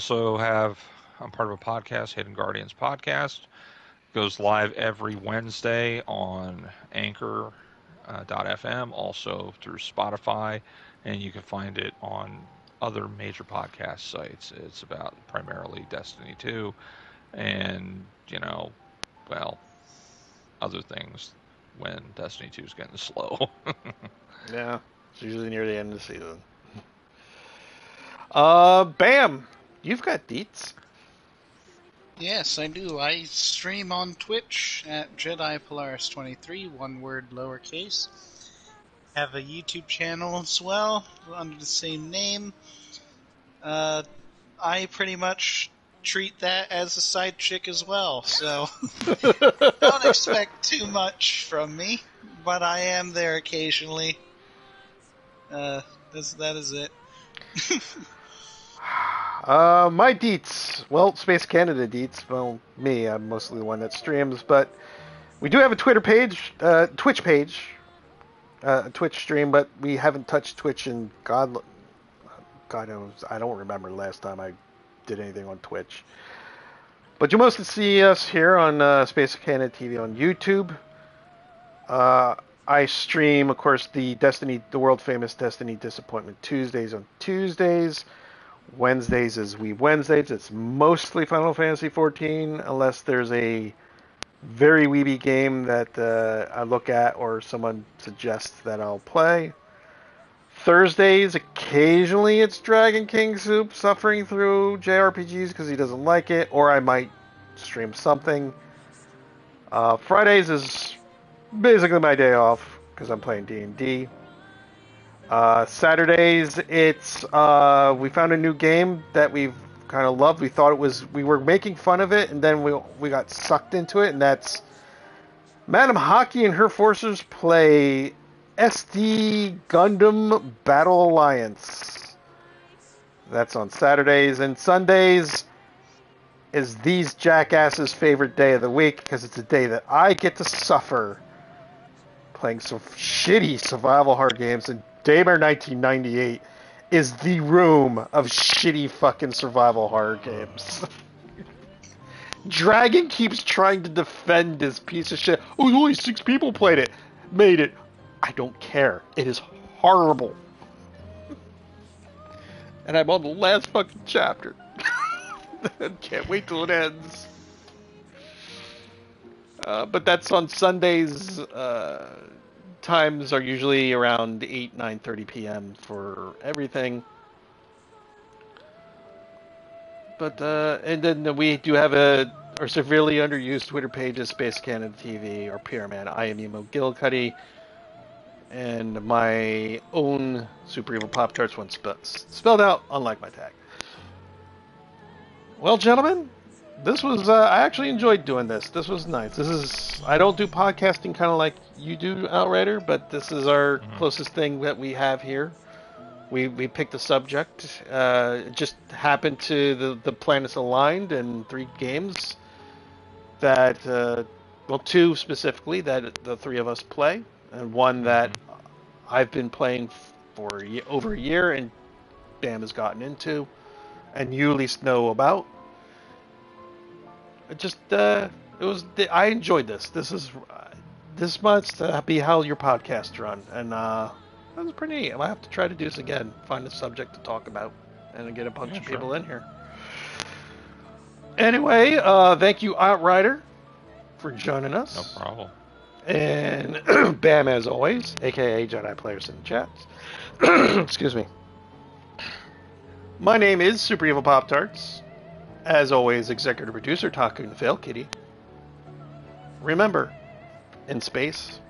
S3: part of a podcast, Hidden Guardians Podcast. It goes live every Wednesday on Anchor.fm, also through Spotify, and you can find it on other major podcast sites. It's about primarily Destiny 2 and, other things when Destiny 2 is getting slow.
S1: Yeah, it's usually near the end of the season. Bam! You've got deets.
S2: Yes, I do. I stream on Twitch at Jedi Polaris23, one word lowercase. Have a YouTube channel as well under the same name. I pretty much treat that as a side chick as well, so don't expect too much from me, but I am there occasionally. That is it.
S1: My deets. Well, Space Canada deets. Well, me. I'm mostly the one that streams, but we do have a Twitch page, Twitch stream, but we haven't touched Twitch in God knows. I don't remember the last time I did anything on Twitch. But you mostly see us here on Space Canada TV on YouTube. I stream, of course, the world famous Destiny Disappointment Tuesdays on Tuesdays. Wednesdays is Wednesdays. It's mostly Final Fantasy XIV, unless there's a very weeby game that I look at or someone suggests that I'll play. Thursdays, occasionally it's Dragon King Soup suffering through JRPGs because he doesn't like it, or I might stream something. Fridays is basically my day off because I'm playing D&D. Saturdays, it's we found a new game that we've kind of loved. We were making fun of it, and then we got sucked into it, and that's Madam Hockey and her forces play SD Gundam Battle Alliance. That's on Saturdays, and Sundays is these jackasses' favorite day of the week because it's a day that I get to suffer playing some shitty survival horror games, and Daymare 1998 is the room of shitty fucking survival horror games. Dragon keeps trying to defend this piece of shit. Oh, only 6 people made it. I don't care. It is horrible. And I'm on the last fucking chapter. Can't wait till it ends. But that's on Sundays. Times are usually around 9:30 p.m. for everything. But and then we do have our severely underused Twitter pages, Space Canada TV, or PR Man, I am Emo Gillicuddy, and my own Super Evil Pop Tarts one spelled out, unlike my tag. Well, gentlemen, this was I actually enjoyed doing this. This was nice. I don't do podcasting kind of like you do, Outrider, but this is our closest thing that we have here. We picked a subject. It just happened to the planets aligned, and 3 games that, well, 2 specifically that the 3 of us play, and 1 that I've been playing for over a year, and Bam has gotten into, and you at least know about. It just I enjoyed this. This must be how your podcasts run, and that was pretty neat. I'll have to try to do this again. Find a subject to talk about, and get a bunch of people in here. Anyway, thank you, Outrider, for joining us.
S3: No problem.
S1: And Bam, as always, aka Jedi Players in the chats. Excuse me. My name is Super Evil Pop Tarts. As always, executive producer Taku the Fail Kitty. Remember, in space,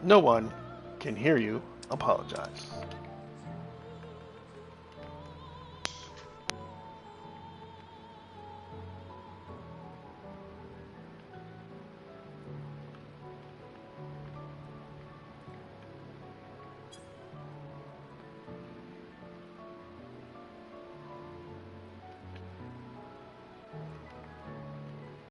S1: no one can hear you apologize.